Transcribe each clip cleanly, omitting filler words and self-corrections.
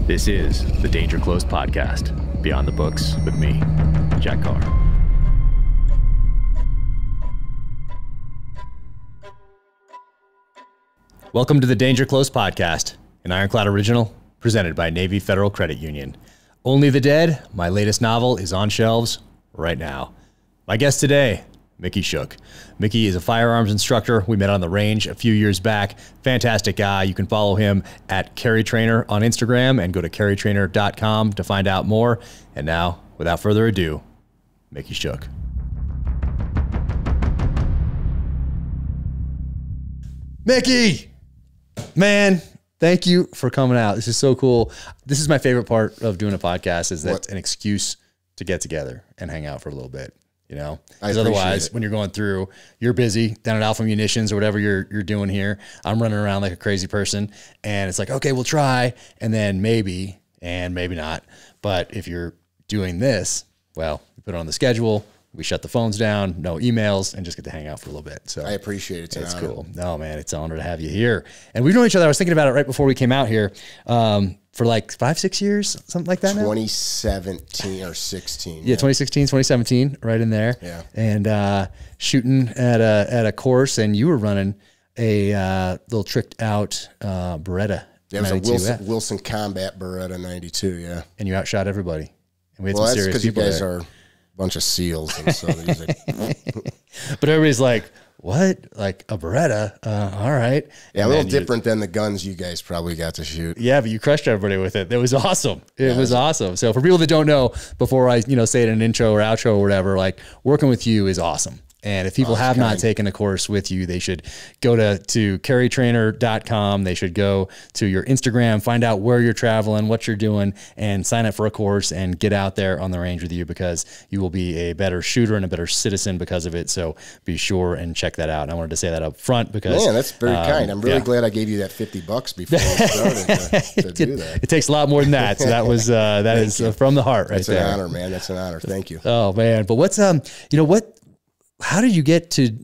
This is the Danger Close podcast, Beyond the Books with me, Jack Carr. Welcome to the Danger Close podcast, an Ironclad original presented by Navy Federal Credit Union. Only the Dead, my latest novel, is on shelves right now. My guest today, Mickey Schuch. Mickey is a firearms instructor. We met on the range a few years back. Fantastic guy. You can follow him at Carry Trainer on Instagram and go to carrytrainer.com to find out more. And now, without further ado, Mickey Schuch. Mickey, man, thank you for coming out. This is so cool. This is my favorite part of doing a podcast, is that an excuse to get together and hang out for a little bit. You know, because otherwise, when you're going through, you're busy down at Alpha Munitions or whatever you're doing here. I'm running around like a crazy person, and it's like, okay, we'll try, and then maybe, and maybe not. But if you're doing this, well, we put it on the schedule. We shut the phones down, no emails, and just get to hang out for a little bit. So I appreciate it. It's cool. No, man, it's an honor to have you here. And we've known each other. I was thinking about it right before we came out here. For like 5-6 years, something like that now? 2017 or 16. Yeah, 2016, 2017, right in there. Yeah. And shooting at a course, and you were running a little tricked out Beretta. Yeah, it was a Wilson Combat Beretta 92, yeah. And you outshot everybody. And we had well, some that's serious because you people guys there. are a bunch of SEALs. And so But everybody's like, what? Like a Beretta? All right. Yeah, a little different than the guns you guys probably got to shoot. Yeah, but you crushed everybody with it. It was awesome. It was awesome. So for people that don't know, before I say it in an intro or outro or whatever, like working with you is awesome. And if people have not taken a course with you, they should go to carrytrainer.com. They should go to your Instagram, find out where you're traveling, what you're doing, and sign up for a course and get out there on the range with you, because you will be a better shooter and a better citizen because of it. So be sure and check that out. And I wanted to say that up front because that's very kind. I'm really glad I gave you that $50 before we started to do that. It takes a lot more than that. So that was that is from the heart, right there. That's an honor, man. That's an honor. Thank you. Oh man, but what's how did you get to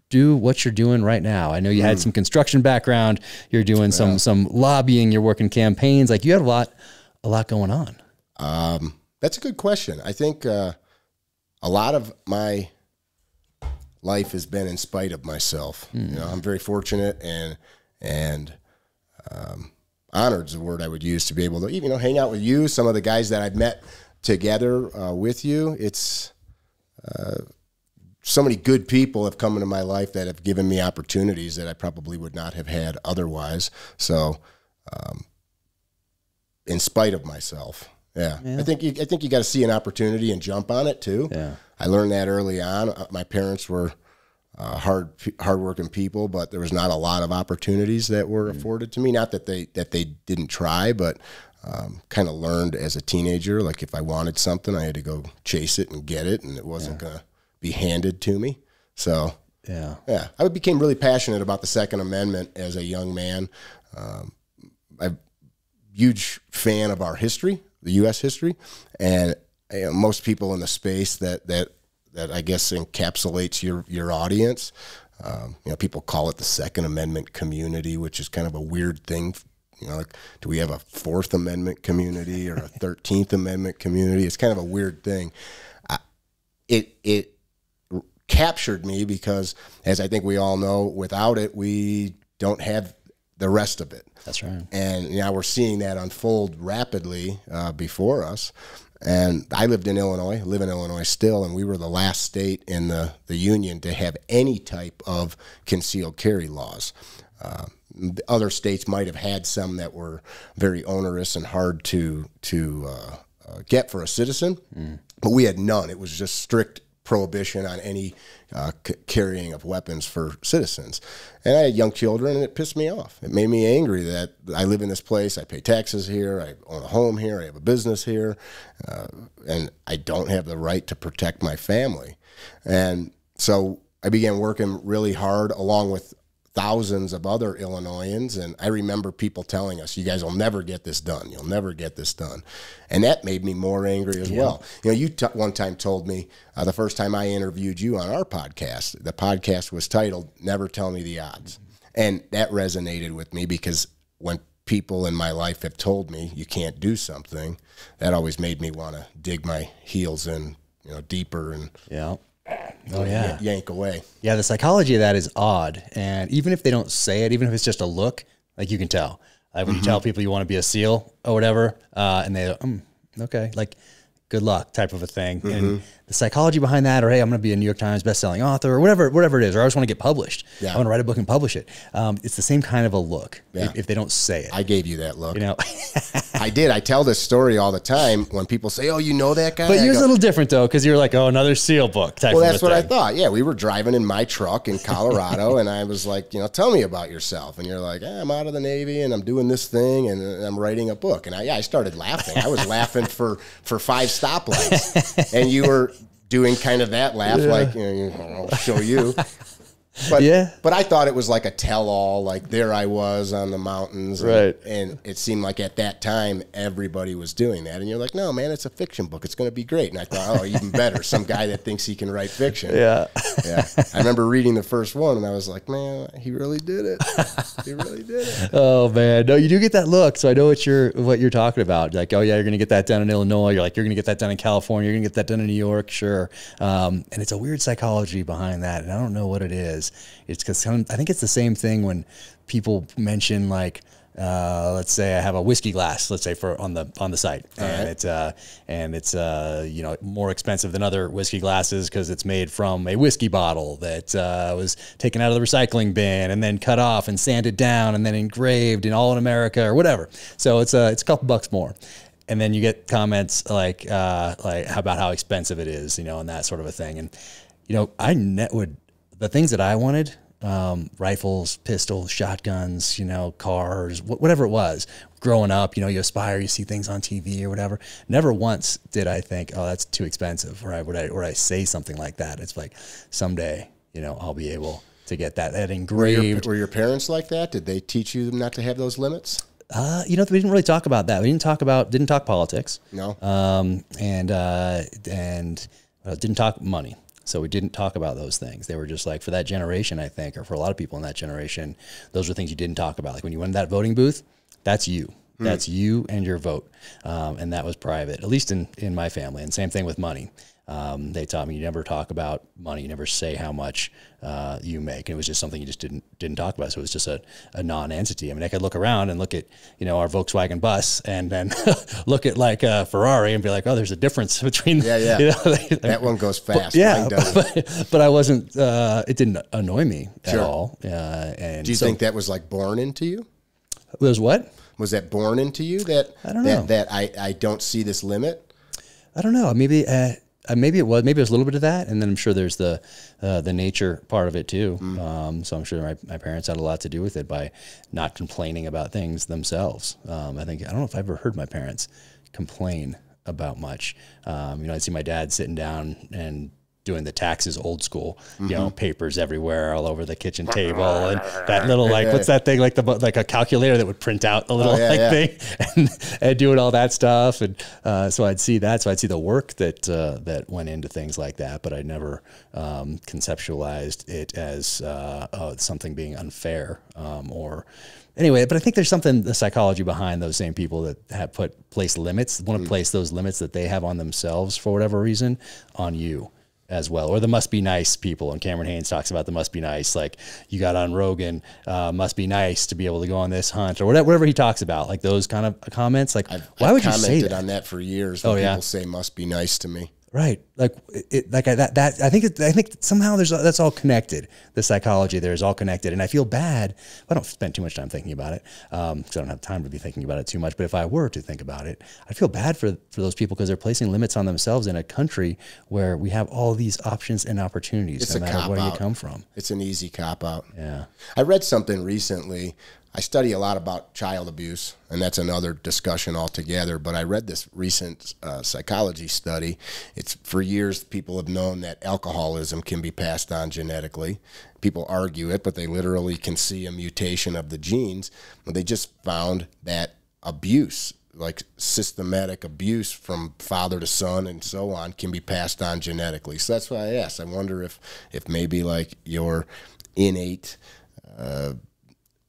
do what you're doing right now? I know you had some construction background. You're doing some lobbying. You're working campaigns. Like you have a lot going on. That's a good question. I think a lot of my life has been in spite of myself. You know, I'm very fortunate and honored is the word I would use to be able to hang out with you. Some of the guys that I've met together with you. It's so many good people have come into my life that have given me opportunities that I probably would not have had otherwise. So, in spite of myself, I think you got to see an opportunity and jump on it too. Yeah, I learned that early on. My parents were hardworking people, but there was not a lot of opportunities that were afforded to me. Not that they didn't try, but kind of learned as a teenager. Like if I wanted something, I had to go chase it and get it, and it wasn't gonna be handed to me. So I became really passionate about the Second Amendment as a young man. I'm a huge fan of our history, the U.S. history, and most people in the space that I guess encapsulates your audience. People call it the Second Amendment community, which is kind of a weird thing. Like, do we have a Fourth Amendment community or a 13th Amendment community? It's kind of a weird thing. It captured me because, as I think we all know, without it, we don't have the rest of it. That's right. And now we're seeing that unfold rapidly before us. And I live in Illinois still, and we were the last state in the union to have any type of concealed carry laws. Other states might have had some that were very onerous and hard to get for a citizen, but we had none. It was just strict prohibition on any carrying of weapons for citizens. And I had young children, and it pissed me off. It made me angry that I live in this place, I pay taxes here, I own a home here, I have a business here, and I don't have the right to protect my family. And so I began working really hard along with thousands of other Illinoisans, and I remember people telling us, you guys will never get this done. You'll never get this done. And that made me more angry as well. You one time told me, the first time I interviewed you on our podcast, the podcast was titled, Never Tell Me the Odds. And that resonated with me because when people in my life have told me you can't do something, that always made me want to dig my heels in, you know, deeper and yank away. Yeah, the psychology of that is odd, and even if they don't say it, even if it's just a look, like you can tell. Like when you tell people you want to be a SEAL or whatever, and they okay, like good luck type of a thing. And the psychology behind that, or hey, I'm going to be a New York Times bestselling author, or whatever it is, or I just want to get published. I want to write a book and publish it. It's the same kind of a look if they don't say it. I gave you that look. You know, I did. I tell this story all the time when people say, "Oh, you know that guy." But yours a little different though, because you're like, "Oh, another SEAL book." Type well, of that's what I thought. Yeah, we were driving in my truck in Colorado, and I was like, you know, tell me about yourself. And you're like, I'm out of the Navy, and I'm doing this thing, and I'm writing a book. And I started laughing. I was laughing for 5 stoplights, and you were doing kind of that laugh, like, you know, I'll show you. But I thought it was like a tell-all, like there I was on the mountains. And it seemed like at that time, everybody was doing that. And you're like, no, man, it's a fiction book. It's going to be great. And I thought, oh, even better, some guy that thinks he can write fiction. Yeah. I remember reading the first one, and I was like, man, he really did it. He really did it. Oh, man. No, you do get that look. So I know what you're talking about. Like, oh, yeah, you're going to get that done in Illinois. You're like, you're going to get that done in California. You're going to get that done in New York. Sure. And it's a weird psychology behind that. And I don't know what it is. It's because I think it's the same thing when people mention, like, let's say I have a whiskey glass, let's say on the site, and it's you know, more expensive than other whiskey glasses because it's made from a whiskey bottle that was taken out of the recycling bin and then cut off and sanded down and then engraved in all in America or whatever. So it's a couple bucks more. And then you get comments like about how expensive it is, you know, and that sort of a thing. And you know, the things that I wanted, rifles, pistols, shotguns, you know, cars, whatever it was, growing up, you know, you aspire, you see things on TV or whatever. Never once did I think, oh, that's too expensive, or I say something like that. It's like, someday, you know, I'll be able to get that engraved. Were your parents like that? Did they teach you not to have those limits? You know, we didn't really talk about that. We didn't talk politics. No. And didn't talk money. So we didn't talk about those things. They were just like, for that generation, I think, or for a lot of people in that generation, those were things you didn't talk about. Like when you went to that voting booth, that's you. That's you and your vote. And that was private, at least in my family. And same thing with money. They taught me you never talk about money. You never say how much you make. And it was just something you just didn't talk about. So it was just a non-entity. I mean, I could look around and look at, you know, our Volkswagen bus and then look at like a Ferrari and be like, oh, there's a difference between, you know, that one goes fast. But I wasn't, it didn't annoy me at all. And do you think that was like born into you? It was what? Was that born into you that I don't know. that I don't see this limit? I don't know. Maybe it was a little bit of that, and then I'm sure there's the nature part of it too. So I'm sure my parents had a lot to do with it by not complaining about things themselves. I don't know if I ever heard my parents complain about much. You know, I'd see my dad sitting down and doing the taxes old school, you know, papers everywhere all over the kitchen table, and that little what's that thing, like a calculator that would print out a little thing, and doing all that stuff. And so I'd see that. So I'd see the work that went into things like that, but I never conceptualized it as something being unfair or. Anyway, but I think there's the psychology behind those same people that have place limits, want to place those limits that they have on themselves for whatever reason on you as well. Or the must be nice people. And Cameron Haynes talks about the must be nice, like you got on Rogan, must be nice to be able to go on this hunt or whatever he talks about, like those kind of comments. Like, why would you say that? I've commented on that for years when people say must be nice to me. Right. Like I think somehow that's all connected. The psychology there is all connected. And I feel bad. I don't spend too much time thinking about it. Because I don't have time to be thinking about it too much. But if I were to think about it, I feel bad for those people because they're placing limits on themselves in a country where we have all these options and opportunities. It's no matter where you come from. It's an easy cop out. Yeah. I read something recently. I study a lot about child abuse, and that's another discussion altogether, but I read this recent psychology study. It's for years people have known that alcoholism can be passed on genetically. People argue it, but they literally can see a mutation of the genes. But they just found that abuse, like systematic abuse from father to son and so on, can be passed on genetically. So that's why I asked. I wonder if maybe like your innate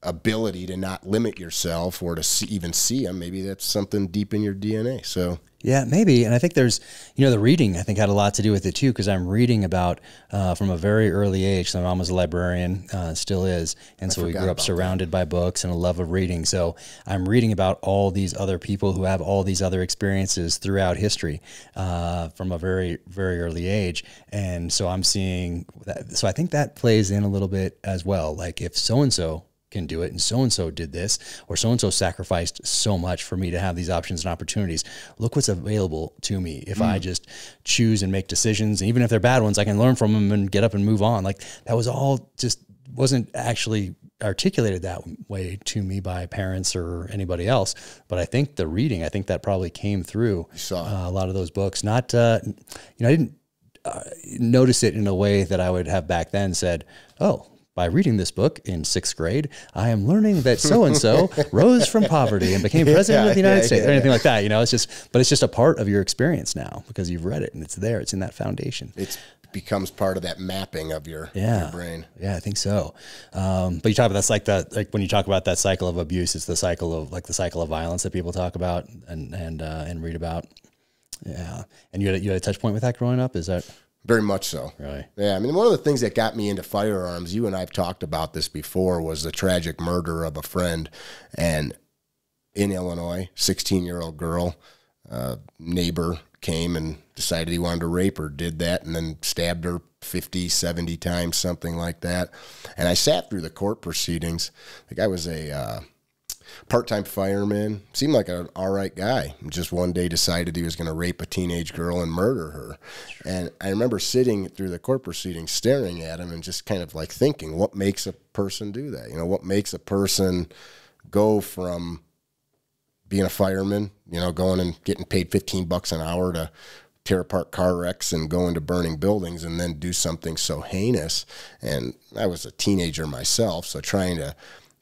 ability to not limit yourself or to even see them. Maybe that's something deep in your DNA. So yeah, maybe. And I think there's, the reading, I think, had a lot to do with it too, because I'm reading about, from a very early age, so my mom was a librarian, still is. And so we grew up surrounded by books and a love of reading. So I'm reading about all these other people who have all these other experiences throughout history, from a very, very early age. And so I'm seeing that. So I think that plays in a little bit as well. Like if so-and-so can do it, and so-and-so did this, or so-and-so sacrificed so much for me to have these options and opportunities. Look what's available to me. If I just choose and make decisions, and even if they're bad ones, I can learn from them and get up and move on. Like that was all just wasn't actually articulated that way to me by parents or anybody else. But I think the reading, I think that probably came through a lot of those books. Not, I didn't notice it in a way that I would have back then said, oh, by reading this book in 6th grade, I am learning that so-and-so rose from poverty and became president of the United States, or anything like that. But it's just a part of your experience now because you've read it and it's there. It's in that foundation. It becomes part of that mapping of your brain. Yeah, I think so. But you talk about like when you talk about that cycle of abuse, it's the cycle of violence that people talk about and read about. Yeah. And you had a touch point with that growing up? Is that? Very much so. Really? Yeah. I mean, one of the things that got me into firearms, you and I have talked about this before, was the tragic murder of a friend. And in Illinois, 16-year-old girl, neighbor came and decided he wanted to rape her, did that, and then stabbed her 50, 70 times, something like that. And I sat through the court proceedings. The guy was a part-time fireman, seemed like an all right guy. Just one day decided he was going to rape a teenage girl and murder her. And I remember sitting through the court proceedings, staring at him and just kind of like thinking, what makes a person do that? What makes a person go from being a fireman, going and getting paid $15 an hour to tear apart car wrecks and go into burning buildings and then do something so heinous. And I was a teenager myself, so trying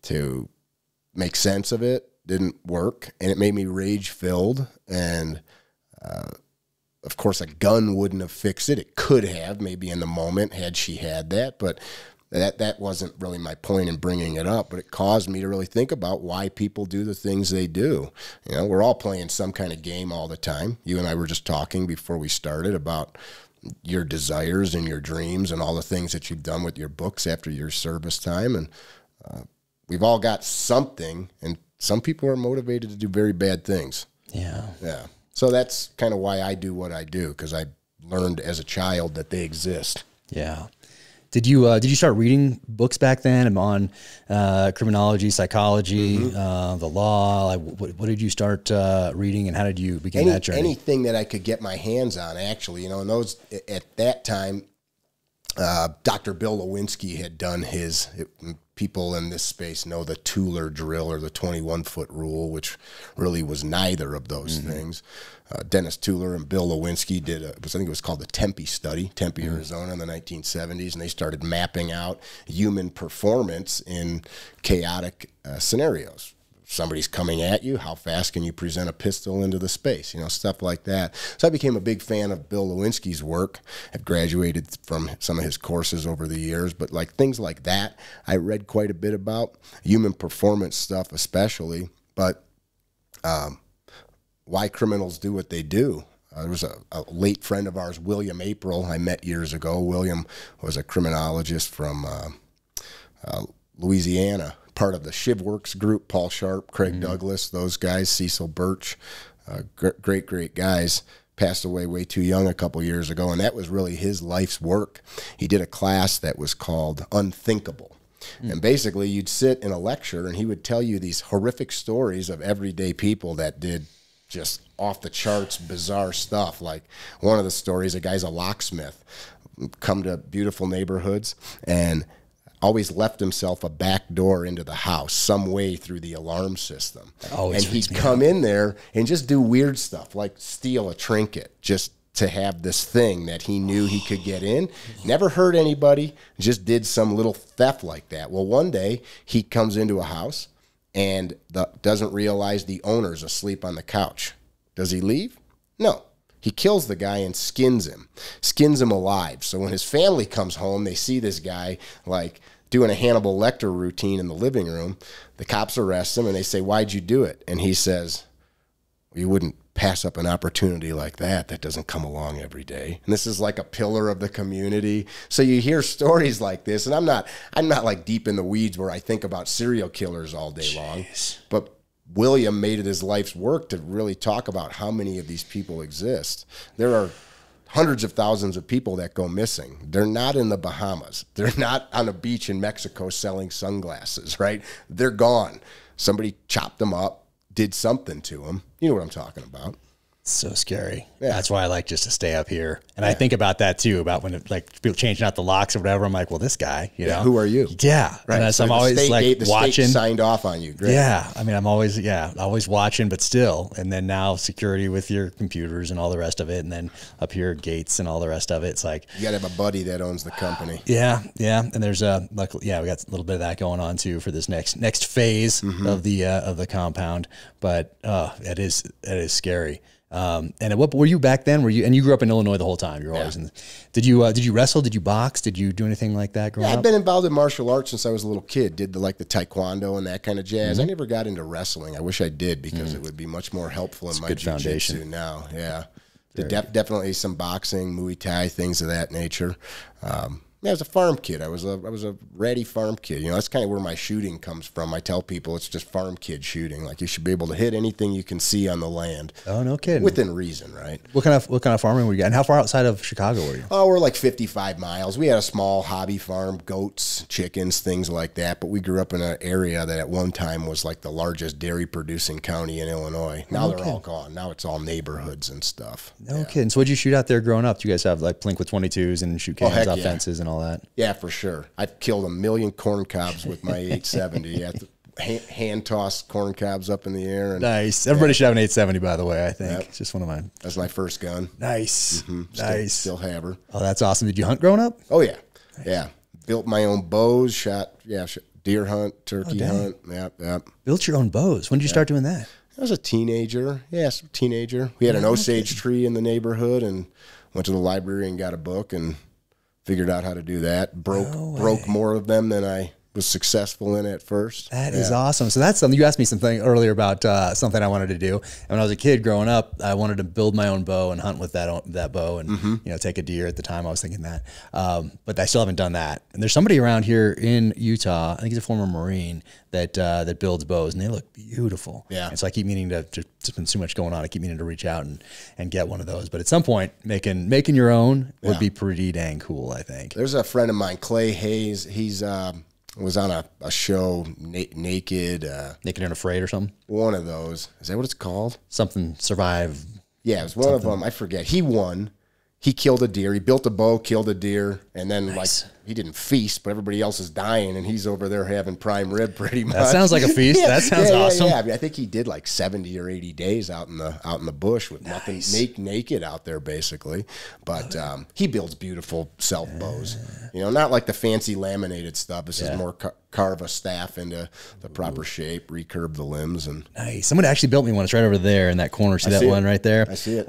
to make sense of it didn't work, and it made me rage-filled. And of course, a gun wouldn't have fixed it. It could have, maybe in the moment, had she had that, but that wasn't really my point in bringing it up. But it caused me to really think about why people do the things they do. We're all playing some kind of game all the time. You and I were just talking before we started about your desires and your dreams and all the things that you've done with your books after your service time, and we've all got something, and some people are motivated to do very bad things. Yeah. Yeah. So that's kind of why I do what I do, because I learned as a child that they exist. Yeah. Did you start reading books back then on criminology, psychology, the law? Like, what did you start reading, and how did you begin that journey? Anything that I could get my hands on, actually. And those at that time, Dr. Bill Lewinsky had done his. People in this space know the Tueller drill or the 21-foot rule, which really was neither of those things. Dennis Tueller and Bill Lewinsky did, I think it was called the Tempe study, Tempe, Arizona, in the 1970s, and they started mapping out human performance in chaotic scenarios. Somebody's coming at you, how fast can you present a pistol into the space, stuff like that. So I became a big fan of Bill Lewinsky's work. I've graduated from some of his courses over the years, but like things like that, I read quite a bit about, human performance stuff especially, but why criminals do what they do. There was a late friend of ours, William April, I met years ago. William was a criminologist from Louisiana, part of the ShivWorks group, Paul Sharp, Craig Douglas, those guys, Cecil Birch, great guys, passed away way too young a couple years ago, and that was really his life's work. He did a class that was called Unthinkable. And basically you'd sit in a lecture and he would tell you these horrific stories of everyday people that did just off the charts, bizarre stuff. Like one of the stories, a guy's a locksmith, come to beautiful neighborhoods and always left himself a back door into the house some way through the alarm system. And he'd come in there and just do weird stuff, like steal a trinket, just to have this thing that he knew he could get in. Never hurt anybody, just did some little theft like that. Well, one day he comes into a house and doesn't realize the owner's asleep on the couch. Does he leave? No. He kills the guy and skins him alive. So when his family comes home, they see this guy like doing a Hannibal Lecter routine in the living room. The cops arrest him, and they say, "Why'd you do it?" And he says, "You wouldn't pass up an opportunity like that. That doesn't come along every day." And this is like a pillar of the community. So you hear stories like this, and I'm not like deep in the weeds where I think about serial killers all day long, but William made it his life's work to really talk about how many of these people exist. There are hundreds of thousands of people that go missing. They're not in the Bahamas. They're not on a beach in Mexico selling sunglasses, right? They're gone. Somebody chopped them up, did something to them. You know what I'm talking about. So scary. Yeah. That's why I like just to stay up here. And I think about that too, about when it, like people changing out the locks or whatever. I'm like, well, this guy, you know, who are you? Yeah. Right. And so I'm always like watching. Signed off on you. Great. Yeah. I mean, I'm always, always watching, but still. And then now security with your computers and all the rest of it. And then up here, gates and all the rest of it. It's like, you got to have a buddy that owns the company. Yeah. Yeah. And there's luckily, we got a little bit of that going on too for this next phase of the compound. But it is scary. And what were you back then? And you grew up in Illinois the whole time. You're always in. Did you wrestle? Did you box? Did you do anything like that growing up? I've been involved in martial arts since I was a little kid. Did the taekwondo and that kind of jazz. I never got into wrestling. I wish I did because it would be much more helpful in my jiu-jitsu now. Yeah. Definitely some boxing, Muay Thai, things of that nature. I was a farm kid. I was a ratty farm kid. You know, that's kind of where my shooting comes from. I tell people it's just farm kid shooting. Like you should be able to hit anything you can see on the land. Oh, no kidding. Within reason, right? What kind of farming were you at? And how far outside of Chicago were you? Oh, we're like 55 miles. We had a small hobby farm, goats, chickens, things like that. But we grew up in an area that at one time was like the largest dairy producing county in Illinois. Now they're all gone. Now it's all neighborhoods and stuff. No kidding. So what'd you shoot out there growing up? Do you guys have like Blink with 22s and shoot cannons off fences and all that? Yeah, for sure. I've killed 1 million corn cobs with my 870. Hand toss corn cobs up in the air. And, nice. Everybody should have an 870, by the way, I think. It's just one of mine. That's my first gun. Nice. Nice. Still have her. Oh, that's awesome. Did you hunt growing up? Oh, yeah. Nice. Yeah. Built my own bows, shot deer hunt, turkey hunt. Yep. Built your own bows. When did you start doing that? I was a teenager. Yes, teenager. We had an Osage tree in the neighborhood and went to the library and got a book and figured out how to do that. Broke more of them than I was successful in at first. That is awesome. So that's something, you asked me something earlier about something I wanted to do. And when I was a kid growing up, I wanted to build my own bow and hunt with that bow and take a deer. At the time I was thinking that. But I still haven't done that. And there's somebody around here in Utah, I think he's a former Marine, that builds bows, and they look beautiful. Yeah. And so I keep meaning to, there's been so much going on, I keep meaning to reach out and get one of those. But at some point, making your own would be pretty dang cool, I think. There's a friend of mine, Clay Hayes. He's was on a show, Naked. Naked and Afraid or something? One of those. Is that what it's called? Something Survive. Yeah, it was one of them. I forget. He won. He killed a deer. He built a bow, killed a deer, and then he didn't feast, but everybody else is dying, and he's over there having prime rib pretty much. That sounds like a feast. That sounds awesome. Yeah. I mean, I think he did like 70 or 80 days out in the bush with nothing, naked out there basically. But he builds beautiful self bows. You know, not like the fancy laminated stuff. This is more carve a staff into the proper shape, recurve the limbs, and nice. Someone actually built me one. It's right over there in that corner. See that one right there? I see it.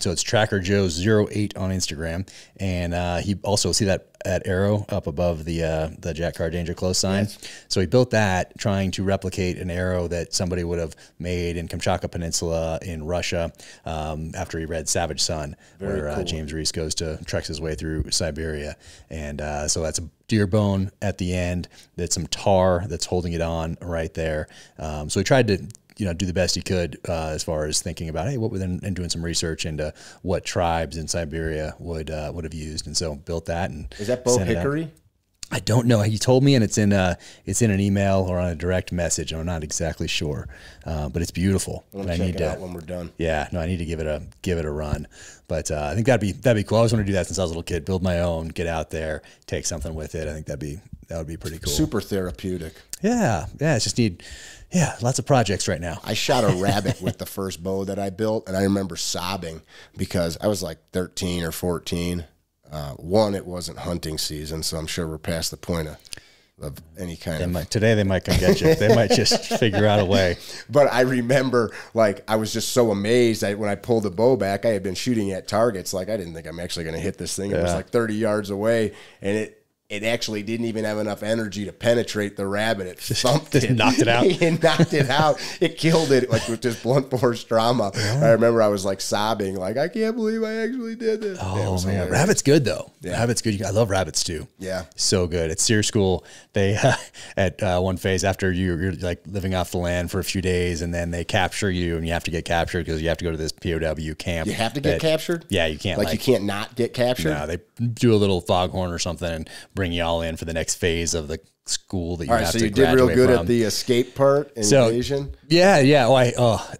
So it's Tracker Joe 08 on Instagram, and he also see that arrow up above the Jack Carr Danger Close sign. Yes. So he built that trying to replicate an arrow that somebody would have made in Kamchatka Peninsula in Russia after he read Savage Son, where cool. James Reese treks his way through Siberia. And so that's a deer bone at the end. That's some tar that's holding it on right there. So he tried to do the best he could as far as thinking about, hey, and doing some research into what tribes in Siberia would have used, and so built that. And is that bow hickory? I don't know. He told me, and it's in an email or on a direct message. I'm not exactly sure, but it's beautiful. I'm gonna check it out when we're done. Yeah, no, I need to give it a run. But I think that'd be cool. I always wanted to do that since I was a little kid. Build my own, get out there, take something with it. I think that would be pretty cool. Super therapeutic. Yeah. It's just lots of projects right now. I shot a rabbit with the first bow that I built, and I remember sobbing because I was like 13 or 14. One, it wasn't hunting season, so I'm sure we're past the point of any kind of... Today they might come get you. They might just figure out a way. But I remember, I was just so amazed when I pulled the bow back. I had been shooting at targets. I didn't think I'm actually going to hit this thing. It was 30 yards away, and it actually didn't even have enough energy to penetrate the rabbit. It thumped it. Knocked it out. It knocked it out. It killed it, like with just blunt force trauma. Yeah. I remember I was like sobbing, like, I can't believe I actually did this. Oh, man. Hilarious. Rabbit's good, though. Yeah. Rabbit's good. I love rabbits, too. Yeah. So good. At Sear School, they, at one phase, after you're like living off the land for a few days, and then they capture you, and you have to get captured because you have to go to this POW camp. You have to get captured? Yeah, you can't. Like you can't not get captured? No, they do a little foghorn or something and bring you all in for the next phase of the school that you have to graduate from. So you did real good at the escape part, invasion? Yeah.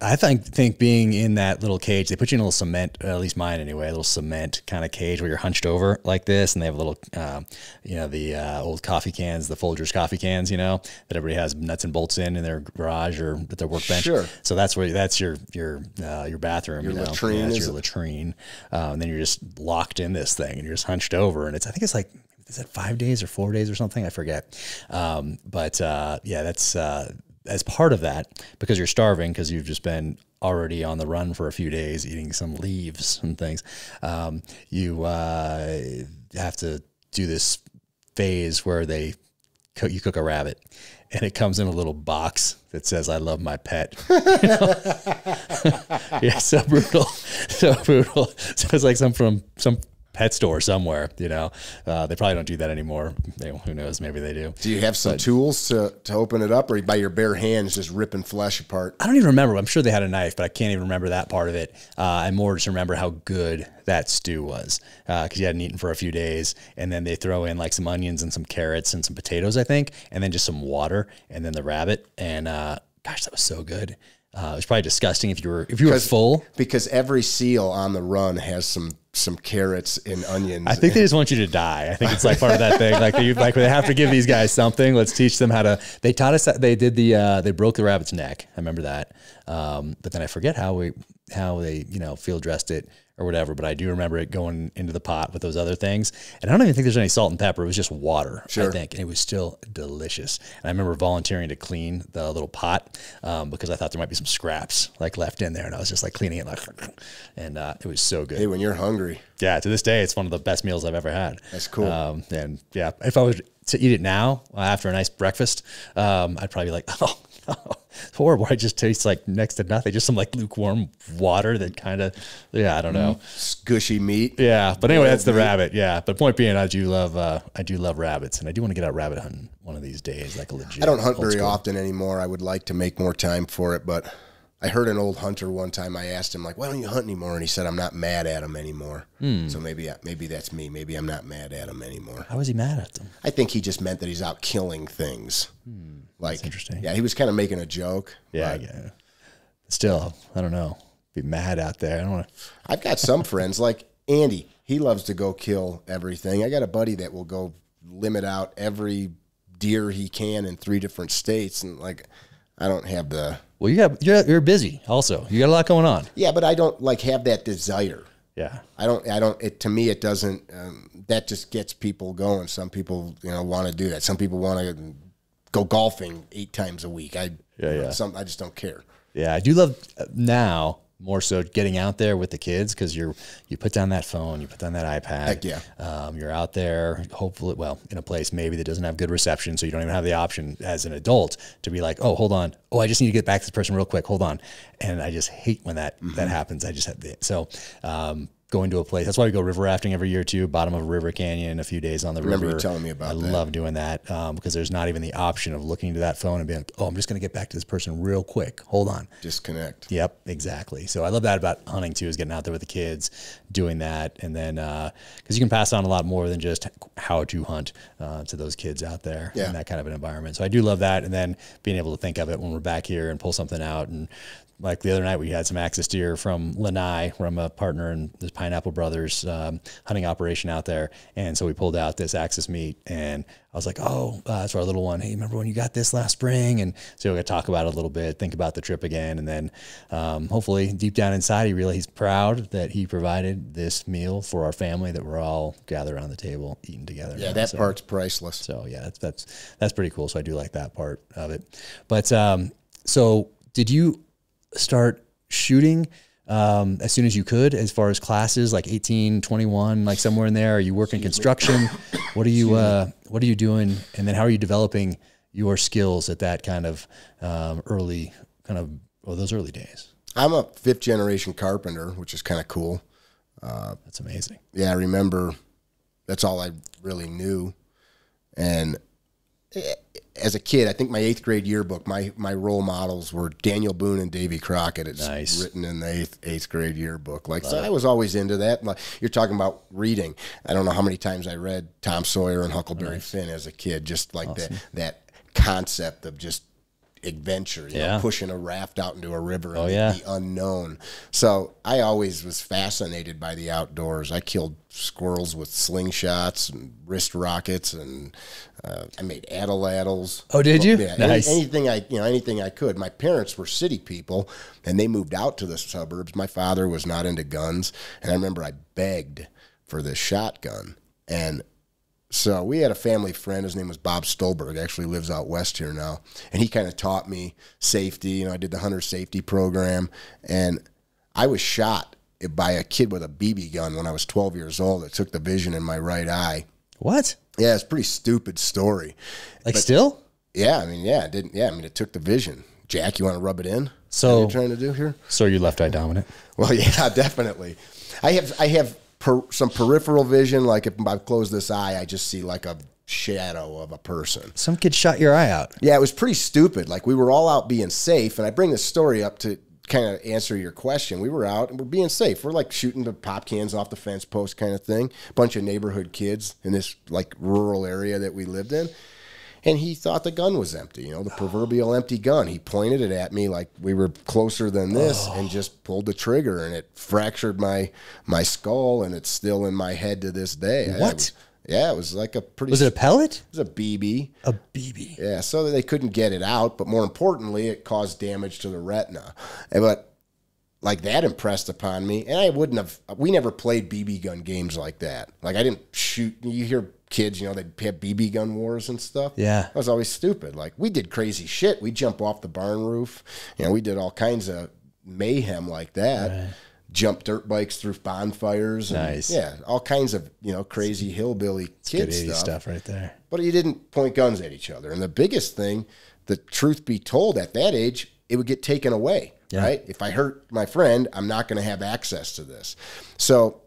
I think being in that little cage, they put you in a little cement, at least mine anyway, a little cement kind of cage where you're hunched over like this, and they have a little, the old coffee cans, the Folgers coffee cans, that everybody has nuts and bolts in their garage or at their workbench. Sure. So that's your bathroom, your latrine. That's your latrine. And then you're just locked in this thing, and you're just hunched over, and I think it's like, is that 5 days or 4 days or something? I forget. That's as part of that, because you're starving, because you've just been already on the run for a few days, eating some leaves and things. You have to do this phase where you cook a rabbit, and it comes in a little box that says, "I love my pet." Yeah, so brutal. So it's like some pet store somewhere, they probably don't do that anymore. Who knows? Maybe they do. Do you have some tools to open it up, or by your bare hands just ripping flesh apart? I don't even remember. I'm sure they had a knife, but I can't even remember that part of it. I more just remember how good that stew was, because you hadn't eaten for a few days, and then they throw in like some onions and some carrots and some potatoes, I think, and then just some water, and then the rabbit, and gosh, that was so good. It was probably disgusting if you were full, because every seal on the run has some carrots and onions. I think they just want you to die. I think it's like part of that thing. Like they have to give these guys something. Let's teach them how to. They taught us that they did they broke the rabbit's neck. I remember that. But then I forget how they field dressed it or whatever. But I do remember it going into the pot with those other things. And I don't even think there's any salt and pepper. It was just water. Sure. I think, and it was still delicious. And I remember volunteering to clean the little pot because I thought there might be some scraps like left in there, and I was just like cleaning it, and it was so good. Hey, when you're hungry. Yeah, to this day, it's one of the best meals I've ever had. That's cool. And yeah, if I was to eat it now after a nice breakfast, I'd probably be like, oh, it's horrible. It just tastes like next to nothing. Just some like lukewarm water that kind of, I don't know. Squishy meat. Yeah, but anyway, that's the rabbit. Yeah, but point being, I do love rabbits, and I do want to get out rabbit hunting one of these days, like a legit. I don't hunt very often anymore. I would like to make more time for it, but I heard an old hunter one time. I asked him, like, why don't you hunt anymore? And he said, I'm not mad at him anymore. So maybe that's me. Maybe I'm not mad at him anymore. How is he mad at them? I think he just meant that he's out killing things. Like, that's interesting. Yeah, he was kind of making a joke. Yeah. Still, I don't know. Be mad out there. I don't want to. I've got some friends, like Andy. He loves to go kill everything. I got a buddy that will go limit out every deer he can in 3 different states. And, like, I don't have the... Well, you're busy also. You got a lot going on. Yeah, but I don't like have that desire. Yeah. I don't, to me, it doesn't, that just gets people going. Some people, want to do that. Some people want to go golfing 8 times a week. I just don't care. Yeah. I do love now more so getting out there with the kids, because you put down that phone, you put down that iPad. Heck yeah. You're out there, hopefully, in a place maybe that doesn't have good reception, so you don't even have the option as an adult to be like, oh, hold on. Oh, I just need to get back to this person real quick. Hold on. And I just hate when that happens. I just have going to a place. That's why we go river rafting every year too. Bottom of a river canyon, a few days on the river. Remember you telling me about that. I love doing that because there's not even the option of looking to that phone and being like, oh, I'm just going to get back to this person real quick. Hold on. Disconnect. Yep, exactly. So I love that about hunting too, is getting out there with the kids, doing that. And then, because you can pass on a lot more than just how to hunt to those kids out there in that kind of an environment. So I do love that. And then being able to think of it when we're back here and pull something out. And like the other night, we had some axis deer from Lanai, from a partner in this Pineapple Brothers hunting operation out there. And so we pulled out this axis meat, and I was like, oh, that's our little one. Hey, remember when you got this last spring? And so we got to talk about it a little bit, think about the trip again. And then hopefully deep down inside, he's proud that he provided this meal for our family, that we're all gathered around the table eating together. Yeah, that part's priceless. So yeah, that's pretty cool. So I do like that part of it. But so did you start shooting as soon as you could, as far as classes, like 18, 21, like somewhere in there? Are you working construction? What are you doing? And then how are you developing your skills at that kind of those early days? I'm a 5th generation carpenter, which is kind of cool. That's amazing. Yeah, I remember that's all I really knew. And as a kid, I think my 8th grade yearbook, my role models were Daniel Boone and Davy Crockett. It's written in the 8th grade yearbook. So I was always into that. Like, you're talking about reading. I don't know how many times I read Tom Sawyer and Huckleberry Finn as a kid, just like that concept of just adventure, you know, pushing a raft out into a river and the unknown. So I always was fascinated by the outdoors. I killed squirrels with slingshots and wrist rockets, and I made atlatls. Oh, did you? Yeah, nice. anything I could. My parents were city people, and they moved out to the suburbs. My father was not into guns, and I remember I begged for this shotgun. And so we had a family friend. His name was Bob Stolberg. Actually lives out west here now. And he kind of taught me safety. You know, I did the hunter safety program. And I was shot by a kid with a BB gun when I was 12 years old. It took the vision in my right eye. What? Yeah, it's a pretty stupid story. Like, still? Yeah, I mean, it didn't. Yeah, I mean, it took the vision. Jack, you want to rub it in? So what you're trying to do here? So you're left eye dominant? Well, yeah, definitely. I have some peripheral vision. Like, if I close this eye, I just see like a shadow of a person. Some kid shot your eye out. Yeah, it was pretty stupid. Like, we were all out being safe, and I bring this story up to kind of answer your question. We were out and we're being safe. We're like shooting the pop cans off the fence post kind of thing. Bunch of neighborhood kids in this like rural area that we lived in. And he thought the gun was empty, you know, the proverbial empty gun. He pointed it at me like we were closer than this and just pulled the trigger, and it fractured my skull, and it's still in my head to this day. What? It was like a pretty... Was it a pellet? It was a BB. A BB. Yeah, so they couldn't get it out, but more importantly, it caused damage to the retina. But like that impressed upon me, and I wouldn't have... We never played BB gun games like that. Like, I didn't shoot... You hear kids, you know, they'd have BB gun wars and stuff. Yeah. That was always stupid. Like, we did crazy shit. We'd jump off the barn roof. You know, we did all kinds of mayhem like that. Right. Jump dirt bikes through bonfires. And, nice. Yeah, all kinds of, you know, crazy hillbilly kid stuff right there. But you didn't point guns at each other. And the biggest thing, the truth be told, at that age, it would get taken away, right? If I hurt my friend, I'm not going to have access to this. So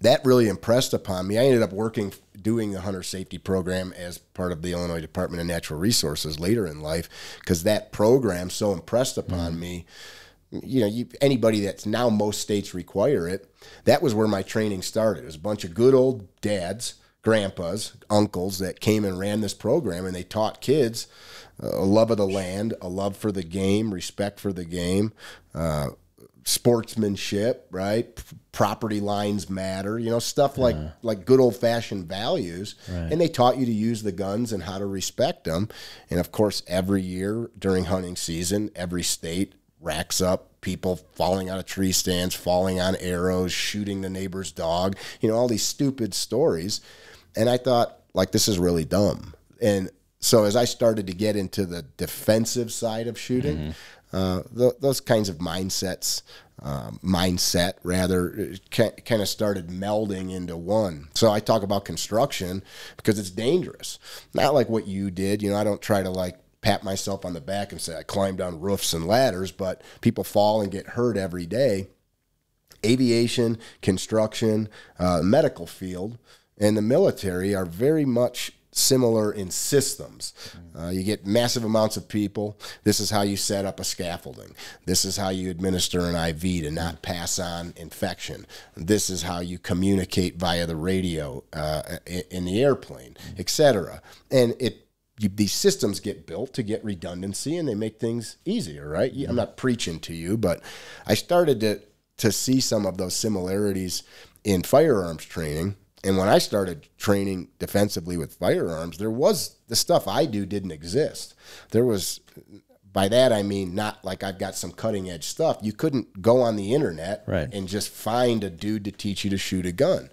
that really impressed upon me. I ended up doing the hunter safety program as part of the Illinois Department of Natural Resources later in life, because that program so impressed upon me. You know, anybody that's now, most states require it. That was where my training started. It was a bunch of good old dads, grandpas, uncles that came and ran this program, and they taught kids a love of the land, a love for the game, respect for the game, sportsmanship, right? Property lines matter, you know, stuff like good old-fashioned values. Right. And they taught you to use the guns and how to respect them. And, of course, every year during hunting season, every state racks up people falling out of tree stands, falling on arrows, shooting the neighbor's dog, you know, all these stupid stories. And I thought, like, this is really dumb. And so as I started to get into the defensive side of shooting, those kinds of mindset kind of started melding into one. So I talk about construction because it's dangerous. Not like what you did. You know, I don't try to like pat myself on the back and say I climbed on roofs and ladders, but people fall and get hurt every day. Aviation, construction, medical field, and the military are very much similar in systems. You get massive amounts of people. This is how you set up a scaffolding. This is how you administer an IV to not pass on infection. This is how you communicate via the radio in the airplane, etc. And these systems get built to get redundancy, and they make things easier, right? I'm not preaching to you, but I started to see some of those similarities in firearms training. And when I started training defensively with firearms, the stuff I do didn't exist. By that I mean not like I've got some cutting edge stuff. You couldn't go on the internet and just find a dude to teach you to shoot a gun.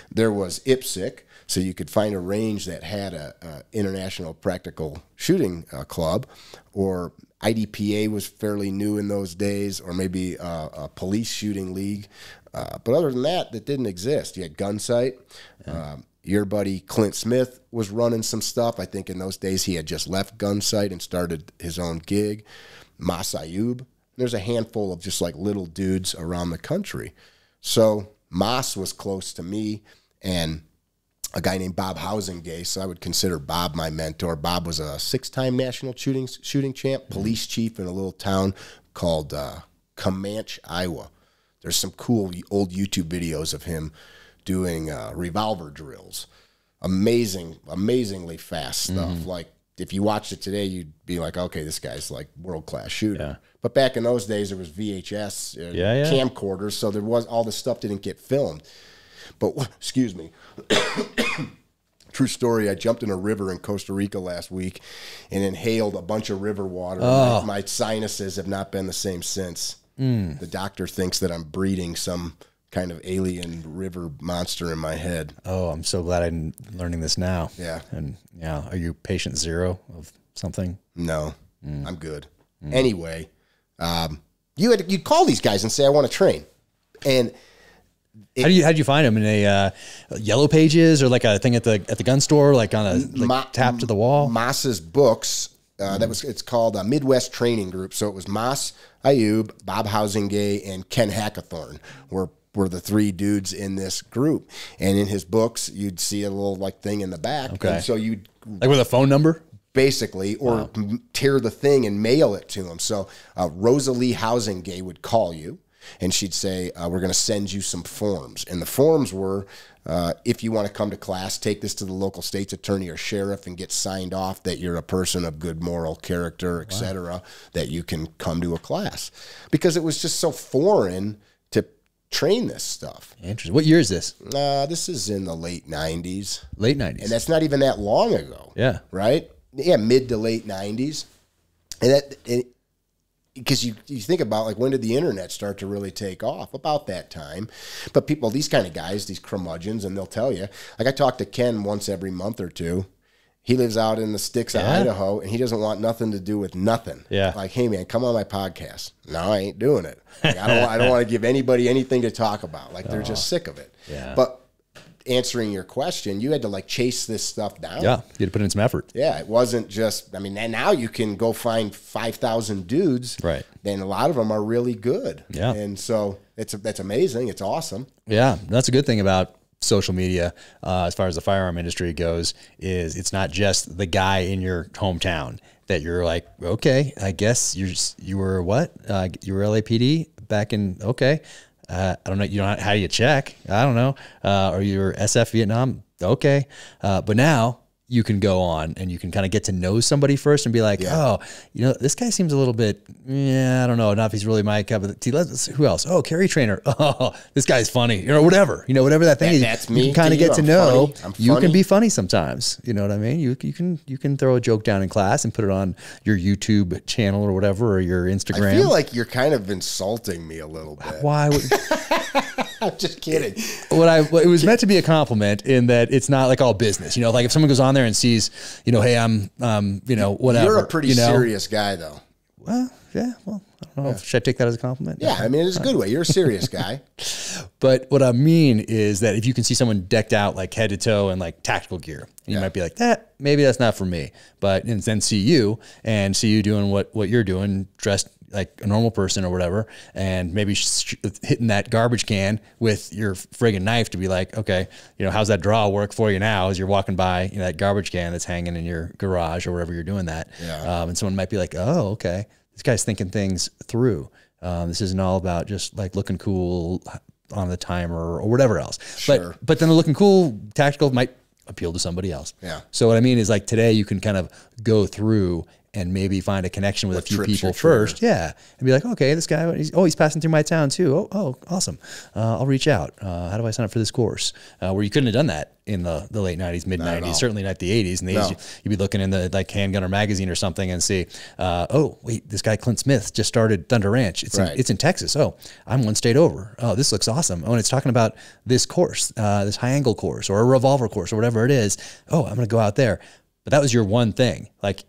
There was IPSC, so you could find a range that had a international practical shooting club, or IDPA was fairly new in those days, or maybe a police shooting league. But other than that, that didn't exist. You had Gunsight. Your buddy Clint Smith was running some stuff. I think in those days he had just left Gunsight and started his own gig. Mas Ayub. There's a handful of just like little dudes around the country. So Mas was close to me, and a guy named Bob Housengay, so I would consider Bob my mentor. Bob was a 6-time national shooting champ, police chief in a little town called Comanche, Iowa. There's some cool old YouTube videos of him doing revolver drills. Amazingly fast stuff. Like, if you watched it today, you'd be like, okay, this guy's like world-class shooter. Yeah. But back in those days, there was VHS camcorders, so there was all this stuff didn't get filmed. But, excuse me, true story, I jumped in a river in Costa Rica last week and inhaled a bunch of river water. Oh. My sinuses have not been the same since. The doctor thinks that I'm breeding some kind of alien river monster in my head. Oh, I'm so glad I'm learning this now. Yeah. And yeah, are you patient zero of something? No, I'm good. Anyway, you'd call these guys and say, I want to train. And how'd you find them? In a yellow pages or like a thing at the gun store, like on a tap to the wall? Mas's books. It's called a Midwest Training Group. So it was Mas Ayub, Bob Housengay, and Ken Hackathorn were the 3 dudes in this group. And in his books, you'd see a little like thing in the back. Okay. And so you'd like with a phone number, basically, or tear the thing and mail it to him. So Rosalie Housengay would call you, and she'd say, we're going to send you some forms. And the forms were, if you want to come to class, take this to the local state's attorney or sheriff and get signed off that you're a person of good moral character, et cetera, that you can come to a class. Because it was just so foreign to train this stuff. Interesting. What year is this? This is in the late 90s. Late 90s. And that's not even that long ago. Yeah. Right? Yeah, mid to late 90s. And because you think about, like, when did the internet start to really take off? About that time. But people, these kind of guys, these curmudgeons, and they'll tell you. Like, I talk to Ken once every month or two. He lives out in the sticks of Idaho, and he doesn't want nothing to do with nothing. Yeah. Like, hey, man, come on my podcast. No, I ain't doing it. Like, I don't want to give anybody anything to talk about. Like, they're just sick of it. Yeah. But answering your question, you had to like chase this stuff down. Yeah, you had to put in some effort. Yeah, it wasn't just, I mean, and now you can go find 5,000 dudes. Right. And a lot of them are really good. Yeah. And so that's amazing. It's awesome. Yeah, that's a good thing about social media as far as the firearm industry goes, is it's not just the guy in your hometown that you're like, okay, I guess you were what? You were LAPD back in, okay. I don't know. You know, how do you check? I don't know. Or you're SF Vietnam. Okay. But now you can go on and you can kind of get to know somebody first and be like, oh, you know, this guy seems a little bit, I don't know, not if he's really my cup of tea. Who else? Oh, carry trainer. Oh, this guy's funny, whatever that thing is. That's me. You can kind of get to know. Funny. You can be funny sometimes. You know what I mean? You can throw a joke down in class and put it on your YouTube channel or whatever, or your Instagram. I feel like you're kind of insulting me a little bit. Why? I'm just kidding. It was meant to be a compliment in that it's not like all business. You know, like if someone goes on there and sees, you know, hey, I'm, you know, whatever. You're a pretty serious guy, though. Well, yeah. Well, I don't know. Should I take that as a compliment? Yeah, I mean, it's a good way. You're a serious guy. But what I mean is that if you can see someone decked out like head to toe in like tactical gear, and you might be like, maybe that's not for me. But and then see you doing what you're doing, dressed like a normal person or whatever, and maybe hitting that garbage can with your friggin' knife to be like, okay, you know, how's that draw work for you now as you're walking by, you know, that garbage can that's hanging in your garage or wherever you're doing that. Yeah. And someone might be like, oh, okay, this guy's thinking things through. This isn't all about just like looking cool on the timer or whatever else. Sure. But then the looking cool tactical might appeal to somebody else. Yeah. So what I mean is like today you can kind of go through and maybe find a connection with a few people first. Yeah. And be like, okay, this guy, he's passing through my town too. Oh, awesome. I'll reach out. How do I sign up for this course? Where you couldn't have done that in the late 90s, mid 90s, certainly not the 80s. In the 80s, you'd be looking in the like Handgunner magazine or something and see, oh, wait, this guy Clint Smith just started Thunder Ranch. It's in Texas. Oh, I'm one state over. Oh, this looks awesome. Oh, and it's talking about this course, this high angle course or a revolver course or whatever it is. Oh, I'm going to go out there. But that was your one thing. Like,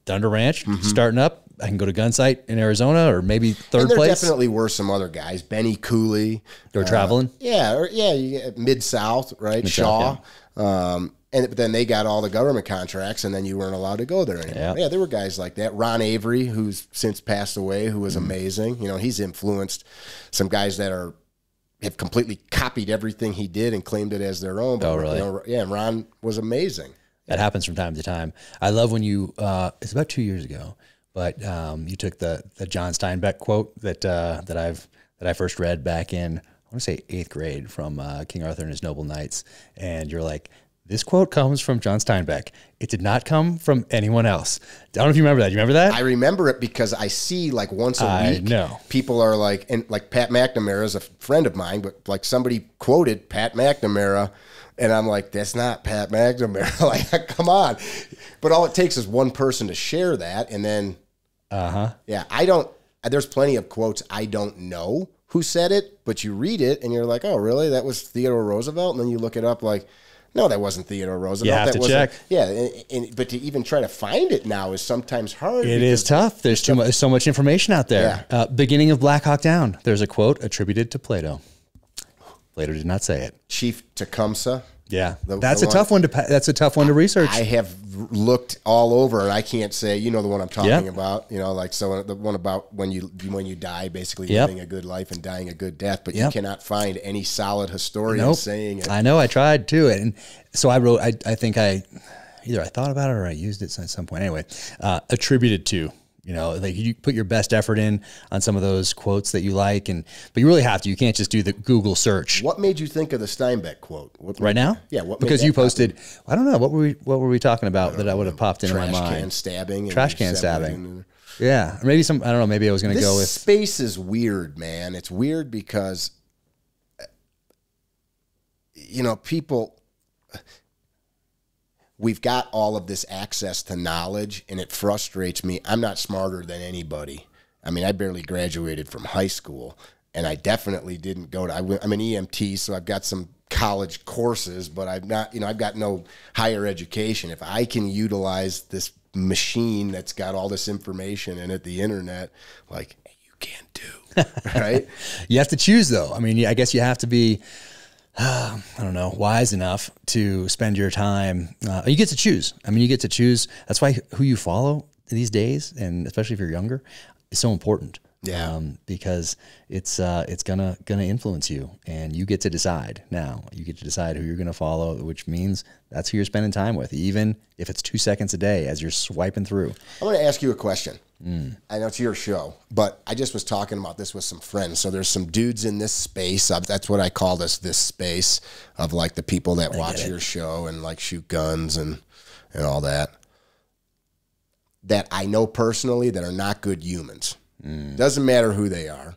Thunder Ranch, starting up, I can go to Gunsight in Arizona, or maybe third and there place. Definitely were some other guys, Benny Cooley. They're traveling. You get Mid-South, right? Mid-South, Shaw. But then they got all the government contracts, and then you weren't allowed to go there anymore. Yeah, there were guys like that. Ron Avery, who's since passed away, who was amazing. You know, he's influenced some guys that have completely copied everything he did and claimed it as their own. But, really? You know, yeah, Ron was amazing. That happens from time to time. I love when you, it's about 2 years ago, but you took the John Steinbeck quote that I first read back in, I want to say 8th grade, from King Arthur and his Noble Knights. And you're like, this quote comes from John Steinbeck. It did not come from anyone else. I don't know if you remember that. You remember that? I remember it because I see like once a week, know. People are like, and like Pat McNamara is a friend of mine, but like somebody quoted Pat McNamara, and I'm like, that's not Pat McNamara. Like, come on. But all it takes is one person to share that, and then, yeah, there's plenty of quotes I don't know who said it, but you read it, and you're like, oh, really? That was Theodore Roosevelt? And then you look it up like, no, that wasn't Theodore Roosevelt. You have to check. Yeah, but to even try to find it now is sometimes hard. It is tough. There's so much information out there. Yeah. Beginning of Black Hawk Down, there's a quote attributed to Plato. Plato did not say it. Chief Tecumseh. Yeah, that's a tough one to research. I have looked all over, and I can't say, you know, the one I'm talking about. You know, like, so the one about when you die, basically living a good life and dying a good death. But you cannot find any solid historian saying it. I know. I tried too, and so I wrote. I think either I thought about it or I used it at some point. Anyway, attributed to. You know, like you put your best effort in on some of those quotes that you like, but you really have to. You can't just do the Google search. What made you think of the Steinbeck quote? Right now? Yeah, because you posted. I don't know, what were we talking about that I would have popped into my mind? Trash can stabbing. Trash can stabbing. Yeah, or maybe some. I don't know. Maybe I was going to go with. This space is weird, man. It's weird because, you know, people. We've got all of this access to knowledge, and it frustrates me. I'm not smarter than anybody. I mean, I barely graduated from high school, and I definitely didn't go to, I'm an EMT, so I've got some college courses, but I've not, you know, I've got no higher education. If I can utilize this machine that's got all this information in it, the internet, like, you can't do, right? You have to choose, though. I mean, I guess you have to be, I don't know, wise enough to spend your time. You get to choose. I mean, you get to choose. That's why who you follow these days, and especially if you're younger, is so important. Yeah. Because it's gonna influence you, and you get to decide now. You get to decide who you're gonna follow, which means that's who you're spending time with, even if it's 2 seconds a day as you're swiping through. I want to ask you a question. I know it's your show, but I just was talking about this with some friends. So there's some dudes in this space. That's what I call this space of like the people that watch your show and like shoot guns and all that. That I know personally that are not good humans. Doesn't matter who they are,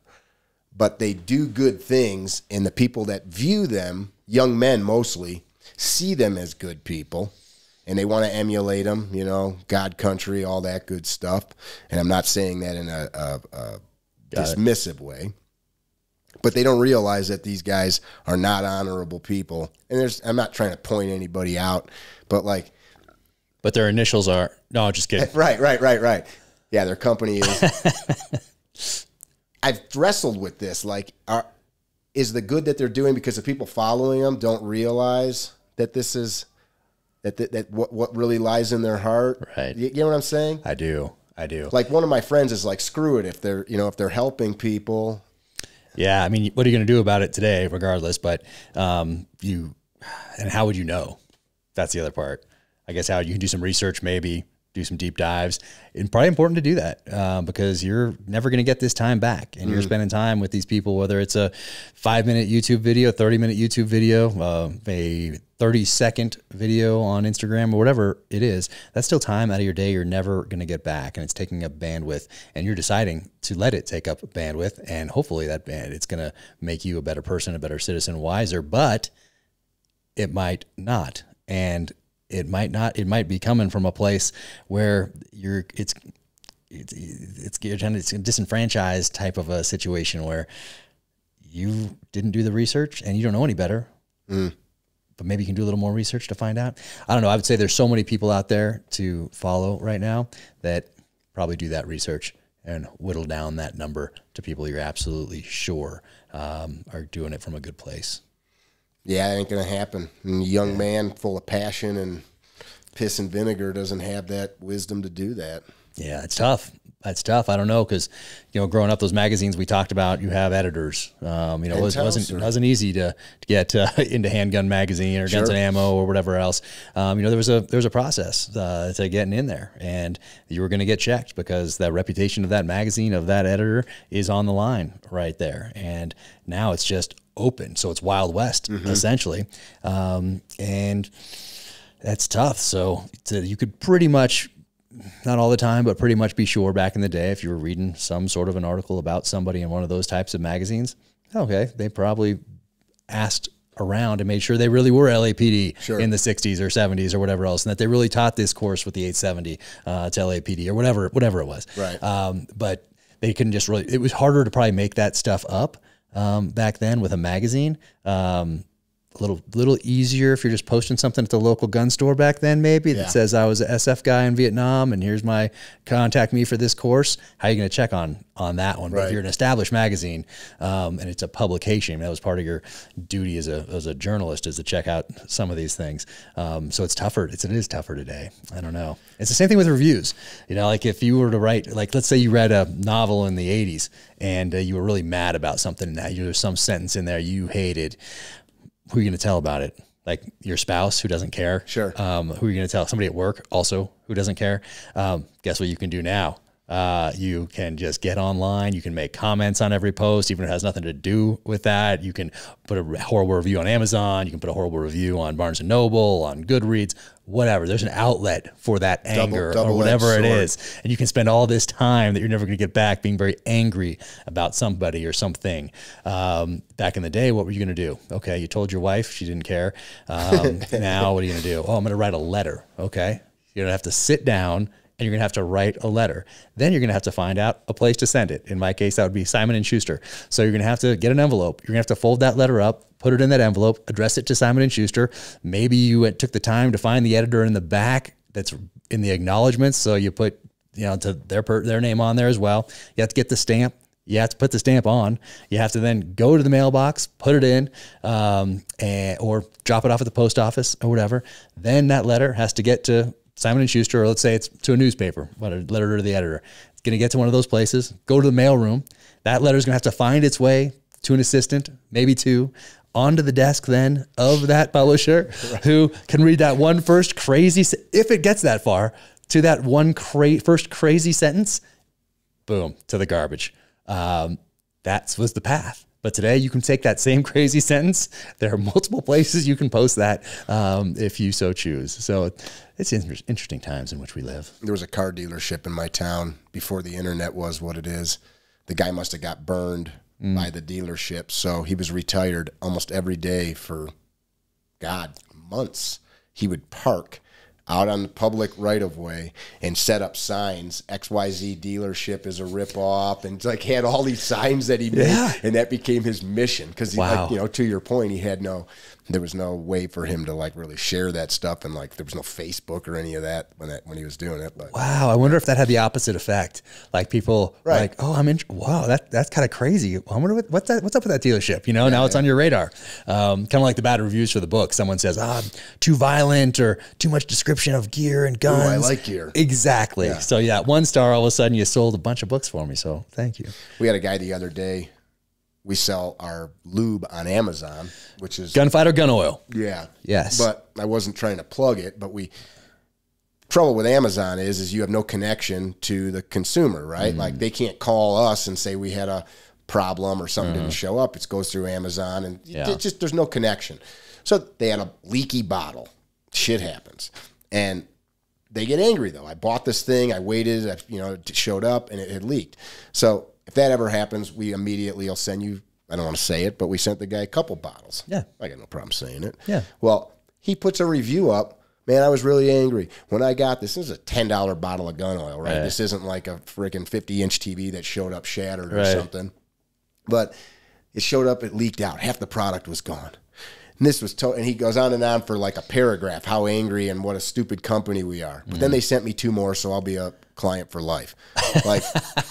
but they do good things, and the people that view them, young men mostly, see them as good people, and they want to emulate them, you know, God, country, all that good stuff. And I'm not saying that in a dismissive way, but they don't realize that these guys are not honorable people. And I'm not trying to point anybody out, but like, but their initials are, no, just kidding. Right. Yeah, their company is. I've wrestled with this. Like, is the good that they're doing because the people following them don't realize that this is that what really lies in their heart? Right. You get what I'm saying? I do. Like, one of my friends is like, screw it if they're helping people. Yeah, I mean, what are you going to do about it today, regardless? But and how would you know? That's the other part. I guess how you can do some research, maybe do some deep dives. It's probably important to do that because you're never going to get this time back, and you're spending time with these people, whether it's a 5-minute YouTube video, 30-minute YouTube video, a 30-second video on Instagram, or whatever it is. That's still time out of your day you're never going to get back, and it's taking up bandwidth, and you're deciding to let it take up bandwidth, and hopefully it's going to make you a better person, a better citizen, wiser, but it might not. And it might be coming from a place where it's a disenfranchised type of a situation where you didn't do the research and you don't know any better. But maybe you can do a little more research to find out. I don't know. I would say there's so many people out there to follow right now that probably do that research and whittle down that number to people you're absolutely sure are doing it from a good place. Yeah, it ain't going to happen. And a young man full of passion and piss and vinegar doesn't have that wisdom to do that. Yeah, it's tough. That's tough. I don't know, because growing up, those magazines we talked about, you have editors. It wasn't easy to get into Handgun Magazine or Guns and Ammo or whatever else. There was a process to getting in there, and you were going to get checked because the reputation of that magazine, of that editor, is on the line right there. And now it's just open, so it's Wild West essentially, and that's tough. So you could pretty much, not all the time, but pretty much be sure back in the day, if you were reading some sort of an article about somebody in one of those types of magazines, okay, they probably asked around and made sure they really were LAPD in the 60s or 70s or whatever else, and that they really taught this course with the 870 to LAPD or whatever it was. Right. But they couldn't just really, it was harder to probably make that stuff up back then with a magazine. A little easier if you're just posting something at the local gun store back then, maybe that says I was an SF guy in Vietnam and here's my contact me for this course. How are you going to check on that one? But if you're an established magazine and it's a publication, that was part of your duty as a journalist, is to check out some of these things. So it's tougher. It is tougher today. I don't know. It's the same thing with reviews. Like if you were to write, like let's say you read a novel in the 80s and you were really mad about something, and there's some sentence in there you hated. Who are you going to tell about it? Like your spouse who doesn't care? Sure. Who are you going to tell? Somebody at work also who doesn't care? Guess what you can do now? You can just get online. You can make comments on every post, even if it has nothing to do with that. You can put a horrible review on Amazon. You can put a horrible review on Barnes & Noble, on Goodreads, whatever. There's an outlet for that anger or whatever it is. And you can spend all this time that you're never going to get back being very angry about somebody or something. Back in the day, what were you going to do? Okay, you told your wife, she didn't care. Now what are you going to do? Oh, I'm going to write a letter. Okay. You're going to have to sit down and you're going to have to write a letter. Then you're going to have to find out a place to send it. In my case, that would be Simon & Schuster. So you're going to have to get an envelope. You're going to have to fold that letter up, put it in that envelope, address it to Simon & Schuster. Maybe you took the time to find the editor in the back that's in the acknowledgments. So you put, to their name on there as well. You have to get the stamp. You have to put the stamp on. You have to then go to the mailbox, put it in, or drop it off at the post office or whatever. Then that letter has to get to Simon & Schuster, or let's say it's to a newspaper, a letter to the editor. It's going to get to one of those places, go to the mailroom. That letter is going to have to find its way to an assistant, maybe two, onto the desk then of that publisher who can read that one first crazy, if it gets that far, to that one first crazy sentence, boom, to the garbage. That was the path. But today you can take that same crazy sentence. There are multiple places you can post that if you so choose. So it's interesting times in which we live. There was a car dealership in my town before the internet was what it is. The guy must have got burned by the dealership. So he was retired almost every day for, months. He would park out on the public right-of-way and set up signs. XYZ dealership is a rip-off, and had all these signs that he made, and that became his mission. Because, to your point, there was no way for him to really share that stuff, and there was no Facebook or any of that when he was doing it. But wow, I wonder if that had the opposite effect. People wow, that's kind of crazy. I wonder what's up with that dealership. Now it's on your radar. Kind of like the bad reviews for the book. Someone says, too violent or too much description of gear and guns. Ooh, I like gear. Exactly. Yeah. So 1 star, all of a sudden you sold a bunch of books for me. So thank you. We had a guy the other day. We sell our lube on Amazon, which is Gunfighter Oil. Yeah. Yes. But I wasn't trying to plug it, but trouble with Amazon is you have no connection to the consumer, right? They can't call us and say we had a problem or something didn't show up. It goes through Amazon and there's no connection. So they had a leaky bottle. Shit happens. And they get angry though. I bought this thing, I waited, it showed up and it had leaked. So if that ever happens, we immediately will send you, I don't want to say it, but we sent the guy a couple bottles. Yeah. I got no problem saying it. Yeah. Well, he puts a review up. Man, I was really angry. When I got this is a $10 bottle of gun oil, right? This isn't like a freaking 50-inch TV that showed up shattered or something. But it showed up, it leaked out. Half the product was gone. And this was and he goes on and on for a paragraph, how angry and what a stupid company we are. But then they sent me 2 more, so I'll be client for life.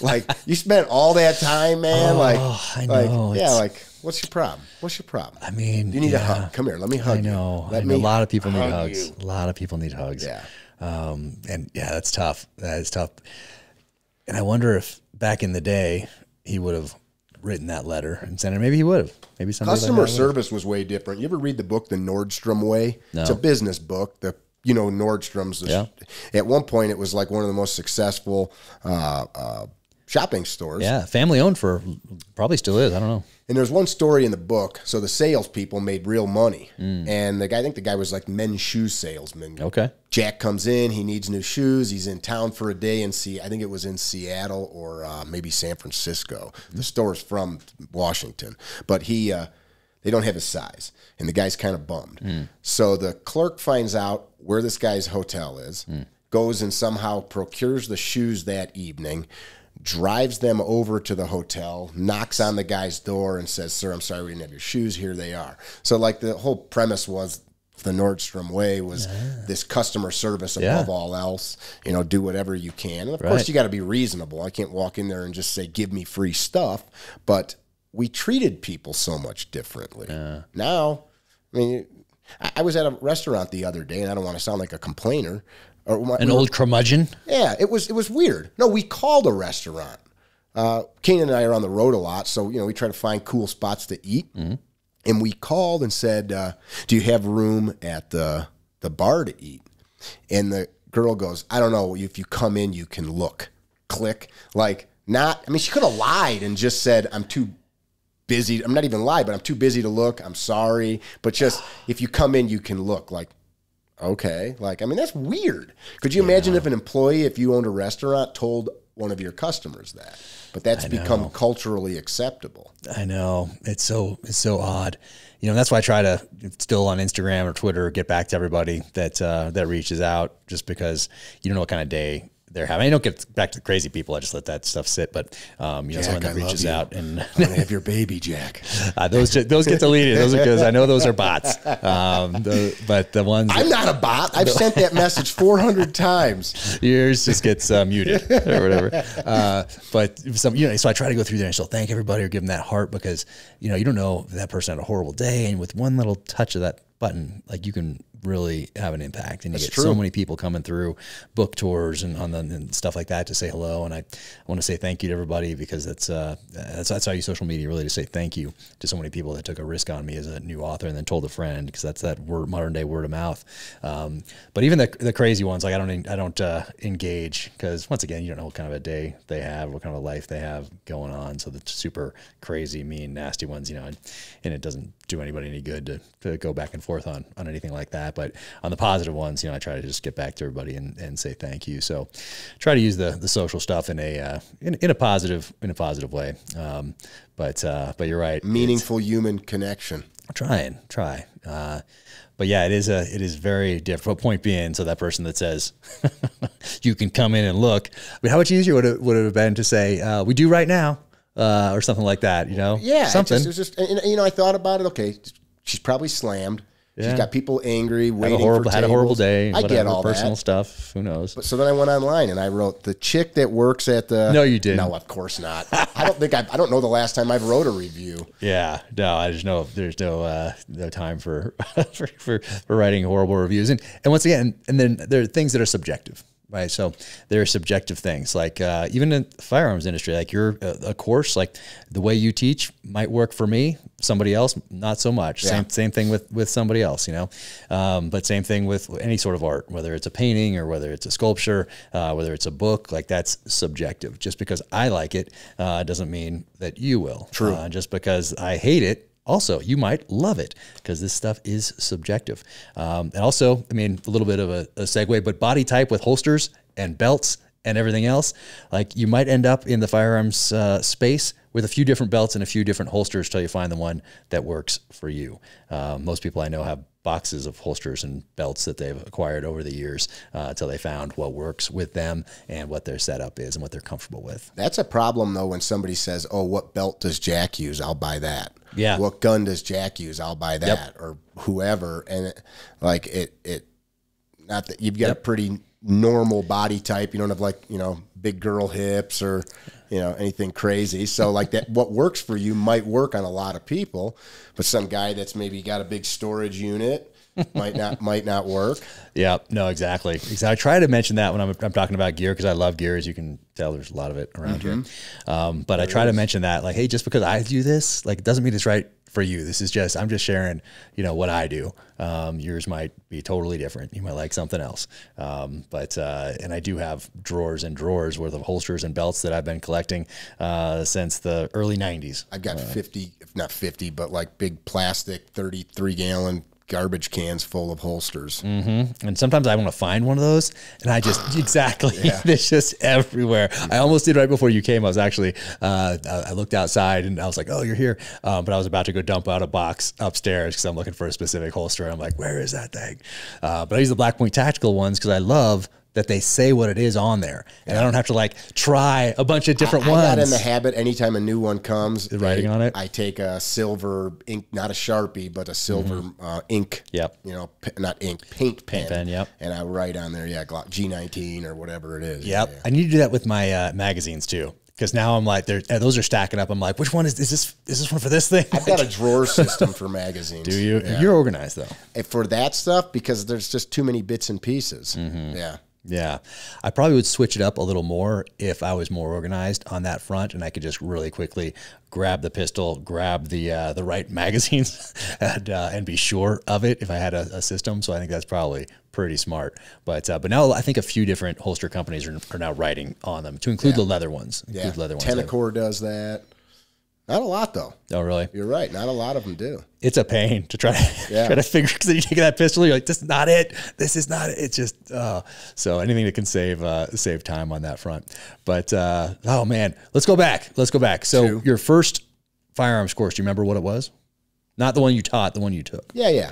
Like you spent all that time, man. I know. What's your problem? What's your problem? I mean, you need a hug. Come here, let me hug you. I know. A lot of people need hugs. A lot of people need hugs. Yeah. And yeah, that's tough. That is tough. And I wonder if back in the day he would have written that letter and sent it. Maybe he would have. Maybe somebody customer service was way different. You ever read the book The Nordstrom Way? No. It's a business book. Nordstrom's. At one point, it was like one of the most successful shopping stores. Yeah, family owned for probably still is. I don't know. And there's one story in the book. So the salespeople made real money, and I think the guy was like men's shoe salesman. Okay. Jack comes in. He needs new shoes. He's in town for a day and I think it was in Seattle or maybe San Francisco. The store's from Washington, but they don't have his size, and the guy's kind of bummed. So the clerk finds out where this guy's hotel is, goes and somehow procures the shoes that evening, drives them over to the hotel, knocks on the guy's door and says, "Sir, I'm sorry we didn't have your shoes. Here they are." So like the whole premise was the Nordstrom Way was this customer service above all else, do whatever you can. And of course you got to be reasonable. I can't walk in there and just say, "Give me free stuff." But we treated people so much differently. Now, I mean, I was at a restaurant the other day, and I don't want to sound like a complainer. An old curmudgeon? Yeah, it was weird. No, we called a restaurant. Kane and I are on the road a lot, so we try to find cool spots to eat. And we called and said, "Do you have room at the bar to eat?" And the girl goes, "I don't know. If you come in, you can look." Click. She could have lied and just said, "I'm too busy." I'm not even lied, but I'm too busy to look. I'm sorry. But just, if you come in, you can look. Okay. That's weird. Could you imagine if an employee, if you owned a restaurant, told one of your customers that? But that's become culturally acceptable. I know. It's so odd. That's why I try to still on Instagram or Twitter get back to everybody that reaches out, just because you don't know what kind of day they're having. I don't get back to the crazy people. I just let that stuff sit. But Jack, someone that reaches out and I'm gonna have your baby, Jack. Those get deleted. Those are because I know those are bots. But the ones I'm not a bot. I've sent that message 400 times. Yours just gets muted or whatever. But so I try to go through there and still thank everybody or give them that heart, because you don't know if that person had a horrible day, and with one little touch of that button, you can really have an impact, and you get so many people coming through book tours and stuff like that to say hello. And I want to say thank you to everybody, because that's how I use social media, really, to say thank you to so many people that took a risk on me as a new author and then told a friend, because that's that modern day word of mouth. But even the crazy ones, I don't engage, because once again, you don't know what kind of a day they have, what kind of a life they have going on. So the super crazy, mean, nasty ones, and it doesn't do anybody any good to go back and forth on anything like that. But on the positive ones, I try to just get back to everybody and say thank you. So try to use the social stuff in a positive way. But you're right. Meaningful human connection. Try. But yeah, it is very different. Point being, so that person that says you can come in and look, how much easier would it have been to say, "We do right now," or something like that, Yeah, something. It was just, I thought about it. Okay, she's probably slammed. She's got people angry, waiting for tables. Had a horrible day. I get all personal that. stuff. Who knows? But so then I went online and I wrote, "The chick that works at the." No, you didn't. No, of course not. I don't know the last time I've wrote a review. Yeah, no, I just know there's no time for for writing horrible reviews. And once again, and then there are things that are subjective. Right. So there are subjective things, like even in the firearms industry, like a course, like the way you teach might work for me, somebody else, not so much. Yeah. Same thing with somebody else, but same thing with any sort of art, whether it's a painting or whether it's a sculpture, whether it's a book, like that's subjective. Just because I like it doesn't mean that you will. True. Just because I hate it, also, you might love it, because this stuff is subjective. And also, a little bit of a segue, but body type with holsters and belts and everything else, like you might end up in the firearms space with a few different belts and a few different holsters till you find the one that works for you. Most people I know have boxes of holsters and belts that they've acquired over the years until they found what works with them and what their setup is and what they're comfortable with. That's a problem, though, when somebody says, "Oh, what belt does Jack use? I'll buy that." Yeah. "What gun does Jack use? I'll buy that." Or whoever. And Not that you've got a pretty normal body type. You don't have like, you know, big girl hips or, you know, anything crazy. So like that, what works for you might work on a lot of people, but some guy that's maybe got a big storage unit might not work. Yeah, no, exactly. I try to mention that when I'm talking about gear, because I love gear. As you can tell, there's a lot of it around here. But I try to mention that, like, hey, just because I do this, like, it doesn't mean it's right for you. This is just, I'm just sharing, you know, what I do. Yours might be totally different. You might like something else. And I do have drawers and drawers worth of holsters and belts that I've been collecting since the early 90s. I've got 50, if not 50, but like big plastic 33-gallon garbage cans full of holsters. And sometimes I want to find one of those, and I just it's just everywhere. I almost did right before you came. I was actually I looked outside and I was like, oh, you're here, but I was about to go dump out a box upstairs because I'm looking for a specific holster. I'm like, where is that thing? But I use the Black Point Tactical ones because I love that they say what it is on there, and I don't have to like try a bunch of different ones. I got in the habit, anytime a new one comes, writing on it, I take a silver ink, not a Sharpie, but a silver ink. Yep. You know, not ink, paint pen. Yep. And I write on there, G19 or whatever it is. Yep. Yeah. I need to do that with my magazines too, because now I'm like, those are stacking up. I'm like, which one is this? Is this one for this thing? I've got a drawer system for magazines. Do you? Yeah. You're organized though. And for that stuff, because there's just too many bits and pieces. Yeah. Yeah, I probably would switch it up a little more if I was more organized on that front, and I could just really quickly grab the pistol, grab the right magazines, and be sure of it if I had a system. So I think that's probably pretty smart. But now I think a few different holster companies are now writing on them to include the leather ones. Tenacor does that. Not a lot though. Oh, really? You're right. Not a lot of them do. It's a pain to try to figure, because then you take that pistol, you're like, this is not it. This is not it. It's just, so anything that can save time on that front. But, oh man, let's go back. So your first firearms course, do you remember what it was? Not the one you taught, the one you took. Yeah,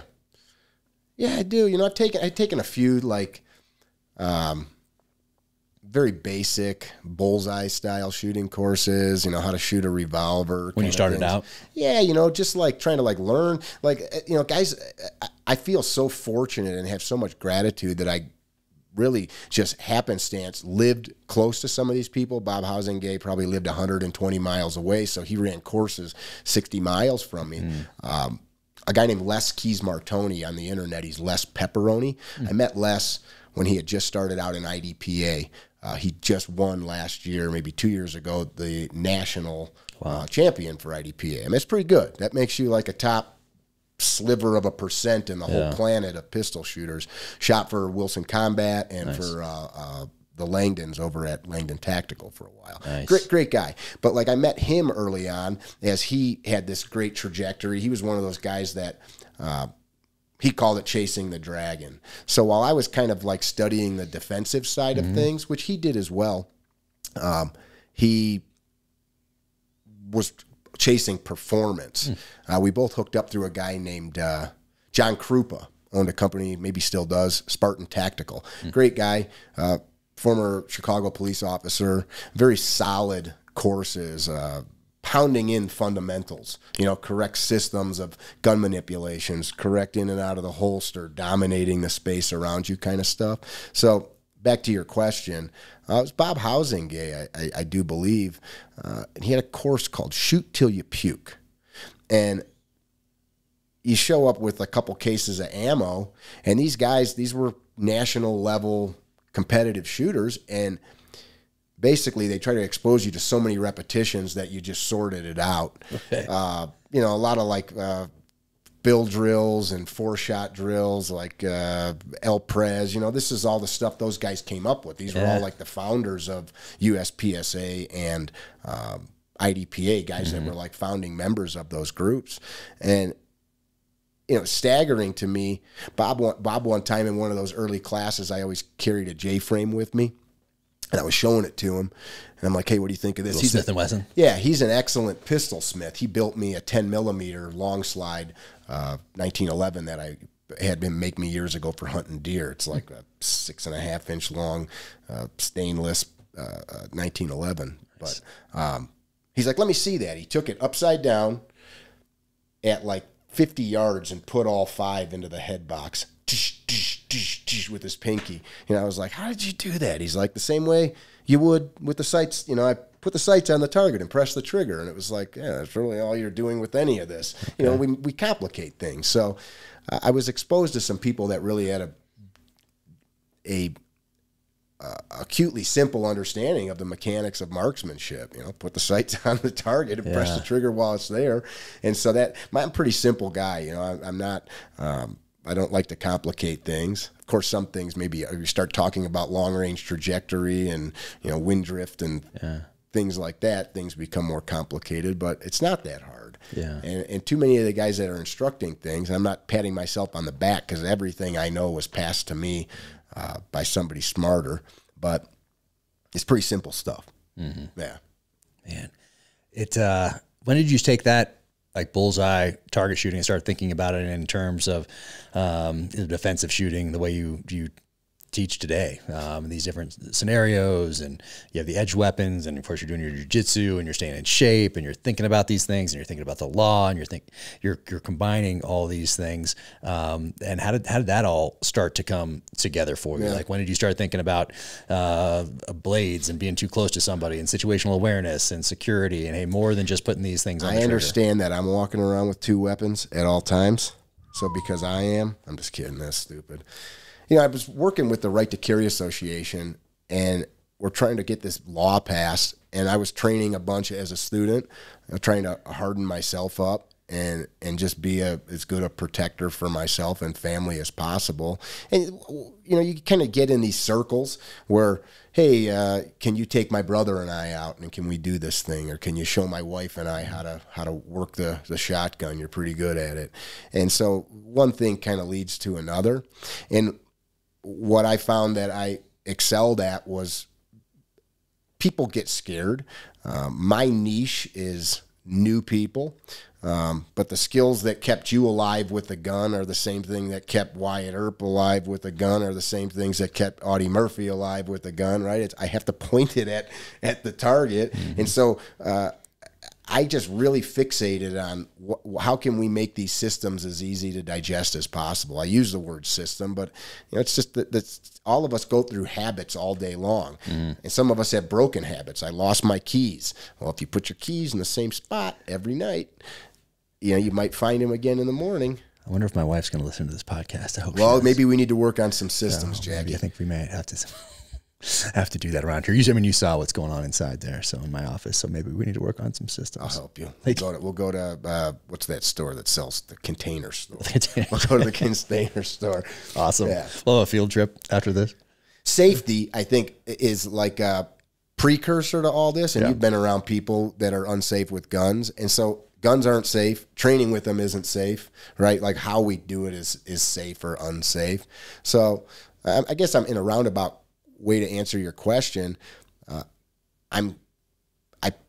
I do. You know, I've taken a few like, very basic bullseye style shooting courses, you know, how to shoot a revolver. When you started out? Yeah, you know, just like trying to like learn, like, you know, guys, I feel so fortunate and have so much gratitude that I really just happenstance lived close to some of these people. Bob Housingay probably lived 120 miles away, so he ran courses 60 miles from me. A guy named Les Keys Martoni on the internet, he's Les Pepperoni. I met Les when he had just started out in IDPA. He just won last year, maybe 2 years ago, the national champion for IDPA. I mean, it's pretty good. That makes you like a top sliver of a % in the whole planet of pistol shooters. Shot for Wilson Combat and for the Langdons over at Langdon Tactical for a while. Nice. Great guy. But like I met him early on as he had this great trajectory. He was one of those guys that he called it chasing the dragon. So while I was kind of like studying the defensive side of things, which he did as well, he was chasing performance. We both hooked up through a guy named John Krupa, owned a company, maybe still does, Spartan Tactical. Great guy, former Chicago police officer, very solid courses, pounding in fundamentals, you know, correct systems of gun manipulations, correct in and out of the holster, dominating the space around you kind of stuff. So back to your question, it was Bob Housingay, I do believe, and he had a course called Shoot Till You Puke. And you show up with a couple cases of ammo, and these guys, these were national level competitive shooters, and basically they try to expose you to so many repetitions that you just sorted it out. Okay. You know, a lot of like bill drills and 4-shot drills, like El Prez. You know, this is all the stuff those guys came up with. These were all like the founders of USPSA and IDPA, guys that were like founding members of those groups. And you know, staggering to me, Bob one time in one of those early classes, I always carried a J-frame with me. And I was showing it to him, and I'm like, "Hey, what do you think of this?" He's Smith & Wesson. Yeah, he's an excellent pistol smith. He built me a 10mm long slide, 1911 that I had him make me years ago for hunting deer. It's like a 6.5-inch long, stainless 1911. Nice. But he's like, "Let me see that." He took it upside down at like 50 yards and put all 5 into the head box. with his pinky. And I was like, how did you do that? He's like, the same way you would with the sights. You know, I put the sights on the target and press the trigger. And it was like, yeah, that's really all you're doing with any of this. Okay. You know, we complicate things. So I was exposed to some people that really had a acutely simple understanding of the mechanics of marksmanship. You know, put the sights on the target and press the trigger while it's there. And so I'm a pretty simple guy. You know, I'm not, I don't like to complicate things. Of course, some things, maybe you start talking about long range trajectory and, you know, wind drift and things like that, things become more complicated, but it's not that hard. Yeah. And too many of the guys that are instructing things, I'm not patting myself on the back because everything I know was passed to me by somebody smarter, but it's pretty simple stuff. Mm-hmm. Yeah. Man, when did you take that like bullseye target shooting and start thinking about it in terms of defensive shooting, the way you teach today, these different scenarios, and you have the edge weapons, and of course you're doing your jiu-jitsu and you're staying in shape and you're thinking about these things and you're thinking about the law and you're combining all these things. And how did that all start to come together for you? Like when did you start thinking about blades and being too close to somebody and situational awareness and security and hey, more than just putting these things on the trigger? Understand that I'm walking around with 2 weapons at all times. So because I'm just kidding, that's stupid. You know, I was working with the Right to Carry Association, and we're trying to get this law passed, and I was training a bunch as a student, trying to harden myself up and just be as good a protector for myself and family as possible. And, you know, you kind of get in these circles where, hey, can you take my brother and I out, and can we do this thing? Or can you show my wife and I how to work the shotgun? You're pretty good at it. And so one thing kind of leads to another. And what I found that I excelled at was people get scared. My niche is new people, but the skills that kept you alive with the gun are the same thing that kept Wyatt Earp alive with the gun, are the same things that kept Audie Murphy alive with the gun, right? I have to point it at the target. Mm-hmm. And so I just really fixated on how can we make these systems as easy to digest as possible. I use the word system, but you know, it's just that all of us go through habits all day long. Mm. And some of us have broken habits. I lost my keys. Well, if you put your keys in the same spot every night, you know, you might find them again in the morning. I wonder if my wife's going to listen to this podcast. I hope. Well, maybe we need to work on some systems, Jackie. I think we may have to do that around here. You saw what's going on inside there, so in my office. So maybe we need to work on some systems. I'll help you. We'll go to what's that store that sells the container store? We'll go to the container store. Awesome. Yeah. Well, a field trip after this. Safety, I think, is like a precursor to all this, and you've been around people that are unsafe with guns, and so guns aren't safe. Training with them isn't safe, right? Like how we do it is safe or unsafe. So I guess I'm in a roundabout way to answer your question. I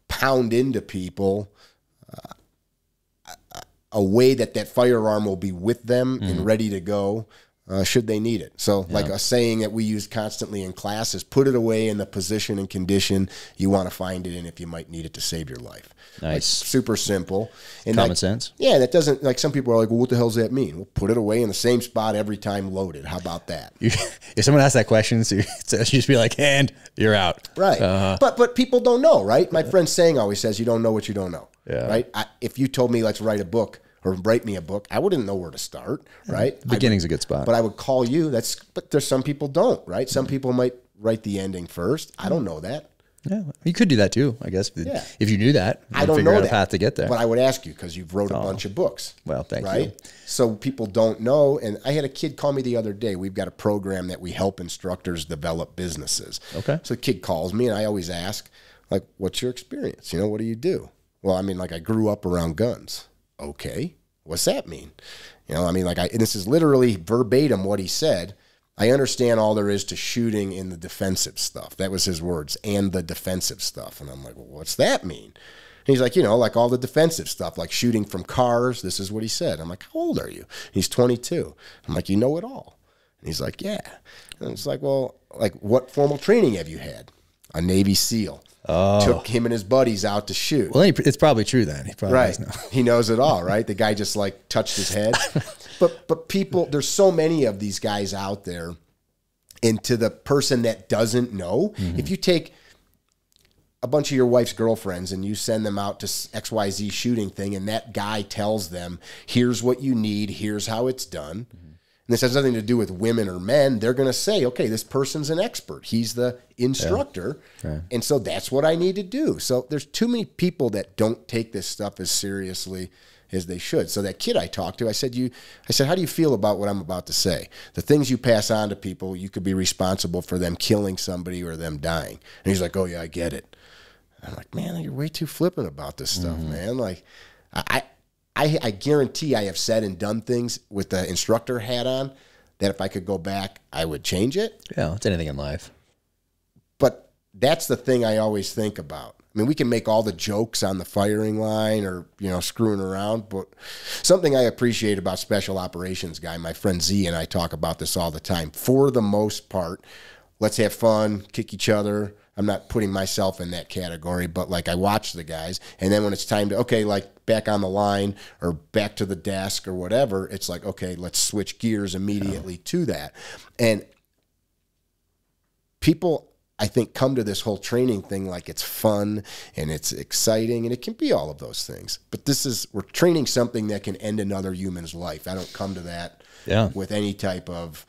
pound into people a way that firearm will be with them and ready to go should they need it. So like a saying that we use constantly in class is put it away in the position and condition you want to find it in if you might need it to save your life. Nice. Like, super simple. And common sense. Yeah, that doesn't, like some people are like, well, what the hell does that mean? Well, put it away in the same spot every time loaded. How about that? If someone asks that question, so you just be like, and you're out. Right. But people don't know, right? My friend Sang always says, you don't know what you don't know. Yeah. Right? If you told me, let's write a book, or write me a book, I wouldn't know where to start, right? The beginning's a good spot. But I would call you. But there's some people don't, right? Some people might write the ending first. I don't know that. Yeah, you could do that too, I guess. If you knew that, I don't know that. A path to get there. But I would ask you because you've wrote a bunch of books. Well, thank you. Right? So people don't know. And I had a kid call me the other day. We've got a program that we help instructors develop businesses. Okay. So the kid calls me, and I always ask, like, what's your experience? You know, what do you do? Well, I mean, like, I grew up around guns. Okay. What's that mean? You know, I mean, like, and this is literally verbatim what he said. I understand all there is to shooting in the defensive stuff. That was his words, and the defensive stuff. And I'm like, well, what's that mean? And he's like, you know, like all the defensive stuff, like shooting from cars. This is what he said. I'm like, how old are you? He's 22. I'm like, you know it all. And he's like, yeah. And it's like, well, like, what formal training have you had? A Navy SEAL. took him and his buddies out to shoot. Well, it's probably true then. He probably right. does know. He knows it all, right? The guy just like touched his head. But people, there's so many of these guys out there. And to the person that doesn't know, if you take a bunch of your wife's girlfriends and you send them out to XYZ shooting thing, and that guy tells them, here's what you need, here's how it's done. And this has nothing to do with women or men. They're going to say, okay, this person's an expert. He's the instructor. Yeah. Right. And so that's what I need to do. So there's too many people that don't take this stuff as seriously as they should. So that kid I talked to, I said, how do you feel about what I'm about to say? The things you pass on to people, you could be responsible for them killing somebody or them dying. And he's like, oh yeah, I get it. I'm like, man, you're way too flippant about this stuff, man. Like, I guarantee I have said and done things with the instructor hat on that if I could go back, I would change it. Yeah, it's anything in life. But that's the thing I always think about. I mean, we can make all the jokes on the firing line or, screwing around, but something I appreciate about special operations guy, my friend Z and I talk about this all the time. For the most part, let's have fun, kick each other. I'm not putting myself in that category, but like I watch the guys, and then when it's time to, okay, like back on the line or back to the desk or whatever, it's like, okay, let's switch gears immediately to that. And people, I think, come to this whole training thing like it's fun and it's exciting, and it can be all of those things. But we're training something that can end another human's life. I don't come to that with any type of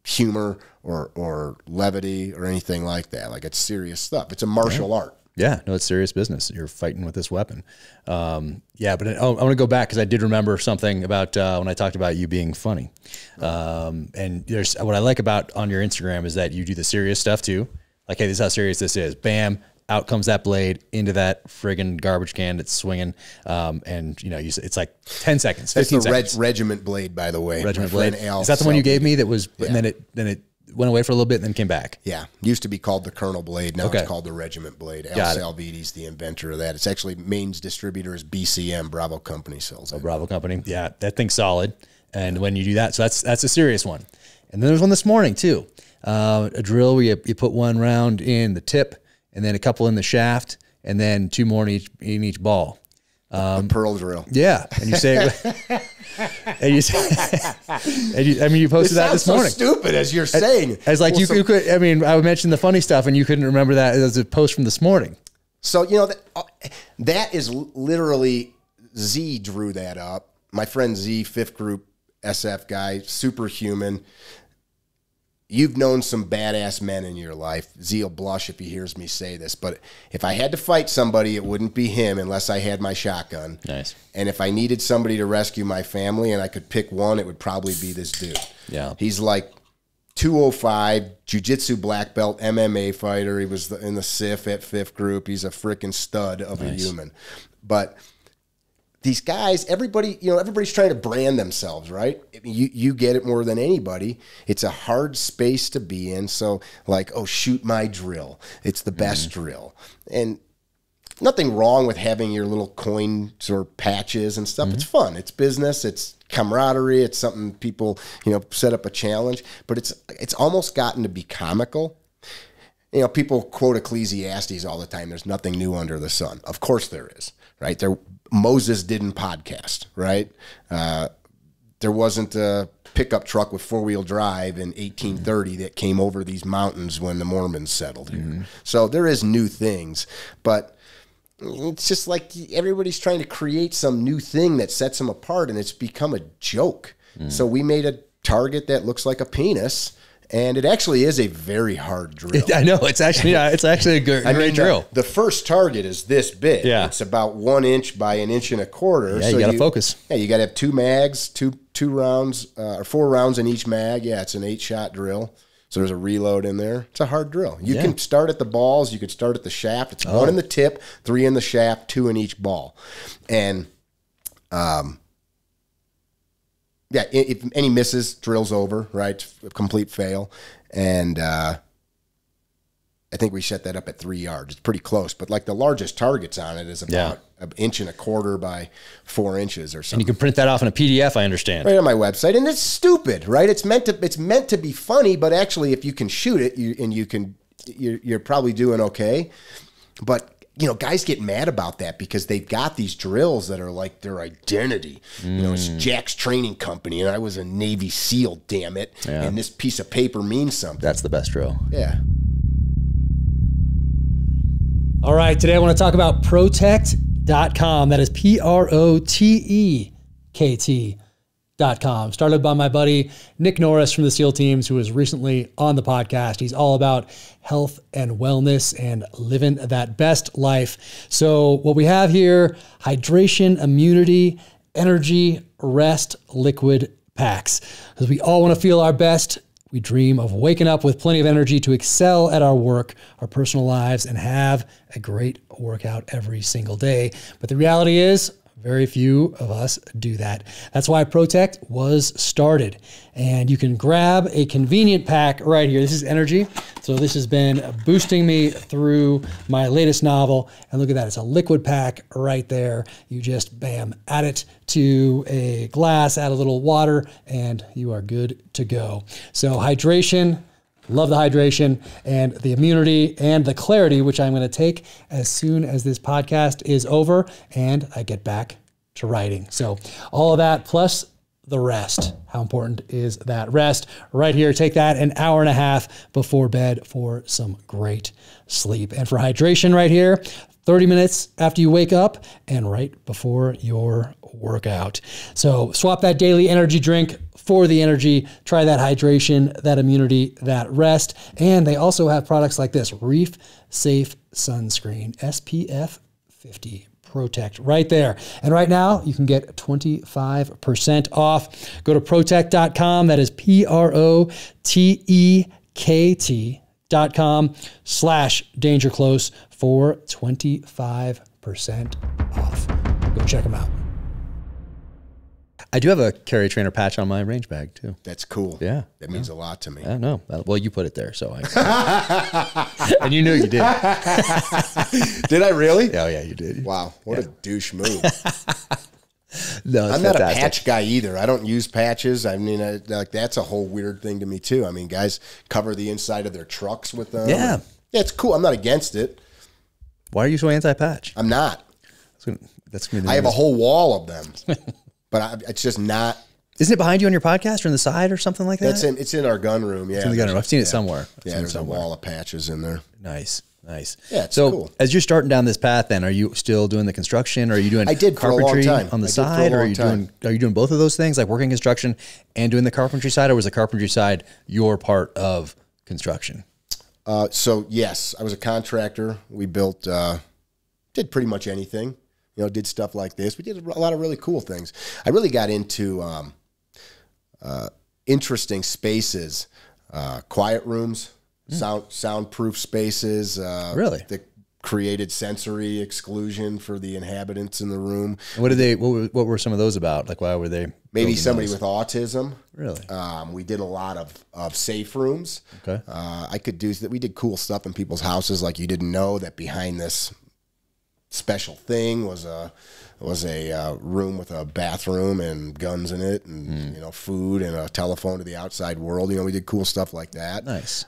humor or levity or anything like that. Like, it's serious stuff. It's a martial art. Yeah, no, it's serious business. You're fighting with this weapon. Yeah, but I want to go back because I did remember something about when I talked about you being funny. And there's what I like about on your Instagram is that you do the serious stuff too. Like, hey, this is how serious this is. Bam, out comes that blade into that friggin' garbage can that's swinging. And it's like 10 seconds, 15 seconds. That's the regiment blade, by the way. Regiment blade. Is that the one you gave me that was, and then it went away for a little bit and then came back? Yeah. Used to be called the Colonel blade. Now it's called the regiment blade. Al Salvidi's the inventor of that. It's actually Maine's distributor is BCM, Bravo Company sells it. Bravo Company. Yeah, that thing's solid. And when you do that, so that's a serious one. And then there's one this morning too. A drill where you put one round in the tip and then a couple in the shaft and then two more in each ball. A pearl drill. Yeah. And you say, you posted that this morning. So stupid as you're saying. As like you could, I would mention the funny stuff and you couldn't remember that as a post from this morning. So, that is literally, Z drew that up. My friend Z, 5th group SF guy, superhuman. You've known some badass men in your life. Z will blush if he hears me say this, but if I had to fight somebody, it wouldn't be him unless I had my shotgun. Nice. And if I needed somebody to rescue my family and I could pick one, it would probably be this dude. Yeah. He's like 205, jiu-jitsu black belt, MMA fighter. He was in the SIF at 5th group. He's a freaking stud of a human. But these guys, everybody's trying to brand themselves, right? I mean, you get it more than anybody. It's a hard space to be in. So, like, oh, shoot my drill. It's the best drill. And nothing wrong with having your little coins or patches and stuff. It's fun. It's business. It's camaraderie. It's something people, set up a challenge. But it's almost gotten to be comical. People quote Ecclesiastes all the time. There's nothing new under the sun. Of course there is, right? Moses didn't podcast, right? There wasn't a pickup truck with 4-wheel drive in 1830 that came over these mountains when the Mormons settled here. So there is new things, but it's just like everybody's trying to create some new thing that sets them apart, and it's become a joke. So we made a target that looks like a penis. And it actually is a very hard drill. I know. It's actually a great drill. The first target is this big. Yeah. It's about 1 inch by 1.25 inches. Yeah, so you got to focus. Yeah, you got to have 2 mags, two rounds, or 4 rounds in each mag. Yeah, it's an 8-shot drill. So there's a reload in there. It's a hard drill. You can start at the balls. You could start at the shaft. It's 1 in the tip, 3 in the shaft, 2 in each ball. And yeah, if any misses, drill's over, right? Complete fail. And I think we set that up at 3 yards. It's pretty close. But like the largest targets on it is about 1.25 inches by 4 inches or something. And you can print that off in a PDF, I understand. Right on my website. And it's stupid, right? It's meant to be funny, but actually if you can shoot it and you can you're probably doing okay. But you know, guys get mad about that because they've got these drills that are like their identity. You know, it's Jack's Training Company, and I was a Navy SEAL, damn it. Yeah. And this piece of paper means something. That's the best drill. Yeah. All right, today I want to talk about Protekt.com. That is Protekt.com. Started by my buddy Nick Norris from the SEAL teams, who was recently on the podcast. He's all about health and wellness and living that best life. So what we have here, hydration, immunity, energy, rest, liquid packs. Because we all want to feel our best. We dream of waking up with plenty of energy to excel at our work, our personal lives, and have a great workout every single day. But the reality is, very few of us do that. That's why Protekt was started. And you can grab a convenient pack right here. This is energy. So this has been boosting me through my latest novel. And look at that. It's a liquid pack right there. You just, bam, add it to a glass, add a little water, and you are good to go. So hydration. Love the hydration and the immunity and the clarity, which I'm going to take as soon as this podcast is over and I get back to writing. So all of that plus the rest. How important is that rest? Right here, take that an hour and a half before bed for some great sleep. And for hydration right here, 30 minutes after you wake up and right before your workout. So swap that daily energy drink for the energy. Try that hydration, that immunity, that rest. And they also have products like this, Reef Safe Sunscreen, SPF 50. Protekt right there. And right now you can get 25% off. Go to Protekt.com. That is Protekt.com/dangerclose for 25% off. Go check them out. I do have a carry trainer patch on my range bag too. That's cool. Yeah. That means a lot to me. I know. Well, you put it there, so I and you knew you did. Did I really? Oh yeah, you did. Wow. What a douche move. No, I'm not a patch guy either. I don't use patches. I mean, like that's a whole weird thing to me too. I mean, guys cover the inside of their trucks with them. Yeah. Yeah, it's cool. I'm not against it. Why are you so anti-patch? I'm not. That's gonna be I have a whole wall of them. But it's just not. Isn't it behind you on your podcast or on the side or something like that? It's in our gun room. Yeah, it's in the gun room. I've seen it somewhere. There's a wall of patches in there. Nice. Yeah, it's so cool. As you're starting down this path, then are you still doing the construction? Or are you doing carpentry on the side? Or are you doing both of those things, like working construction and doing the carpentry side? Or was the carpentry side your part of construction? So yes, I was a contractor. We built, did pretty much anything. You know, did stuff like this. We did a lot of really cool things. I really got into interesting spaces, quiet rooms, soundproof spaces. Really? That created sensory exclusion for the inhabitants in the room. And what were some of those about? Like, why were they? Maybe somebody with autism. Really? We did a lot of safe rooms. Okay. We did cool stuff in people's houses, like you didn't know that behind this special thing was a room with a bathroom and guns in it, and food and a telephone to the outside world. You know, we did cool stuff like that. Nice.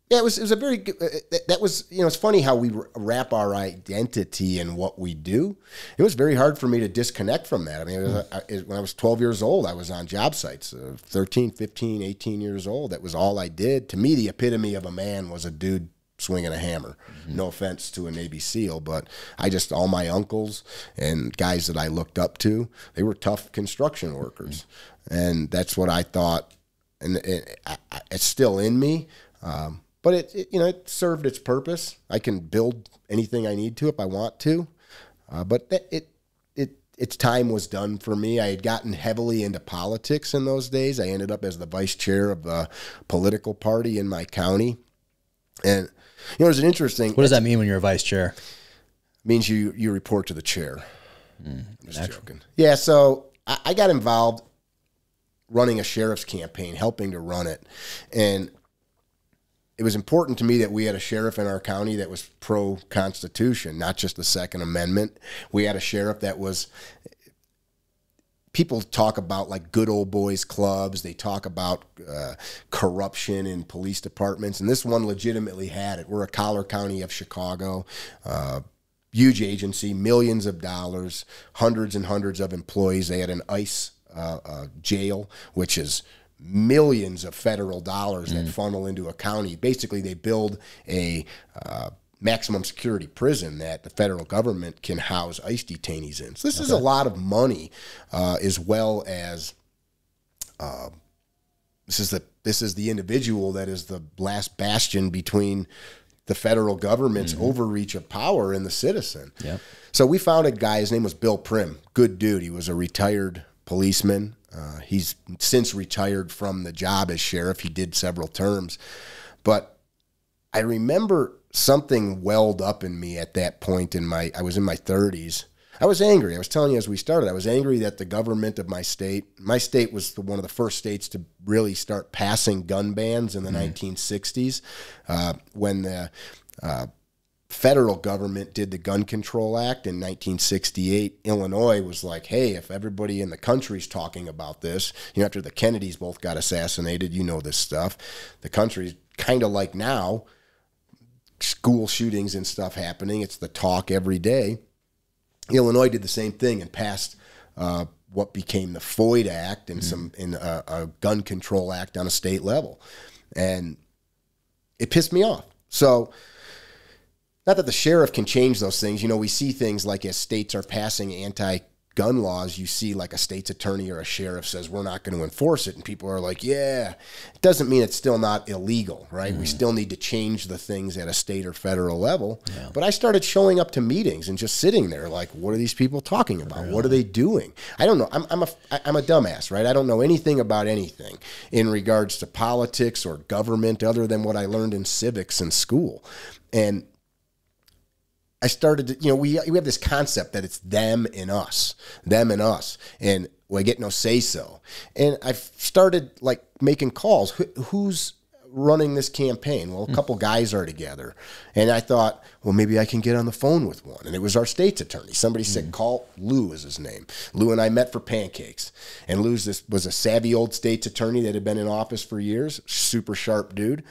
Yeah, it was a very good. That was it's funny how we wrap our identity in what we do. It was very hard for me to disconnect from that. I mean, when I was 12 years old, I was on job sites. 13, 15, 18 years old. That was all I did. To me, the epitome of a man was a dude swinging a hammer. No offense to a Navy SEAL, but all my uncles and guys that I looked up to, they were tough construction workers. And that's what I thought, and it's still in me. But it served its purpose. I can build anything I need to if I want to. But its time was done for me. I had gotten heavily into politics in those days. I ended up as the vice chair of the political party in my county. And there's an interesting. What does that mean when you're a vice chair? It means you report to the chair. I'm just joking. Yeah, so I got involved running a sheriff's campaign, helping to run it. And it was important to me that we had a sheriff in our county that was pro-Constitution, not just the Second Amendment. We had a sheriff that was people talk about like good old boys clubs. They talk about corruption in police departments, and this one legitimately had it. We're a Collar County of Chicago, huge agency, millions of dollars, hundreds and hundreds of employees. They had an ICE jail, which is millions of federal dollars that funnel into a county. Basically, they build a maximum security prison that the federal government can house ICE detainees in. So this is a lot of money, as well as this is the individual that is the last bastion between the federal government's overreach of power and the citizen. Yep. So we found a guy, his name was Bill Prim, good dude. He was a retired policeman. He's since retired from the job as sheriff. He did several terms. But I remember something welled up in me at that point I was in my 30s. I was angry. I was telling you as we started, I was angry that the government of my state was one of the first states to really start passing gun bans in the 1960s, when the federal government did the Gun Control Act in 1968. Illinois was like, hey, if everybody in the country's talking about this, after the Kennedys both got assassinated, this stuff, the country's kind of like now, school shootings and stuff happening. It's the talk every day. Illinois did the same thing and passed what became the Floyd Act and a gun control act on a state level. And it pissed me off. So, not that the sheriff can change those things. We see things like as states are passing anti-gun laws, you see like a state's attorney or a sheriff says, we're not going to enforce it. And people are like, yeah, it doesn't mean it's still not illegal, right? We still need to change the things at a state or federal level. Yeah. But I started showing up to meetings and just sitting there like, what are these people talking about? Really? What are they doing? I don't know. I'm a dumbass, right? I don't know anything about anything in regards to politics or government other than what I learned in civics in school. And I started to, we have this concept that it's them and us, and we get no say so. And I started like making calls. Who's running this campaign? Well, a couple guys are together, and I thought, well, maybe I can get on the phone with one. And it was our state's attorney. Somebody said, call Lou is his name. Lou and I met for pancakes, and Lou was a savvy old state's attorney that had been in office for years, super sharp dude.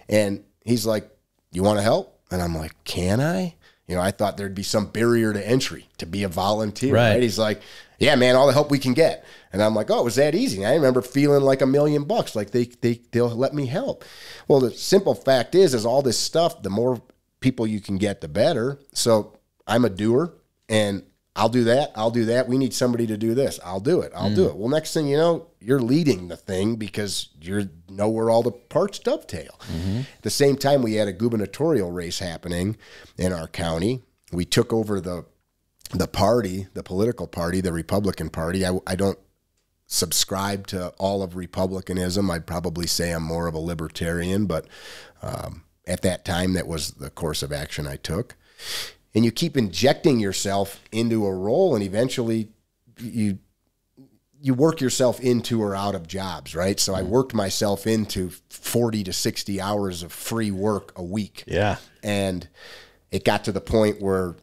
And he's like, you want to help? And I'm like, can I? I thought there'd be some barrier to entry to be a volunteer, right? He's like, yeah, man, all the help we can get. And I'm like, oh, it was that easy. And I remember feeling like $1 million, like they'll let me help. Well, the simple fact is all this stuff, the more people you can get, the better. So I'm a doer, and I'll do that. We need somebody to do this. I'll do it. Well, next thing you know, you're leading the thing because you know where all the parts dovetail. At the same time, we had a gubernatorial race happening in our county. We took over the party, the political party, the Republican Party. I don't subscribe to all of Republicanism. I'd probably say I'm more of a libertarian, but at that time, that was the course of action I took. And you keep injecting yourself into a role, and eventually you work yourself into or out of jobs, right? So I worked myself into 40 to 60 hours of free work a week. Yeah. And it got to the point where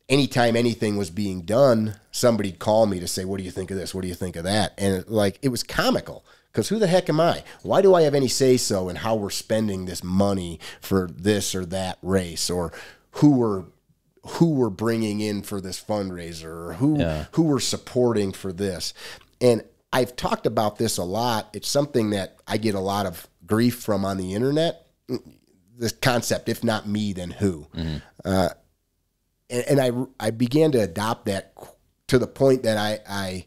anytime anything was being done, somebody'd call me to say, what do you think of this? What do you think of that? And it was comical. Because who the heck am I? Why do I have any say-so in how we're spending this money for this or that race, or who we're bringing in for this fundraiser, or who we're supporting for this? And I've talked about this a lot. It's something that I get a lot of grief from on the internet. This concept, if not me, then who? And I began to adopt that to the point that I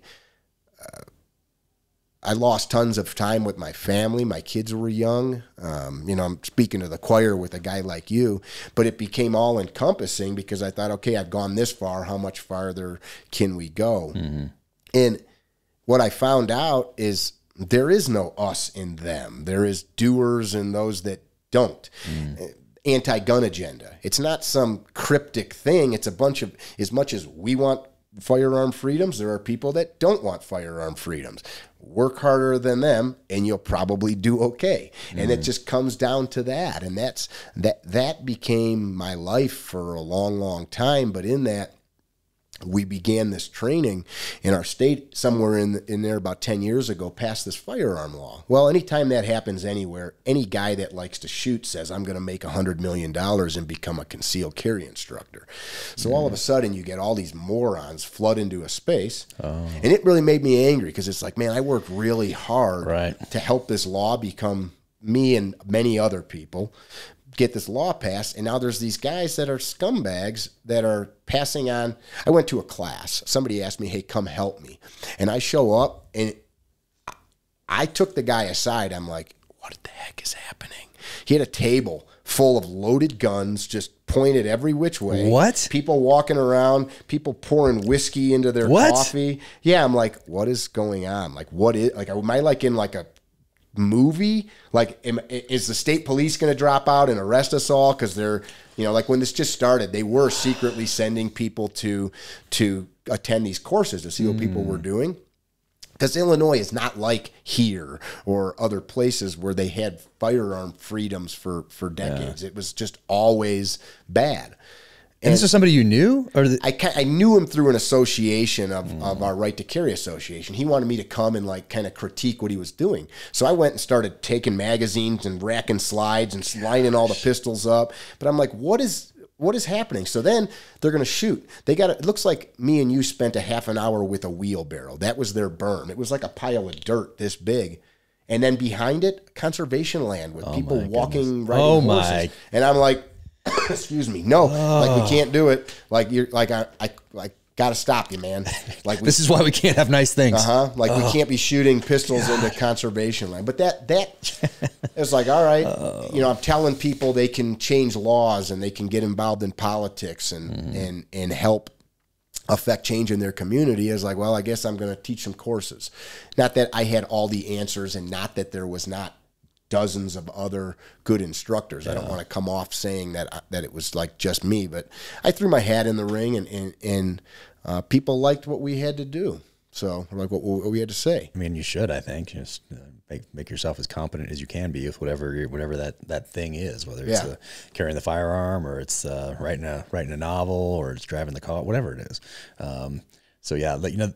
lost tons of time with my family. My kids were young. I'm speaking to the choir with a guy like you, but it became all encompassing because I thought, okay, I've gone this far. How much farther can we go? And what I found out is there is no us and them. There is doers and those that don't. Anti-gun agenda. It's not some cryptic thing. It's a bunch of, as much as we want firearm freedoms, there are people that don't want firearm freedoms. Work harder than them and you'll probably do okay. And it just comes down to that. And that became my life for a long, long time. But in that, we began this training in our state somewhere in there about 10 years ago, passed this firearm law. Well, anytime that happens anywhere, any guy that likes to shoot says, I'm going to make $100 million and become a concealed carry instructor. So all of a sudden you get all these morons flood into a space. And it really made me angry because it's like, man, I worked really hard to help this law become me and many other people get this law passed, and now there's these guys that are scumbags that are passing on. I went to a class. Somebody asked me, hey, come help me. And I show up, and I took the guy aside. I'm like, what the heck is happening? He had a table full of loaded guns just pointed every which way. What? People walking around, people pouring whiskey into their coffee. Yeah, I'm like, what is going on? Like, what is, like, am I like in like a movie? Like, is the state police going to drop out and arrest us all? Because they're, you know, like when this just started, they were secretly sending people to attend these courses to see what people were doing. Because Illinois is not like here or other places where they had firearm freedoms for decades. It was just always bad. And this was somebody you knew? Or I knew him through an association of our Right to Carry Association. He wanted me to come and like kind of critique what he was doing. So I went and started taking magazines and racking slides and lining all the pistols up. But I'm like, what is happening? So then they're going to shoot. It looks like me and you spent a half an hour with a wheelbarrow. That was their berm. It was like a pile of dirt this big. And then behind it, conservation land with people walking, riding horses. And I'm like, excuse me, no, like we can't do it. Like you're like I gotta stop you, man. Like this is why we can't have nice things. Like we can't be shooting pistols into conservation land. But that it's like, all right, you know, I'm telling people they can change laws and they can get involved in politics and help affect change in their community. Is like, well, I guess I'm going to teach some courses. Not that I had all the answers, and not that there was not dozens of other good instructors. I don't want to come off saying that it was like just me, but I threw my hat in the ring, and people liked what we had to do. So like what we had to say. I mean, you should, I think, just make yourself as competent as you can be with whatever that thing is, whether it's carrying the firearm or it's writing a novel or it's driving the car, whatever it is. So yeah, you know,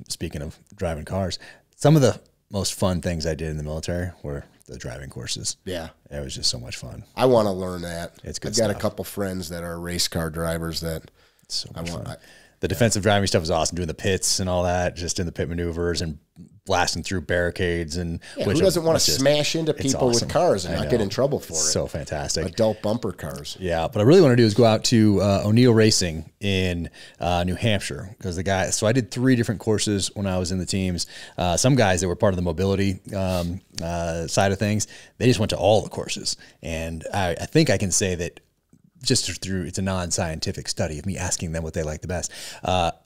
speaking of driving cars, some of the most fun things I did in the military were the driving courses. Yeah. It was just so much fun. I want to learn that. It's good I've stuff. got a couple friends that are race car drivers that it's so much fun. The defensive driving stuff is awesome, doing the pits and all that, just in the pit maneuvers and blasting through barricades. And who doesn't want to smash into people with cars and not get in trouble for it? So fantastic. Adult bumper cars. Yeah, but I really want to do is go out to O'Neill Racing in New Hampshire, because so I did 3 different courses when I was in the teams. Some guys that were part of the mobility side of things, they just went to all the courses. And I think I can say that just through, it's a non-scientific study of me asking them what they like the best.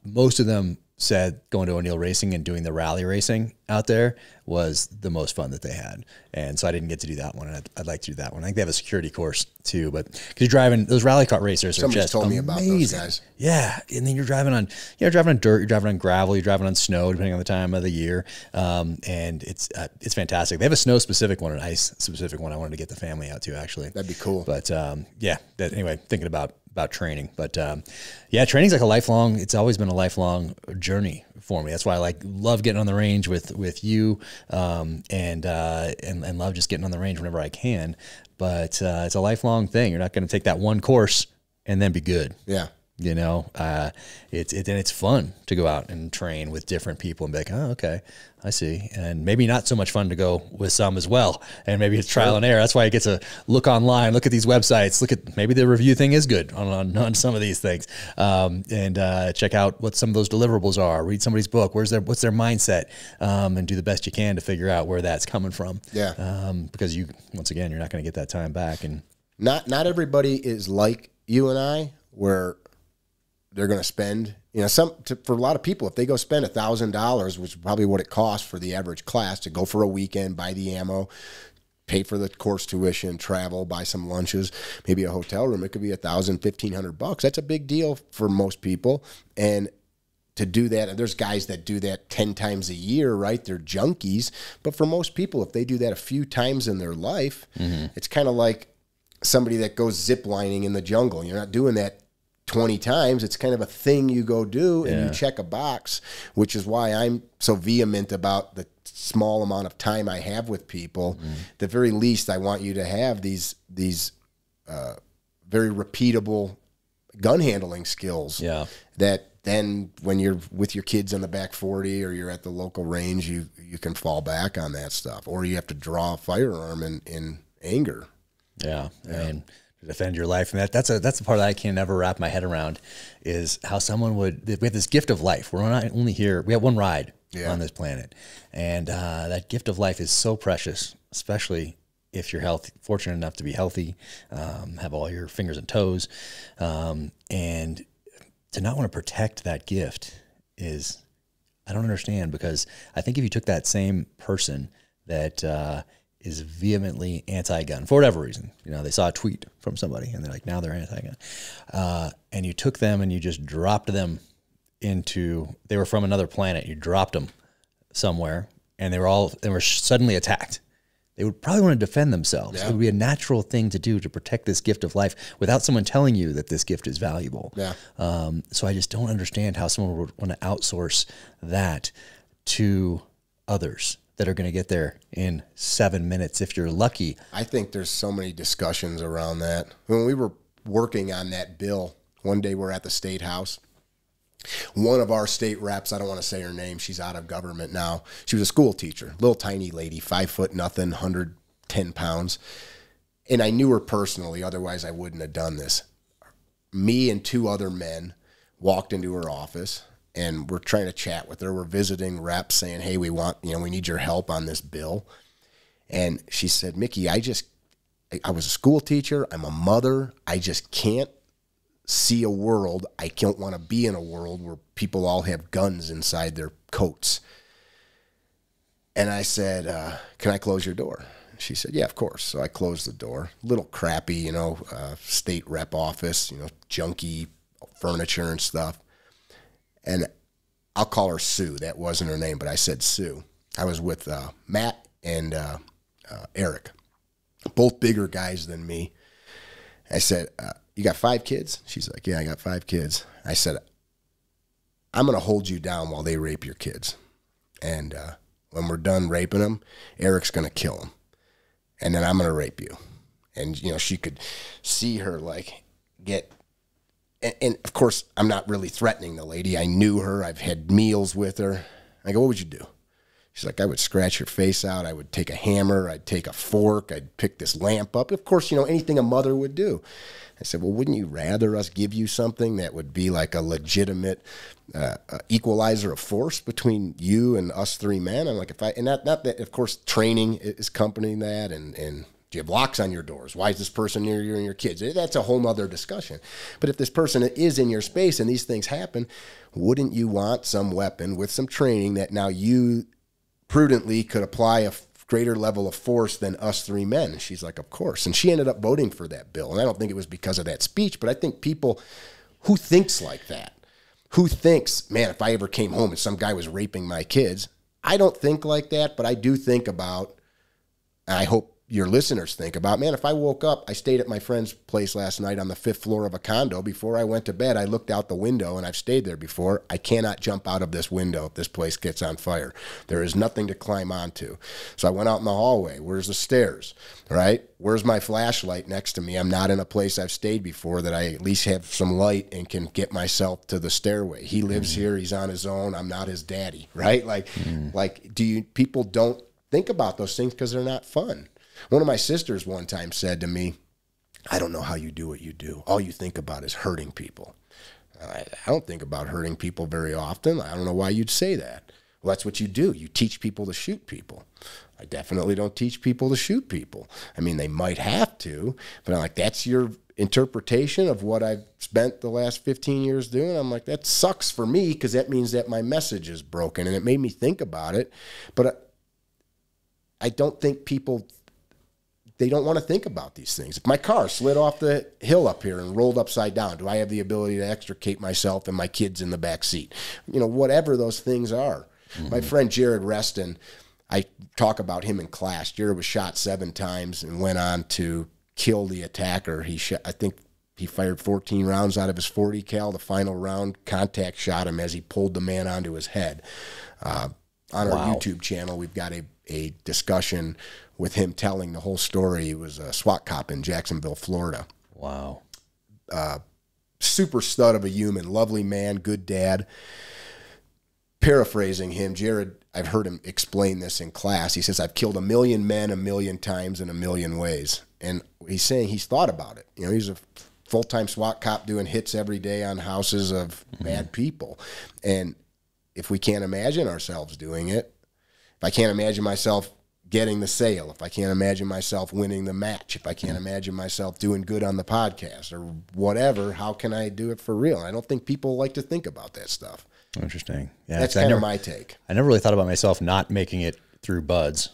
Most of them said going to O'Neill Racing and doing the rally racing out there was the most fun that they had. And so I didn't get to do that one. And I'd like to do that one. I think they have a security course too, but because you're driving, those rally car racers are just told me about those guys. Yeah. And then you're driving on dirt, you're driving on gravel, you're driving on snow, depending on the time of the year. And it's fantastic. They have a snow specific one, an ice specific one. I wanted to get the family out to, actually. That'd be cool. But anyway, thinking about training, but training's like it's always been a lifelong journey for me. That's why I love getting on the range with you, and love just getting on the range whenever I can. But it's a lifelong thing. You're not going to take that one course and then be good. Yeah. You know, it's fun to go out and train with different people and be like, oh, okay, I see. And maybe not so much fun to go with some as well. And maybe it's trial and error. That's why I get to look online, look at these websites, maybe the review thing is good on some of these things. And check out what some of those deliverables are, read somebody's book, what's their mindset, and do the best you can to figure out where that's coming from. Yeah. Because once again, you're not going to get that time back. And not everybody is like you and I, where they're going to spend, for a lot of people, if they go spend $1,000, which is probably what it costs for the average class to go for a weekend, buy the ammo, pay for the course tuition, travel, buy some lunches, maybe a hotel room, it could be $1,000, $1,500. That's a big deal for most people. And to do that, and there's guys that do that 10 times a year, right? They're junkies. But for most people, if they do that a few times in their life, it's kind of like somebody that goes zip lining in the jungle. You're not doing that 20 times. It's kind of a thing you go do, and you check a box, which is why I'm so vehement about the small amount of time I have with people. At the very least, I want you to have these very repeatable gun handling skills. Yeah. That then when you're with your kids on the back 40 or you're at the local range, you can fall back on that stuff, or you have to draw a firearm in anger. Yeah. I mean, to defend your life. And that's the part that I can never wrap my head around, is how someone would, we have this gift of life. We're not only here, we have one ride on this planet. And that gift of life is so precious, especially if you're fortunate enough to be healthy, have all your fingers and toes. And to not want to protect that gift is, I don't understand, because I think if you took that same person that is vehemently anti-gun for whatever reason, they saw a tweet from somebody and they're like, now they're anti-gun, and you took them and you just dropped them they were from another planet, you dropped them somewhere, and they were suddenly attacked. They would probably want to defend themselves. Yeah. It would be a natural thing to do to protect this gift of life without someone telling you that this gift is valuable. Yeah. So I just don't understand how someone would want to outsource that to others that are going to get there in 7 minutes if you're lucky. I think there's so many discussions around that. When we were working on that bill, one day we're at the State House. One of our state reps, I don't want to say her name, she's out of government now. She was a school teacher, little tiny lady, 5 foot nothing, 110 pounds. And I knew her personally, otherwise I wouldn't have done this. Me and 2 other men walked into her office, and we're trying to chat with her. We're visiting reps saying, hey, we need your help on this bill. And she said, Mickey, I was a school teacher. I'm a mother. I just can't see a world. I don't want to be in a world where people all have guns inside their coats. And I said, can I close your door? She said, yeah, of course. So I closed the door. Little crappy, state rep office, junky furniture and stuff. And I'll call her Sue. That wasn't her name, but I said Sue. I was with Matt and Eric, both bigger guys than me. I said, you got 5 kids? She's like, yeah, I got 5 kids. I said, I'm going to hold you down while they rape your kids. And when we're done raping them, Eric's going to kill them. And then I'm going to rape you. And, she could see her get, and of course, I'm not really threatening the lady. I knew her. I've had meals with her. I go, what would you do? She's like, I would scratch your face out. I would take a hammer. I'd take a fork. I'd pick this lamp up. Of course, anything a mother would do. I said, well, wouldn't you rather us give you something that would be like a legitimate equalizer of force between you and us 3 men? I'm like, not that, of course, training is accompanying that, and do you have locks on your doors? Why is this person near you and your kids? That's a whole nother discussion. But if this person is in your space and these things happen, wouldn't you want some weapon with some training that now you prudently could apply a greater level of force than us 3 men? And she's like, of course. And she ended up voting for that bill. And I don't think it was because of that speech, but I think people who thinks like that, who thinks, man, if I ever came home and some guy was raping my kids, I don't think like that, but I do think about, and I hope your listeners think about, man, if I woke up, I stayed at my friend's place last night on the 5th floor of a condo. Before I went to bed, I looked out the window, and I've stayed there before. I cannot jump out of this window if this place gets on fire. There is nothing to climb onto. So I went out in the hallway. Where's the stairs, right? Where's my flashlight next to me? I'm not in a place I've stayed before that I at least have some light and can get myself to the stairway. He lives here. He's on his own. I'm not his daddy, right? People don't think about those things because they're not fun. One of my sisters one time said to me, I don't know how you do what you do. All you think about is hurting people. I don't think about hurting people very often. I don't know why you'd say that. Well, that's what you do. You teach people to shoot people. I definitely don't teach people to shoot people. I mean, they might have to, but I'm like, that's your interpretation of what I've spent the last 15 years doing? I'm like, that sucks for me because that means that my message is broken, and it made me think about it. But I don't think people... They don't want to think about these things. If my car slid off the hill up here and rolled upside down, do I have the ability to extricate myself and my kids in the back seat? Whatever those things are. Mm-hmm. My friend Jared Reston, I talk about him in class. Jared was shot 7 times and went on to kill the attacker. He shot, I think he fired 14 rounds out of his 40 cal. The final round contact shot him as he pulled the man onto his head. On our YouTube channel, we've got a discussion with him telling the whole story. He was a SWAT cop in Jacksonville, Florida. Wow. Super stud of a human, lovely man, good dad. Paraphrasing him, Jared, I've heard him explain this in class. He says, I've killed 1 million men 1 million times in 1 million ways. And he's saying he's thought about it. You know, he's a full-time SWAT cop doing hits every day on houses of bad people. And if we can't imagine ourselves doing it, if I can't imagine myself getting the sale, if I can't imagine myself winning the match, if I can't imagine myself doing good on the podcast or whatever, how can I do it for real? And I don't think people like to think about that stuff. Interesting. Yeah, that's kind of my take. I never really thought about myself not making it through BUD/S,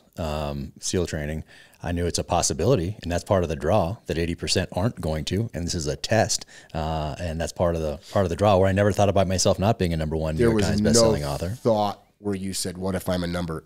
SEAL training. I knew it's a possibility, and that's part of the draw, that 80% aren't going to, and this is a test, and that's part of the draw, where I never thought about myself not being a #1 New York Times bestselling author. Thought where you said, what if I'm a number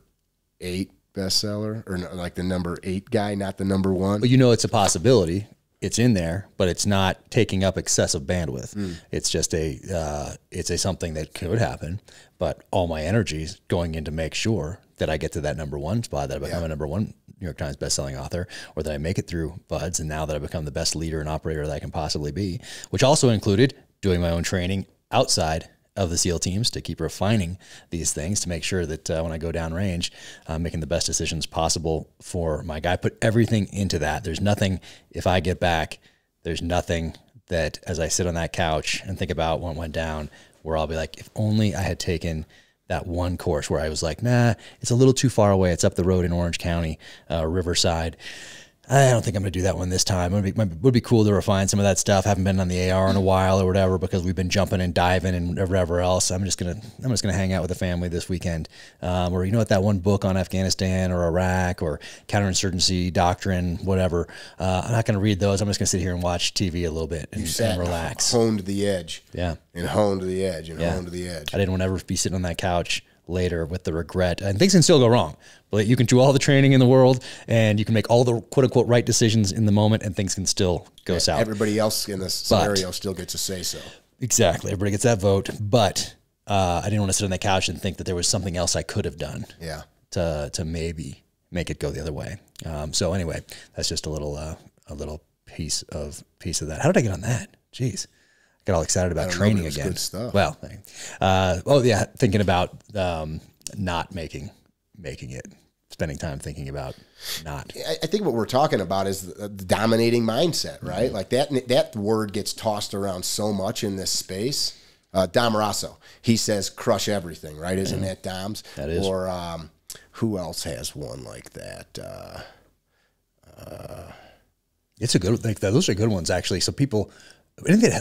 8 bestseller, or like the number 8 guy, not the number 1? Well, you know, it's a possibility. It's in there, but it's not taking up excessive bandwidth. It's just it's something that could happen, but all my energy is going in to make sure that I get to that #1 spot, that I become a #1 New York Times bestselling author, or that I make it through BUD/S, and now that I become the best leader and operator that I can possibly be, which also included doing my own training outside of the SEAL teams to keep refining these things to make sure that when I go downrange, I'm making the best decisions possible for my guy. Put everything into that. There's nothing, if I get back, there's nothing that as I sit on that couch and think about what went down, where I'll be like, if only I had taken that one course where I was like, nah, it's a little too far away. It's up the road in Orange County, Riverside. I don't think I'm going to do that one this time. It would be cool to refine some of that stuff. Haven't been on the AR in a while or whatever, because we've been jumping and diving and whatever else. I'm just gonna hang out with the family this weekend. Or you know what, that one book on Afghanistan or Iraq or counterinsurgency doctrine, whatever. I'm not going to read those. I'm just going to sit here and watch TV a little bit and relax. Honed the edge. Yeah. And honed to the edge and honed to the edge. I didn't want to ever be sitting on that couch later with the regret, and things can still go wrong, but you can do all the training in the world and you can make all the quote unquote right decisions in the moment, and things can still go south. Everybody else in this scenario still gets a say so. Exactly. Everybody gets that vote, but I didn't want to sit on the couch and think that there was something else I could have done to maybe make it go the other way. So anyway, that's just a little piece of that. How did I get on that? Jeez. Got all excited about training again. Good stuff. Well, thinking about not making it, spending time thinking about not. I think what we're talking about is the dominating mindset, right? Like that word gets tossed around so much in this space. Dom Rosso, he says crush everything, right? Isn't that Dom's? That is. Or who else has one like that? It's a good, like those are good ones actually. So people.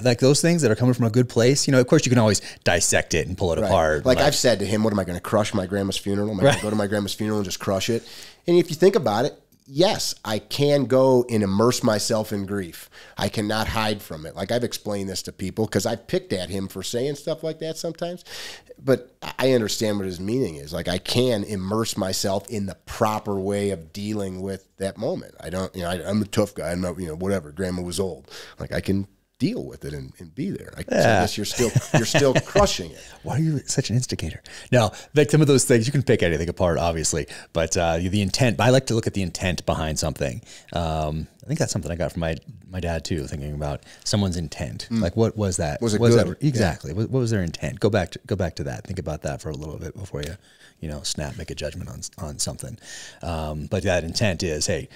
Like those things that are coming from a good place, you know, of course you can always dissect it and pull it apart. Like I've said to him, what am I going to crush my grandma's funeral? Am I going to go to my grandma's funeral and just crush it? And if you think about it, yes, I can go and immerse myself in grief. I cannot hide from it. Like I've explained this to people because I've picked at him for saying stuff like that sometimes, but I understand what his meaning is. Like I can immerse myself in the proper way of dealing with that moment. I don't, I'm a tough guy. I'm not, whatever. Grandma was old. Like I can deal with it and be there. So I guess you're still crushing it. Why are you such an instigator? No, like some of those things, you can pick anything apart, obviously, but the intent, I like to look at the intent behind something. I think that's something I got from my dad too, thinking about someone's intent. Like what was that? Was it good? Exactly. Yeah. What was their intent? Go back to that. Think about that for a little bit before you make a judgment on something. But that intent is, hey,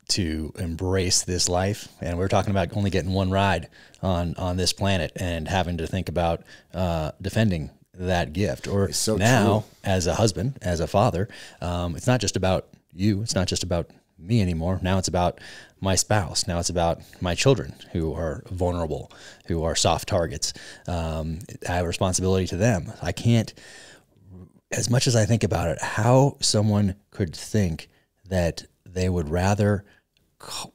to embrace this life. And we're talking about only getting one ride on this planet and having to think about defending that gift. Or so now, true. As a husband, as a father, it's not just about you. It's not just about me anymore. Now it's about my spouse. Now it's about my children who are vulnerable, who are soft targets. I have a responsibility to them. I can't, as much as I think about it, how someone could think that they would rather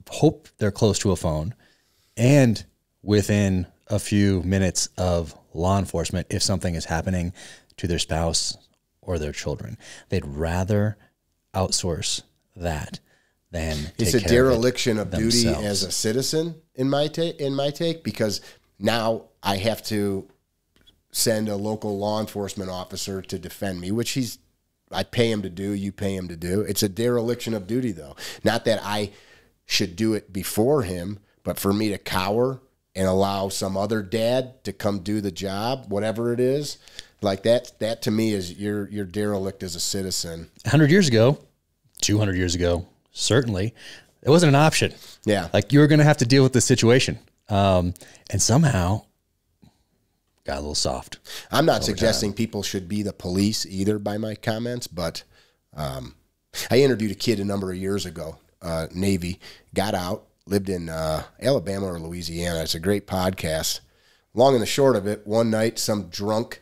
hope they're close to a phone and within a few minutes of law enforcement if something is happening to their spouse or their children. They'd rather outsource that than it's a dereliction of duty as a citizen in my take, because now I have to send a local law enforcement officer to defend me, which I pay him to do, you pay him to do. It's a dereliction of duty, though. Not that I should do it before him, but for me to cower and allow some other dad to come do the job, whatever it is, like that to me is you're derelict as a citizen. 100 years ago, 200 years ago, certainly, it wasn't an option. Yeah. Like you were going to have to deal with the situation. And somehow got a little soft. I'm not suggesting people should be the police either by my comments, but I interviewed a kid a number of years ago, Navy, got out, lived in Alabama or Louisiana. It's a great podcast. Long and the short of it, one night some drunk,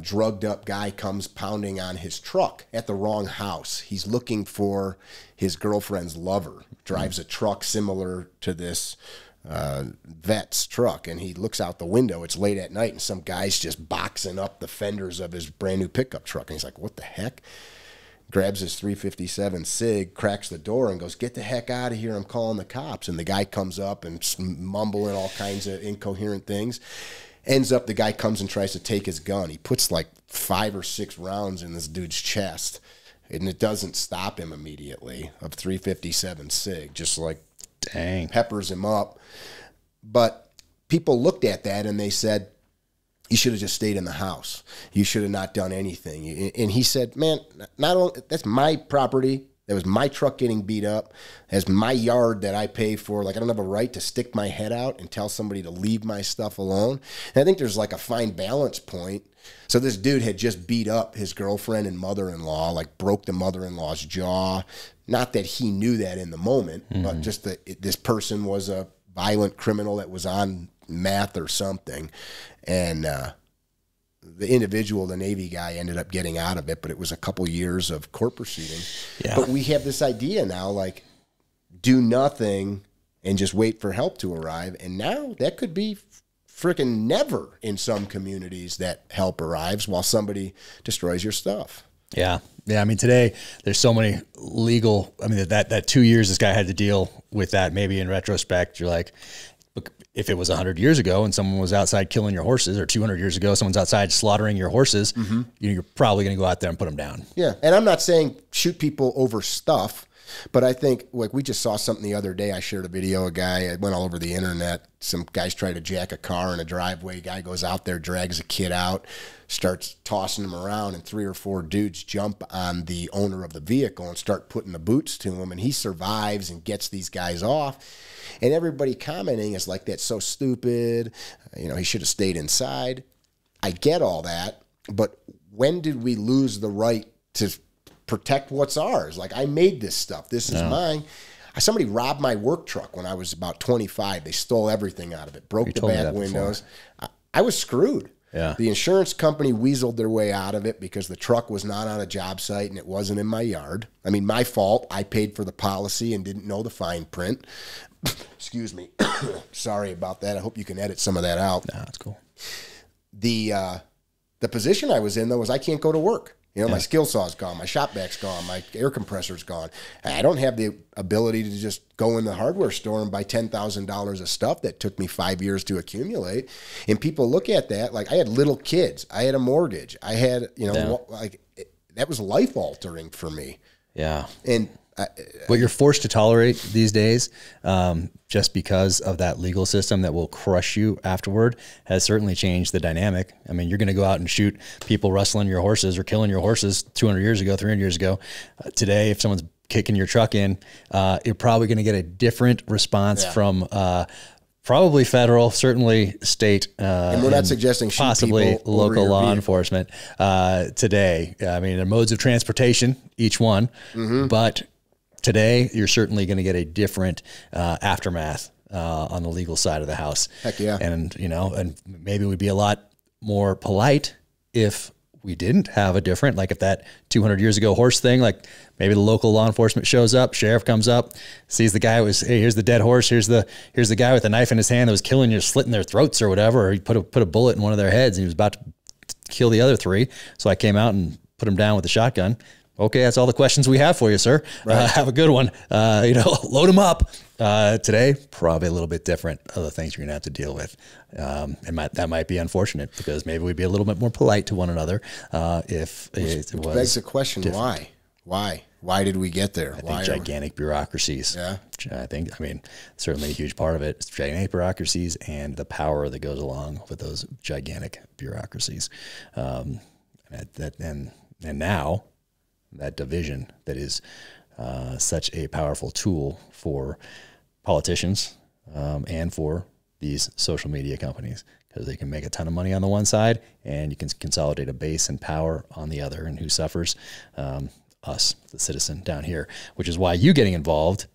drugged up guy comes pounding on his truck at the wrong house. He's looking for his girlfriend's lover, drives a truck similar to this vet's truck, and he looks out the window. It's late at night, and some guy's just boxing up the fenders of his brand new pickup truck. And he's like, what the heck? Grabs his 357 SIG, cracks the door, and goes, get the heck out of here. I'm calling the cops. And the guy comes up and mumbling all kinds of incoherent things. Ends up, the guy comes and tries to take his gun. He puts like 5 or 6 rounds in this dude's chest, and it doesn't stop him immediately, of 357 SIG, just like dang, peppers him up. But people looked at that and they said, you should have just stayed in the house. You should have not done anything. And he said, man, not only, that's my property. That was my truck getting beat up. That's my yard that I pay for. Like, I don't have a right to stick my head out and tell somebody to leave my stuff alone. And I think there's like a fine balance point. So this dude had just beat up his girlfriend and mother-in-law, like broke the mother-in-law's jaw. Not that he knew that in the moment, but just that this person was a violent criminal that was on meth or something. And the individual, the Navy guy, ended up getting out of it, but it was a couple years of court proceeding. Yeah. But we have this idea now, like, do nothing and just wait for help to arrive. And now that could be freaking never in some communities that help arrives while somebody destroys your stuff. Yeah. Yeah. I mean, today there's so many legal, I mean, that 2 years this guy had to deal with that. Maybe in retrospect, you're like, look, if it was 100 years ago and someone was outside killing your horses, or 200 years ago, someone's outside slaughtering your horses, you're probably going to go out there and put them down. Yeah. And I'm not saying shoot people over stuff, but I think, like, we just saw something the other day. I shared a video, a guy, it went all over the internet. Some guys try to jack a car in a driveway. Guy goes out there, drags a kid out, starts tossing him around, and 3 or 4 dudes jump on the owner of the vehicle and start putting the boots to him. And he survives and gets these guys off. And everybody commenting is like, that's so stupid. You know, he should have stayed inside. I get all that. But when did we lose the right to protect what's ours? Like, I made this stuff. This is mine. Somebody robbed my work truck when I was about 25. They stole everything out of it, broke the back windows. I was screwed. Yeah. The insurance company weaseled their way out of it because the truck was not on a job site and it wasn't in my yard. I mean, my fault. I paid for the policy and didn't know the fine print. Excuse me. Sorry about that. I hope you can edit some of that out. No, that's cool. The position I was in, though, was I can't go to work. You know, my skill saw's gone, my shop vac's gone, my air compressor's gone. I don't have the ability to just go in the hardware store and buy $10,000 of stuff that took me 5 years to accumulate. And people look at that like, I had little kids, I had a mortgage, I had, you know, like, that was life altering for me. Yeah. And what you're forced to tolerate these days, just because of that legal system that will crush you afterward, has certainly changed the dynamic. I mean, you're going to go out and shoot people rustling your horses or killing your horses 200 years ago, 300 years ago. Today, if someone's kicking your truck in, you're probably going to get a different response from probably federal, certainly state, and we're not suggesting shoot possibly people local law vehicle. enforcement today. I mean, they're modes of transportation, each one, but today you're certainly going to get a different aftermath on the legal side of the house. Heck yeah. And, you know, and maybe we'd be a lot more polite if we didn't have a different, like if that 200 years ago horse thing, like maybe the local law enforcement shows up, sheriff comes up, sees the guy was, hey, here's the dead horse. Here's the guy with a knife in his hand that was killing you, slitting their throats or whatever. Or he put a bullet in one of their heads and he was about to kill the other 3. So I came out and put him down with a shotgun. Okay, that's all the questions we have for you, sir. Right. Have a good one. Load them up. Today, probably a little bit different of the things you're going to have to deal with. That might be unfortunate because maybe we'd be a little bit more polite to one another if it was. Begs the question, different. Why did we get there? I think gigantic bureaucracies. Yeah. Certainly a huge part of it. It's gigantic bureaucracies and the power that goes along with those gigantic bureaucracies. And now that division that is such a powerful tool for politicians and for these social media companies, because they can make a ton of money on the one side and you can consolidate a base and power on the other. And who suffers? Us, the citizen down here, which is why you getting involved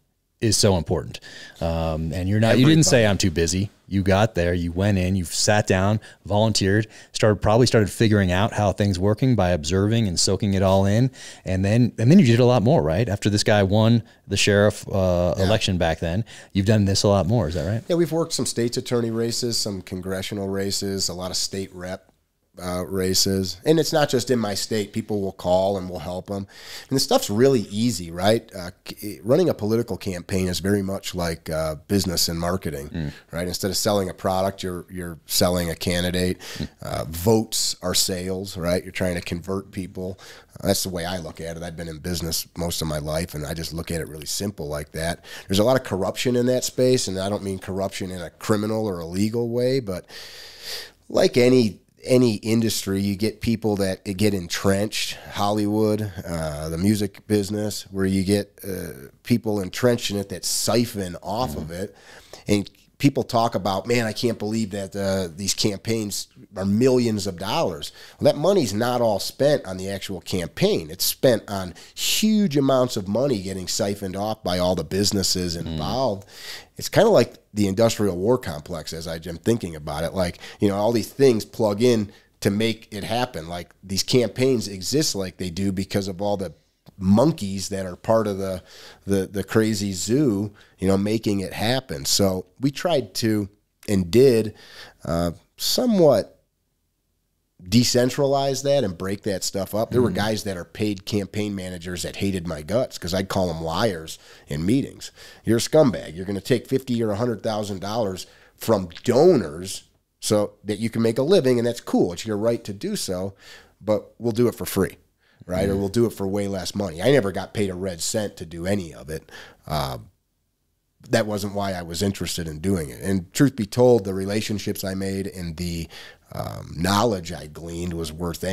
is so important. And you didn't say I'm too busy. You got there, you went in, you sat down, volunteered, started figuring out how things working by observing and soaking it all in. And then you did a lot more, right? After this guy won the sheriff election back then, you've done this a lot more. Is that right? Yeah, we've worked some state's attorney races, some congressional races, a lot of state rep races. And it's not just in my state. People will call and we'll help them. And the stuff's really easy, right? Running a political campaign is very much like business and marketing, right? Instead of selling a product, you're selling a candidate. Votes are sales, right? You're trying to convert people. That's the way I look at it. I've been in business most of my life, and I just look at it really simple like that. There's a lot of corruption in that space, and I don't mean corruption in a criminal or illegal way, but like any industry, you get people that get entrenched. Hollywood, the music business, where you get people entrenched in it that siphon off of it. And people talk about, man, I can't believe that these campaigns are millions of dollars. Well, that money's not all spent on the actual campaign. It's spent on huge amounts of money getting siphoned off by all the businesses involved. It's kind of like the industrial war complex as I'm thinking about it. Like, all these things plug in to make it happen. Like these campaigns exist like they do because of all the monkeys that are part of the crazy zoo, making it happen. So we tried to and did somewhat decentralize that and break that stuff up. There were guys that are paid campaign managers that hated my guts because I'd call them liars in meetings. You're a scumbag. You're going to take $50,000 or $100,000 from donors so that you can make a living, and that's cool. It's your right to do so, but we'll do it for free, right? Or we'll do it for way less money. I never got paid a red cent to do any of it. That wasn't why I was interested in doing it. And truth be told, the relationships I made and the knowledge I gleaned was worth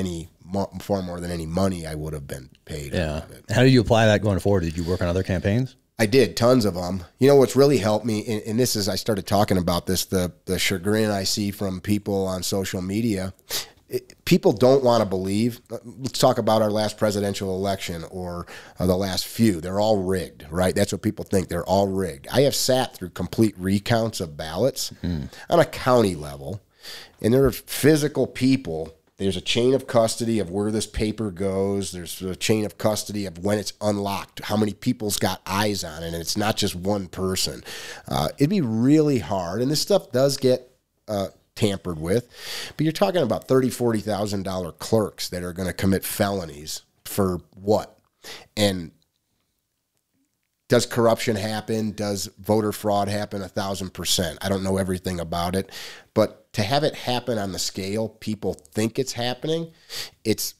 far more than any money I would have been paid. Yeah. How did you apply that going forward? Did you work on other campaigns? I did, tons of them. What's really helped me, and this is, I started talking about this, the chagrin I see from people on social media. People don't want to believe. Let's talk about our last presidential election or the last few. They're all rigged, right? That's what people think. They're all rigged. I have sat through complete recounts of ballots on a county level, and there are physical people. There's a chain of custody of where this paper goes. There's a chain of custody of when it's unlocked, how many people's got eyes on it, and it's not just one person. It'd be really hard, and this stuff does get tampered with, but you're talking about $30,000, $40,000 clerks that are going to commit felonies for what? And does corruption happen? Does voter fraud happen? 1,000%. I don't know everything about it, but to have it happen on the scale people think it's happening, it's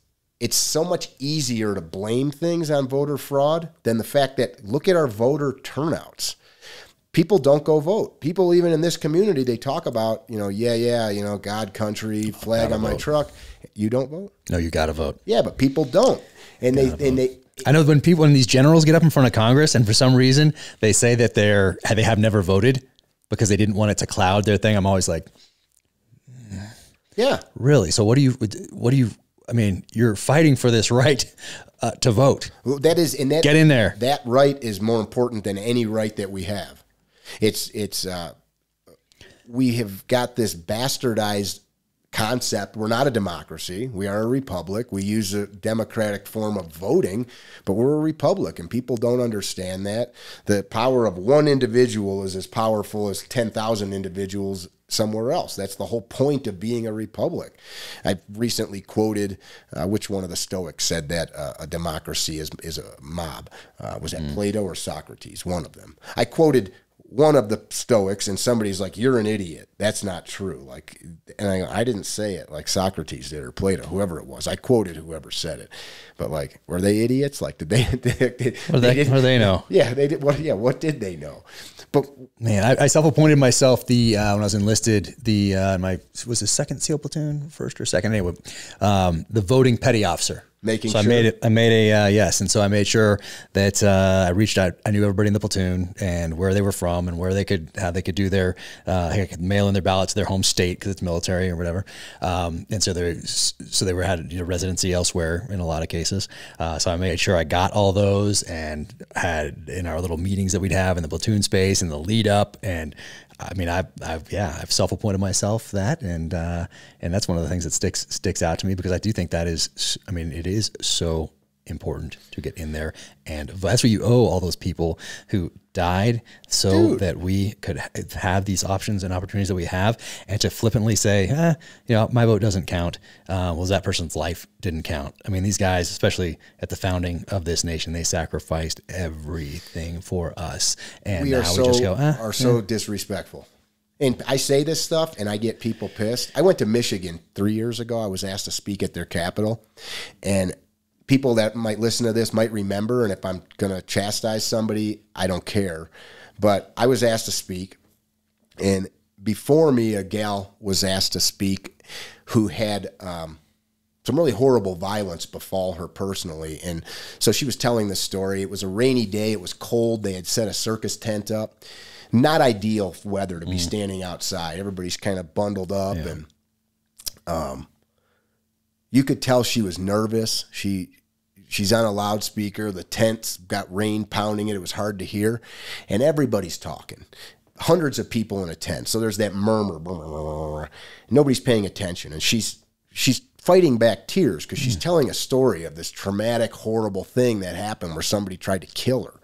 so much easier to blame things on voter fraud than the fact that look at our voter turnouts. People don't go vote. People even in this community, they talk about, God, country, flag on my truck. You don't vote? No, you got to vote. Yeah, but people don't. And they I know when these generals get up in front of Congress and for some reason they say that they have never voted because they didn't want it to cloud their thing. I'm always like, yeah, really? So what do you, I mean, you're fighting for this right to vote. Well, get in there. That right is more important than any right that we have. We have got this bastardized concept. We're not a democracy. We are a republic. We use a democratic form of voting, but we're a republic, and people don't understand that. The power of one individual is as powerful as 10,000 individuals somewhere else. That's the whole point of being a republic. I recently quoted, which one of the Stoics said that a democracy is a mob? Was that Plato or Socrates? One of them. I quoted one of the Stoics, and somebody's like, "You're an idiot. That's not true." Like, and I didn't say it like Socrates did or Plato, whoever it was. I quoted whoever said it, but like, were they idiots? Like, did they? What do they know? Yeah, they did. What did they know? But man, I self-appointed myself when I was enlisted. Was the second SEAL platoon, first or second? Anyway, the voting petty officer. Making I sure. made a yes, and so I made sure that I reached out. I knew everybody in the platoon and where they were from and how they could do their mail in their ballot to their home state because it's military or whatever. And so they had residency elsewhere in a lot of cases. So I made sure I got all those and had in our little meetings that we'd have in the platoon space and the lead up. And I mean, I've self-appointed myself that, and that's one of the things that sticks out to me because I do think that is, I mean, it is so important to get in there, and that's what you owe all those people who died so that we could have these options and opportunities that we have, and to flippantly say, my vote doesn't count. Well, that person's life didn't count. I mean, these guys, especially at the founding of this nation, they sacrificed everything for us, and we are so disrespectful. And I say this stuff, and I get people pissed. I went to Michigan 3 years ago. I was asked to speak at their Capitol, and people that might listen to this might remember, and if I'm going to chastise somebody, I don't care. But I was asked to speak, and before me, a gal was asked to speak who had some really horrible violence befall her personally. And so she was telling this story. It was a rainy day. It was cold. They had set a circus tent up. Not ideal weather to be standing outside. Everybody's kind of bundled up, and you could tell she was nervous. She's on a loudspeaker. The tent's got rain pounding it. It was hard to hear. And everybody's talking. Hundreds of people in a tent. So there's that murmur. Nobody's paying attention. And she's fighting back tears because she's telling a story of this traumatic, horrible thing that happened where somebody tried to kill her.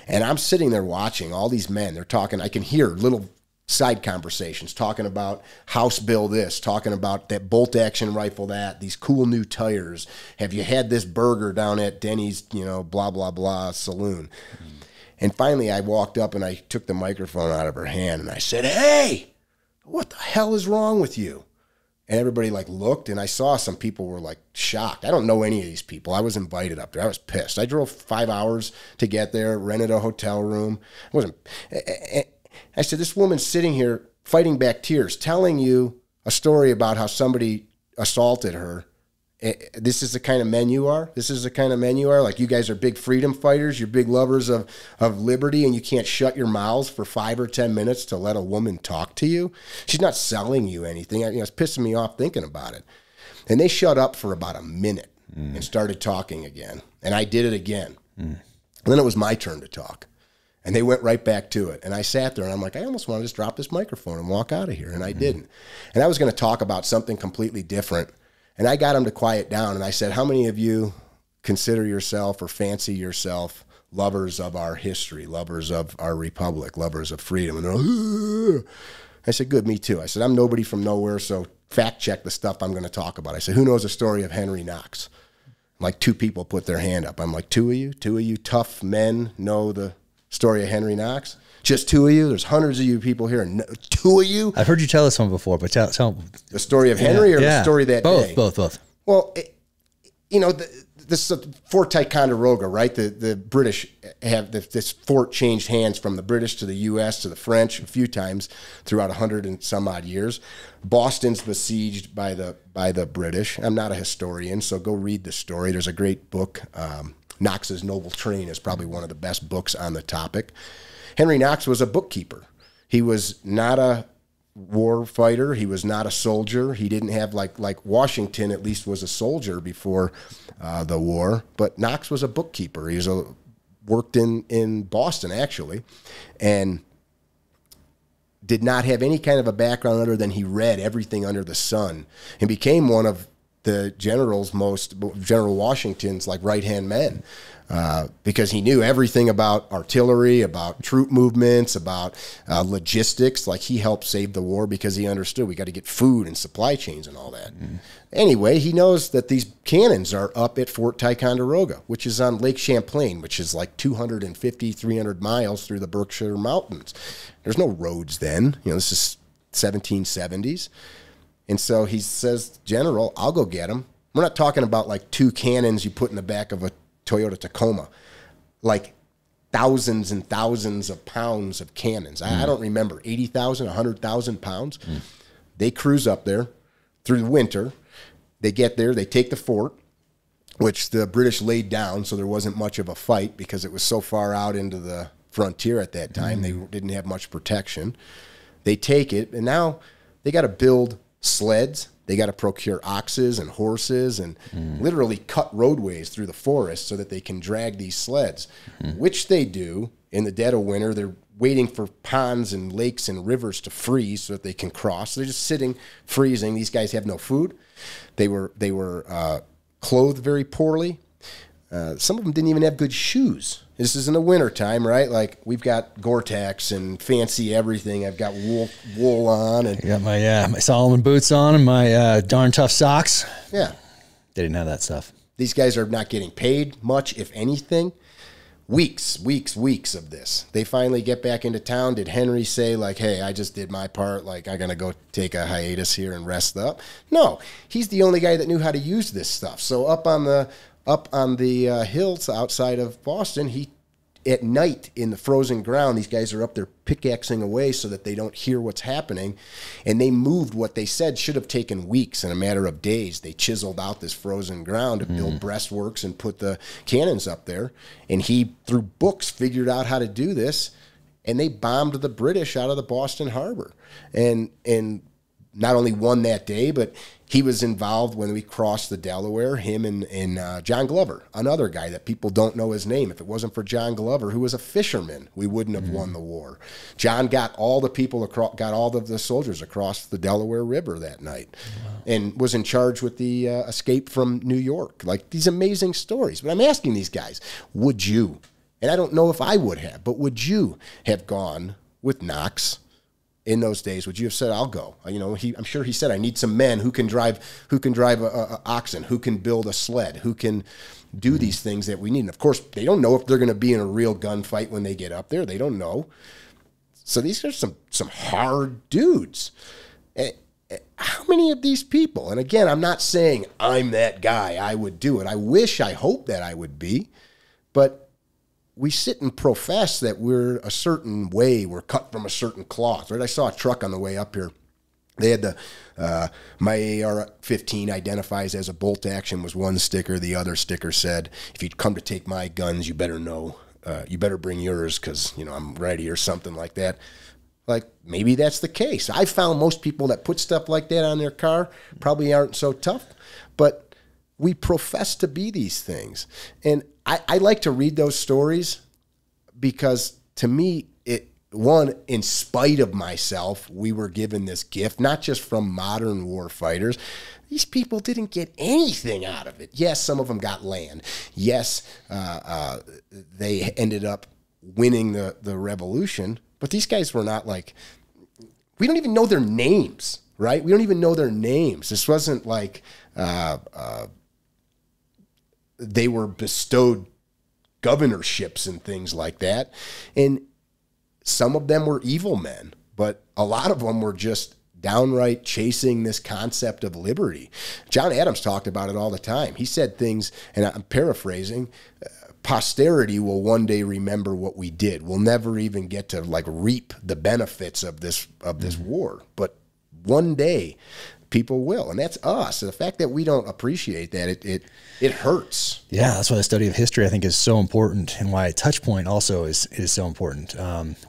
And I'm sitting there watching all these men. They're talking. I can hear little side conversations talking about house bill this, talking about that bolt action rifle that, these cool new tires. Have you had this burger down at Denny's, blah, blah, blah, saloon? And finally I walked up and I took the microphone out of her hand and I said, "Hey, what the hell is wrong with you?" And everybody looked, and I saw some people were shocked. I don't know any of these people. I was invited up there. I was pissed. I drove 5 hours to get there, rented a hotel room. I said, "This woman's sitting here fighting back tears, telling you a story about how somebody assaulted her. This is the kind of men you are? This is the kind of men you are? Like, you guys are big freedom fighters, you're big lovers of liberty, and you can't shut your mouths for 5 or 10 minutes to let a woman talk to you? She's not selling you anything." It's pissing me off thinking about it. And they shut up for about a minute and started talking again. And I did it again. And then it was my turn to talk. And they went right back to it. And I sat there, and I'm like, I almost want to just drop this microphone and walk out of here. And I didn't. And I was going to talk about something completely different. And I got them to quiet down. And I said, "How many of you consider yourself or fancy yourself lovers of our history, lovers of our republic, lovers of freedom?" And they're like, "Ugh." I said, "Good, me too." I said, "I'm nobody from nowhere, so fact check the stuff I'm going to talk about." I said, "Who knows the story of Henry Knox?" 2 people put their hand up. I'm like, "2 of you? 2 of you tough men know the story of Henry Knox? Just 2 of you? There's hundreds of you people here, and 2 of you?" I've heard you tell this one before, but tell the story of Henry or the story that day? Both. Well, this is Fort Ticonderoga, right? The British have this fort changed hands from the British to the U.S. to the French a few times throughout 100 and some odd years. Boston's besieged by the British. I'm not a historian, so go read the story. There's a great book. Knox's Noble Train is probably one of the best books on the topic. Henry Knox was a bookkeeper. He was not a war fighter. He was not a soldier. He didn't have like Washington at least was a soldier before the war. But Knox was a bookkeeper. He worked in Boston actually, and did not have any kind of a background other than he read everything under the sun, and became one of the General Washington's like right-hand men, because he knew everything about artillery, about troop movements, about logistics. Like, he helped save the war because he understood we got to get food and supply chains and all that. Anyway, he knows that these cannons are up at Fort Ticonderoga, which is on Lake Champlain, which is like 250, 300 miles through the Berkshire Mountains. There's no roads then. This is 1770s. And so he says, General, I'll go get them. We're not talking about like 2 cannons you put in the back of a Toyota Tacoma, like thousands and thousands of pounds of cannons. I don't remember, 80,000, 100,000 pounds. They cruise up there through the winter. They get there, they take the fort, which the British laid down, so there wasn't much of a fight because it was so far out into the frontier at that time. They didn't have much protection. They take it, and now they got to build sleds. They got to procure oxes and horses and literally cut roadways through the forest so that they can drag these sleds, which they do in the dead of winter. They're waiting for ponds and lakes and rivers to freeze so that they can cross. They're just sitting, freezing. These guys have no food. They were clothed very poorly. Some of them didn't even have good shoes. This is in the wintertime, right? Like, we've got Gore-Tex and fancy everything. I've got wool on. And I got my Solomon boots on and my darn tough socks. Yeah. They didn't have that stuff. These guys are not getting paid much, if anything. Weeks of this. They finally get back into town. Did Henry say, like, hey, I just did my part, like, I'm going to go take a hiatus here and rest up? No. He's the only guy that knew how to use this stuff. So up on the hills outside of Boston, at night in the frozen ground, these guys are up there pickaxing away so that they don't hear what's happening. And they moved what they said should have taken weeks in a matter of days. They chiseled out this frozen ground to build breastworks and put the cannons up there. And he, through books, figured out how to do this. And they bombed the British out of the Boston harbor. And not only won that day, but he was involved when we crossed the Delaware, him and John Glover, another guy that people don't know his name. If it wasn't for John Glover, who was a fisherman, we wouldn't have won the war. John got all the people got all of the soldiers across the Delaware River that night, and was in charge with the escape from New York. Like, these amazing stories. But I'm asking these guys, would you, and I don't know if I would have, but would you have gone with Knox in those days? Would you have said, I'll go? I'm sure he said, I need some men who can drive a oxen, who can build a sled, who can do these things that we need. And of course, they don't know if they're going to be in a real gunfight when they get up there. They don't know. So these are some hard dudes. How many of these people, and again, I'm not saying I'm that guy, I would do it. I hope that I would be, but we sit and profess that we're a certain way, we're cut from a certain cloth, right? I saw a truck on the way up here. They had my AR-15 identifies as a bolt action was one sticker. The other sticker said, if you come to take my guns, you better know, you better bring yours because, I'm ready, or something like that. Like, maybe that's the case. I found most people that put stuff like that on their car probably aren't so tough, but we profess to be these things. And I like to read those stories because, to me, in spite of myself, we were given this gift, not just from modern war fighters. These people didn't get anything out of it. Yes, some of them got land. Yes, they ended up winning the revolution. But these guys were not like, we don't even know their names, right? We don't even know their names. This wasn't like they were bestowed governorships and things like that. And some of them were evil men, but a lot of them were just downright chasing this concept of liberty. John Adams talked about it all the time. He said things, and I'm paraphrasing, posterity will one day remember what we did. We'll never even get to reap the benefits of this war, but one day people will, and that's us. And the fact that we don't appreciate that, it hurts. Yeah, that's why the study of history, I think, is so important, and why Touchpoint also is so important.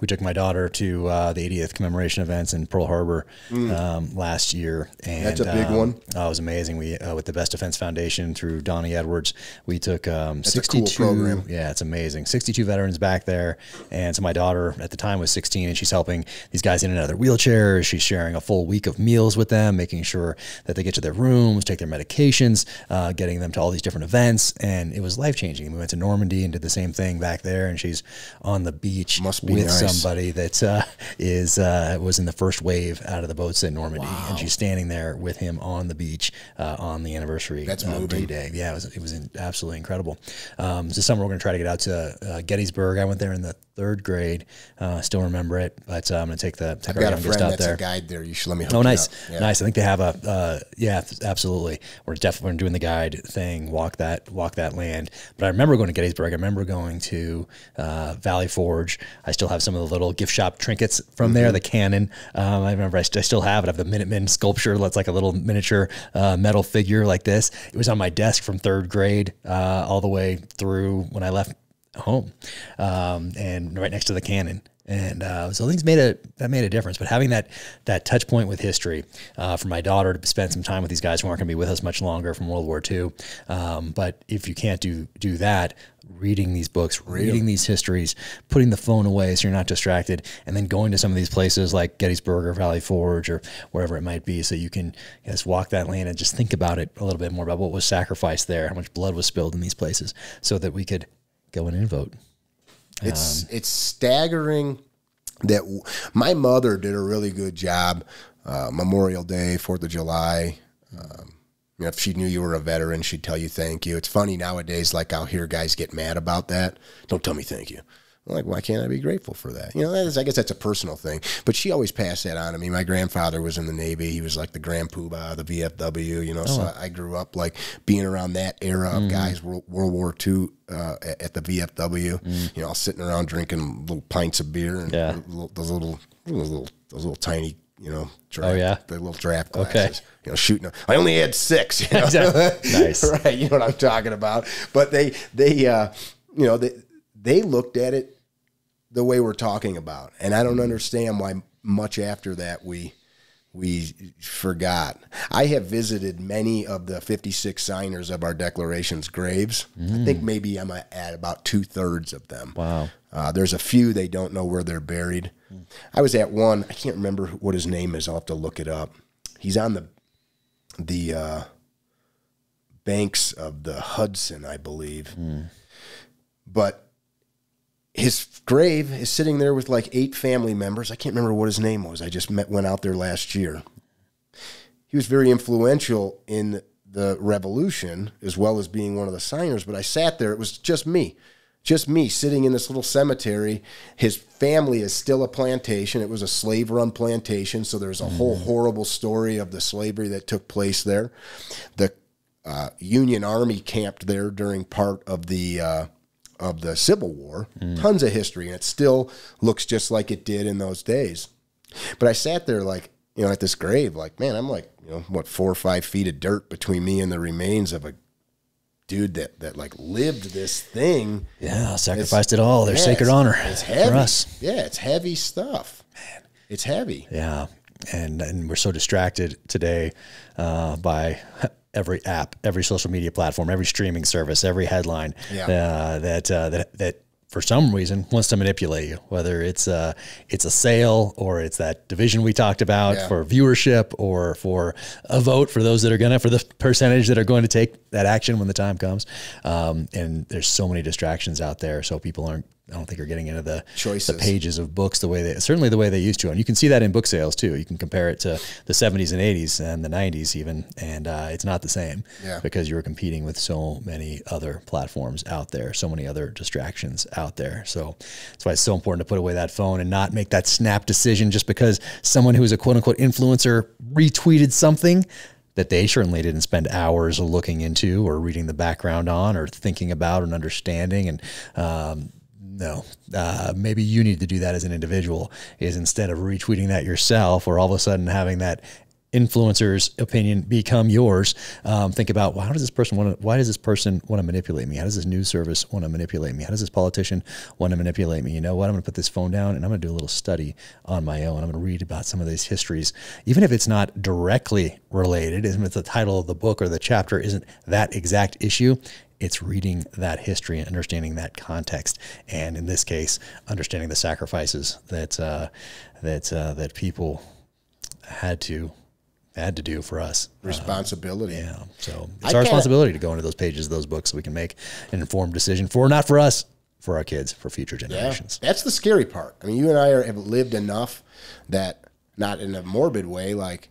We took my daughter to the 80th commemoration events in Pearl Harbor last year. And that's a big one. Oh, it was amazing. We with the Best Defense Foundation through Donnie Edwards, we took 62. A cool program. Yeah, it's amazing. 62 veterans back there, and so my daughter at the time was 16, and she's helping these guys in and out of their wheelchairs. She's sharing a full week of meals with them, making sure sure that they get to their rooms, take their medications, getting them to all these different events. And it was life-changing. We went to Normandy and did the same thing back there, and she's on the beach with somebody that was in the first wave out of the boats at Normandy. Wow. And she's standing there with him on the beach on the anniversary day. Yeah, it was absolutely incredible. This summer we're going to try to get out to Gettysburg. I went there in the 3rd grade. Still remember it, but I'm going to take our youngest out there. I've got a friend that's a guide there. You should let me hook you nice. Up. Yeah. Nice. I think they have yeah, absolutely. We're definitely doing the guide thing, walk that land. But I remember going to Gettysburg. I remember going to Valley Forge. I still have some of the little gift shop trinkets from there, the cannon. I remember I still have it. I have the Minutemen sculpture. That's like a little miniature metal figure like this. It was on my desk from 3rd grade all the way through when I left home, and right next to the cannon. And so things made a difference. But having that touch point with history for my daughter to spend some time with these guys who aren't going to be with us much longer from World War II. But if you can't do that, reading these books, reading these histories, putting the phone away so you're not distracted, and then going to some of these places like Gettysburg or Valley Forge or wherever it might be, so you can just walk that land and just think about it a little bit more, about what was sacrificed there, how much blood was spilled in these places, so that we could go in and vote. It's staggering that my mother did a really good job. Memorial Day, 4th of July. If she knew you were a veteran, she'd tell you thank you. It's funny nowadays, like I'll hear guys get mad about that. Don't tell me thank you. I'm like, why can't I be grateful for that? I guess that's a personal thing. But she always passed that on to me. My grandfather was in the Navy. He was like the Grand Poobah, the VFW, so I grew up like being around that era of guys, World War II at the VFW, all sitting around drinking little pints of beer and those little tiny, the little draft glasses, shooting. I only had 6. Exactly. Nice. Right. You know what I'm talking about. But they looked at it the way we're talking about. And I don't understand why much after that we forgot. I have visited many of the 56 signers of our declaration's graves. I think maybe I'm at about 2/3 of them. Wow. There's a few they don't know where they're buried. I was at one. I can't remember what his name is. I'll have to look it up. He's on the banks of the Hudson, I believe. But his grave is sitting there with like 8 family members. I can't remember what his name was. I just went out there last year. He was very influential in the revolution as well as being one of the signers. But I sat there. It was just me sitting in this little cemetery. His family is still a plantation. It was a slave-run plantation. So there's a whole horrible story of the slavery that took place there. The Union Army camped there during part of the Civil War. Tons of history, and it still looks just like it did in those days. But I sat there like, at this grave, like, man, I'm like, 4 or 5 feet of dirt between me and the remains of a dude that like lived this thing. Yeah, sacrificed it all. Their sacred honor. It's heavy. For us. Yeah, it's heavy stuff. Man, it's heavy. Yeah, and we're so distracted today by every app, every social media platform, every streaming service, every headline that for some reason wants to manipulate you, whether it's a sale or it's that division we talked about for viewership or for a vote for those that are for the percentage that are going to take that action when the time comes. And there's so many distractions out there. So people I don't think are getting into the pages of books the way they used to. And you can see that in book sales too. You can compare it to the 70s and 80s and the 90s even. And it's not the same because you're competing with so many other platforms out there, so many other distractions out there. So that's why it's so important to put away that phone and not make that snap decision just because someone who's a quote unquote influencer retweeted something that they certainly didn't spend hours looking into or reading the background on or thinking about and understanding. And, no, maybe you need to do that as an individual, is instead of retweeting that yourself or all of a sudden having that influencer's opinion become yours, think about, well, why does this person want to manipulate me? How does this news service want to manipulate me? How does this politician want to manipulate me? You know what? I'm going to put this phone down and I'm going to do a little study on my own. I'm going to read about some of these histories, even if it's not directly related, even if the title of the book or the chapter isn't that exact issue. It's reading that history and understanding that context, and in this case, understanding the sacrifices that people had to had to do for us. Responsibility. Yeah. So it's our responsibility to go into those pages of those books so we can make an informed decision not for us, for our kids, for future generations. Yeah, that's the scary part. I mean, you and I have lived enough that, not in a morbid way, like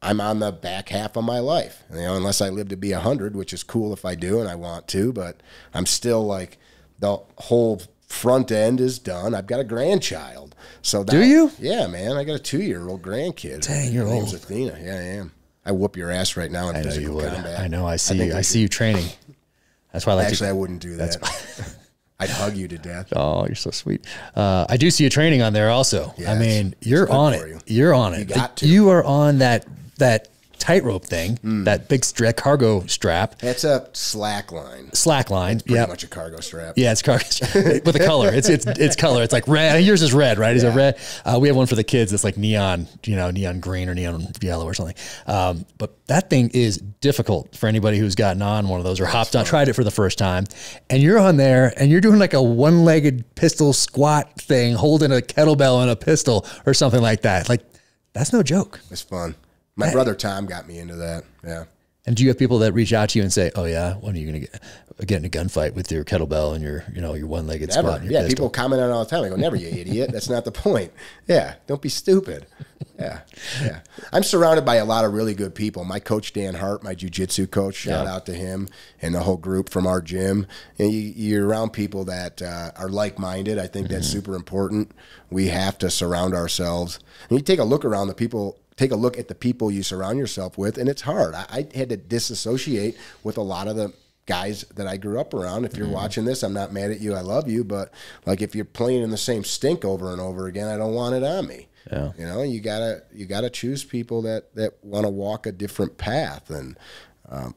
I'm on the back half of my life, you know, unless I live to be 100, which is cool if I do and I want to, but I'm still like the whole front end is done. I've got a grandchild. So that, do you? Yeah, man. I got a 2-year-old grandkid. Dang, you're old. Name's Athena. Yeah, I am. I whoop your ass right now in physical combat. I know. I see you training. That's why I like I wouldn't do that. I'd hug you to death. Oh, you're so sweet. I do see you training on there also. Yeah, I mean, you're on it. You're on it. You got to. You are on that tightrope thing, that big cargo strap. That's a slack line. Slack line. It's pretty much a cargo strap. Yeah, it's cargo with a color. It's color. It's like red. Yours is red, right? Is it red? We have one for the kids that's like neon, neon green or neon yellow or something. But that thing is difficult for anybody who's gotten on one of those or hopped on, tried it for the first time. And you're on there and you're doing like a one-legged pistol squat thing, holding a kettlebell and a pistol or something like that. Like, that's no joke. It's fun. My brother Tom got me into that. Yeah. And do you have people that reach out to you and say, "Oh yeah, when are you going to get in a gunfight with your kettlebell and your one-legged squat?" And your pistol? People comment on it all the time. I go, "Never, you idiot. That's not the point." Yeah, don't be stupid. Yeah. I'm surrounded by a lot of really good people. My coach Dan Hart, my jiu-jitsu coach, shout out to him and the whole group from our gym. And you're around people that are like-minded. I think that's super important. We have to surround ourselves. And you take a look around the people. Take a look at the people you surround yourself with, and it's hard. I had to disassociate with a lot of the guys that I grew up around. If you're watching this, I'm not mad at you. I love you, but like if you're playing in the same stink over and over again, I don't want it on me. Yeah. You gotta choose people that want to walk a different path, and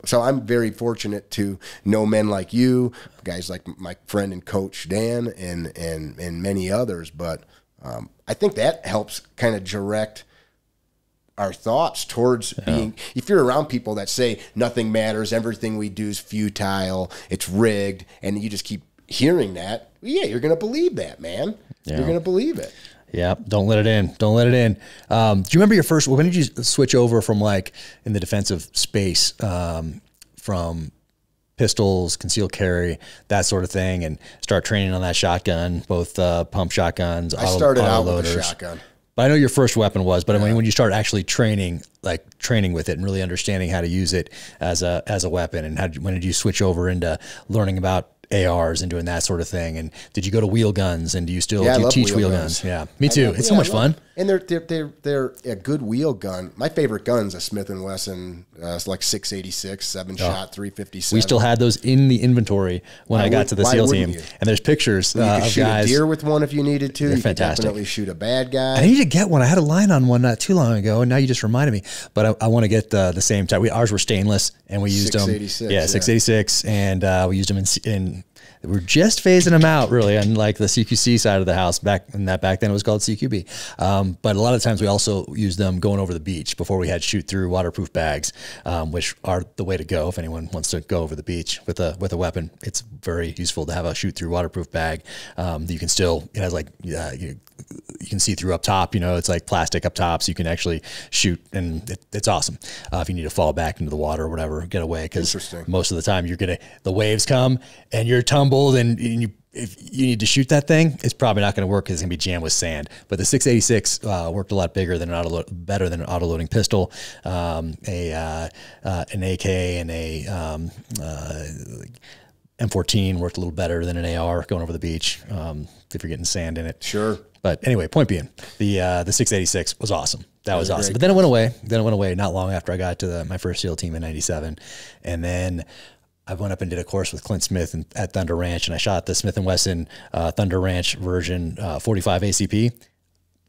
so I'm very fortunate to know men like you, guys like my friend and coach Dan, and many others. But I think that helps kind of direct our thoughts towards being, if you're around people that say nothing matters, everything we do is futile, it's rigged, and you just keep hearing that, you're going to believe that, man. Yeah. You're going to believe it. Yeah. Don't let it in. Don't let it in. Do you remember your first, when did you switch over from like in the defensive space, from pistols, concealed carry, that sort of thing, and start training on that shotgun, both pump shotguns, I started out with a shotgun. But I know your first weapon was, but I mean, when you start actually training with it and really understanding how to use it as a weapon, and when did you switch over into learning about ARs and doing that sort of thing? And did you go to wheel guns, and do you teach wheel guns? Yeah, me too. It's so much fun. And they're a good wheel gun. My favorite gun's a Smith & Wesson. It's like 686, 7-shot, 357. We still had those in the inventory when I got to the SEAL team. And there's pictures of guys. You could shoot a deer with one if you needed to. They're you fantastic. Could definitely shoot a bad guy. I need to get one. I had a line on one not too long ago, and now you just reminded me. But I want to get the same type. Ours were stainless, and we used them. 686, and we used them in we're just phasing them out really on like the CQC side of the house. Back then it was called CQB. But a lot of times we also use them going over the beach before we had shoot through waterproof bags, which are the way to go if anyone wants to go over the beach with a weapon. It's very useful to have a shoot through waterproof bag. You can still, it has like, you can see through up top, it's like plastic up top, so you can actually shoot, and it's awesome. If you need to fall back into the water or whatever, get away, because most of the time the waves come and you're tumbled, and if you need to shoot that thing, it's probably not going to work because it's going to be jammed with sand. But the 686 worked a lot better than an auto-loading pistol, an AK and a M14 worked a little better than an AR going over the beach if you're getting sand in it. Sure. But anyway, point being, the 686 was awesome. That was awesome. But then it went away. Not long after I got to my first SEAL team in '97, and then I went up and did a course with Clint Smith at Thunder Ranch, and I shot the Smith & Wesson Thunder Ranch version 45 ACP.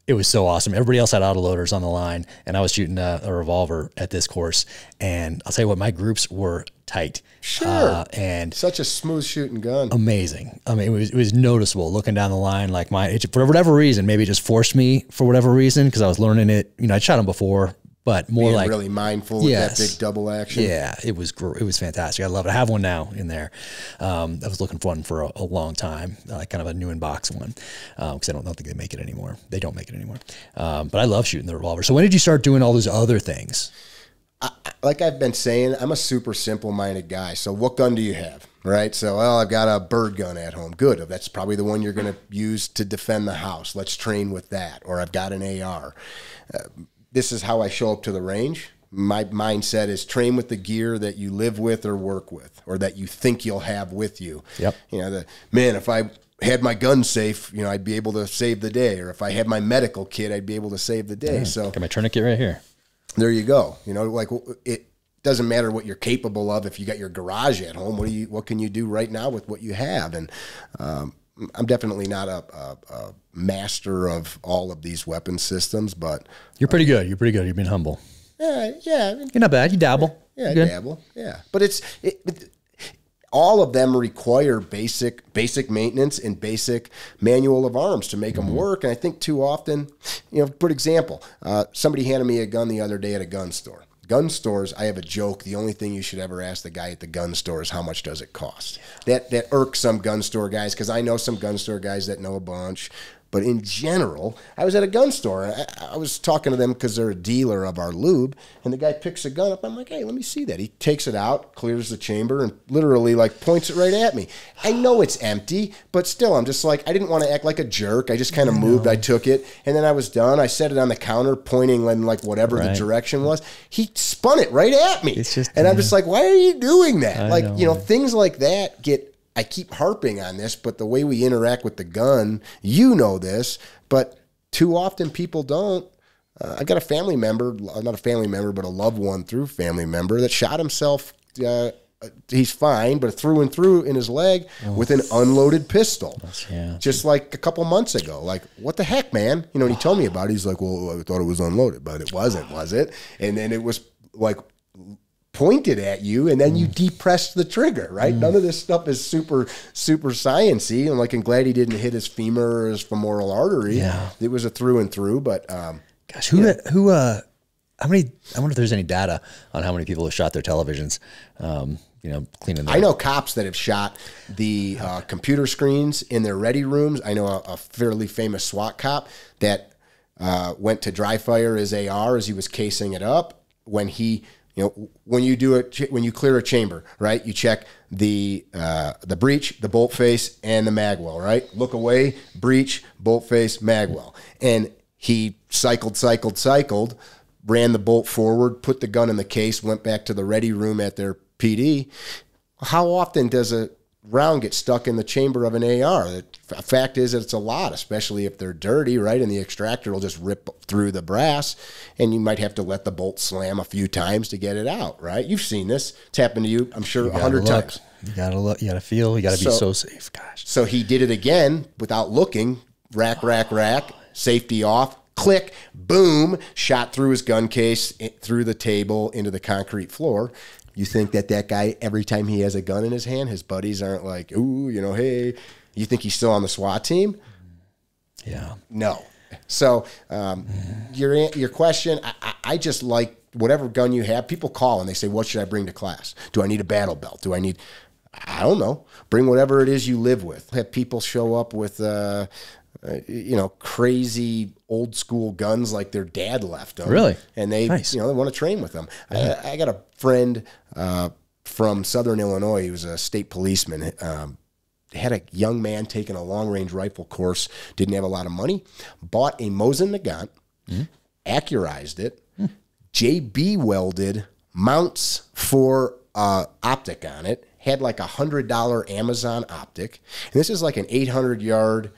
It was so awesome. Everybody else had autoloaders on the line, and I was shooting a revolver at this course. And I'll tell you what, my groups were tight. Sure. And such a smooth shooting gun. Amazing. I mean, it was noticeable looking down the line. Like for whatever reason, maybe it just forced me for whatever reason, because I was learning it. I'd shot them before, but more being like really mindful with that big double action. Yeah, it was fantastic. I love it. I have one now in there. I was looking for one for a long time, kind of a new in box one, because I don't think they don't make it anymore. But I love shooting the revolver. So when did you start doing all those other things? like I've been saying, I'm a super simple-minded guy. So what gun do you have, right? So, well, I've got a bird gun at home. Good. That's probably the one you're going to use to defend the house. Let's train with that. Or I've got an AR. This is how I show up to the range. My mindset is train with the gear that you live with or work with, or that you think you'll have with you. Yep. You know, if I had my gun safe, you know, I'd be able to save the day. Or if I had my medical kit, I'd be able to save the day. So got my tourniquet right here. There you go. You know, like it doesn't matter what you're capable of. If you got your garage at home, what can you do right now with what you have? And I'm definitely not a master of all of these weapon systems, but you're pretty good. You're pretty good. You've been humble. Yeah. You're not bad. You dabble. Yeah, I dabble. Yeah. But all of them require basic maintenance and basic manual of arms to make them work. And I think too often, you know, for example, somebody handed me a gun the other day at a gun store. Gun stores, I have a joke. The only thing you should ever ask the guy at the gun store is how much does it cost. That irks some gun store guys, because I know some gun store guys that know a bunch. But in general, I was at a gun store. I was talking to them because they're a dealer of our lube, and the guy picks a gun up. I'm like, hey, let me see that. He takes it out, clears the chamber, and literally like points it right at me. I know it's empty, but still, I'm just like, I didn't want to act like a jerk. I just kind of moved. I took it, and then I was done. I set it on the counter, pointing in like whatever the direction was. He spun it right at me. And I'm just like, why are you doing that? Things like that I keep harping on this, but the way we interact with the gun, you know this, but too often people don't. I got a family member, not a family member, but a loved one through family member that shot himself. He's fine, but through and through in his leg with an unloaded pistol. Just like a couple months ago. Like, what the heck, man? You know, and he told me about it. He's like, well, I thought it was unloaded, but it wasn't, was it? And then it was like pointed at you, and then you depressed the trigger, right? None of this stuff is super science-y. And like, I'm glad he didn't hit his femur or his femoral artery. Yeah. It was a through and through, but gosh, how many, I wonder if there's any data on how many people have shot their televisions, cleaning I know cops that have shot the computer screens in their ready rooms. I know a fairly famous SWAT cop that went to dry fire his AR as he was casing it up. When you clear a chamber, right? You check the breech, the bolt face, and the magwell, right? Look away, breech, bolt face, magwell. And he cycled, ran the bolt forward, put the gun in the case, went back to the ready room at their PD. How often does a round get stuck in the chamber of an AR? The fact is that it's a lot, especially if they're dirty, right? And the extractor will just rip through the brass, and you might have to let the bolt slam a few times to get it out, right? You've seen this. It's happened to you, I'm sure, 100 times. You gotta look, you gotta feel, you gotta be so safe. Gosh. So he did it again without looking. Rack, safety off, click, boom, shot through his gun case, through the table, into the concrete floor. You think that guy, every time he has a gun in his hand, his buddies aren't like, ooh, hey, you think he's still on the SWAT team? Yeah. No. So your question, I just like whatever gun you have. People call and they say, what should I bring to class? Do I need a battle belt? I don't know. Bring whatever it is you live with. Have people show up with, crazy old school guns like their dad left them. Really? And they, nice. they want to train with them. Yeah. I got a friend from Southern Illinois. He was a state policeman. Had a young man taking a long-range rifle course, didn't have a lot of money, bought a Mosin Nagant, accurized it, JB welded mounts for optic on it, had like $100 Amazon optic, and this is like an 800-yard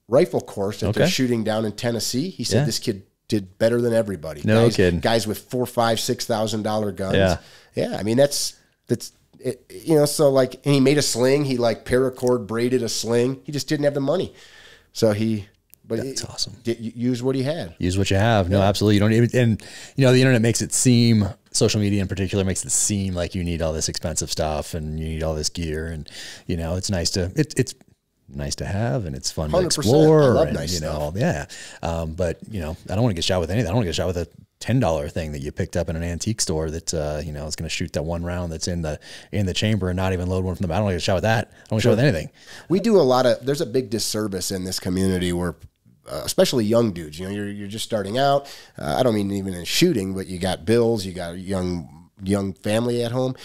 rifle course that they're shooting down in Tennessee. He said this kid did better than everybody. No kidding. Guys with $4,000, $5,000, $6,000 guns. Yeah. I mean, that's it, so like, and he made a sling. He like paracord braided a sling. He just didn't have the money. So that's awesome. Use what he had. Use what you have. No, absolutely. You don't even, and the internet makes it seem, social media in particular makes it seem like you need all this expensive stuff and you need all this gear. And, it's nice to, it's nice to have, and it's fun to explore. I love nice stuff. Yeah. But I don't want to get shot with anything. I don't want to get shot with a $10 thing that you picked up in an antique store that, is going to shoot that one round that's in the chamber and not even load one from the back. I don't want to get shot with that. I don't want to shot with anything. We do there's a big disservice in this community where especially young dudes. You know, you're just starting out. I don't mean even in shooting, but you got bills, you got a young family at home.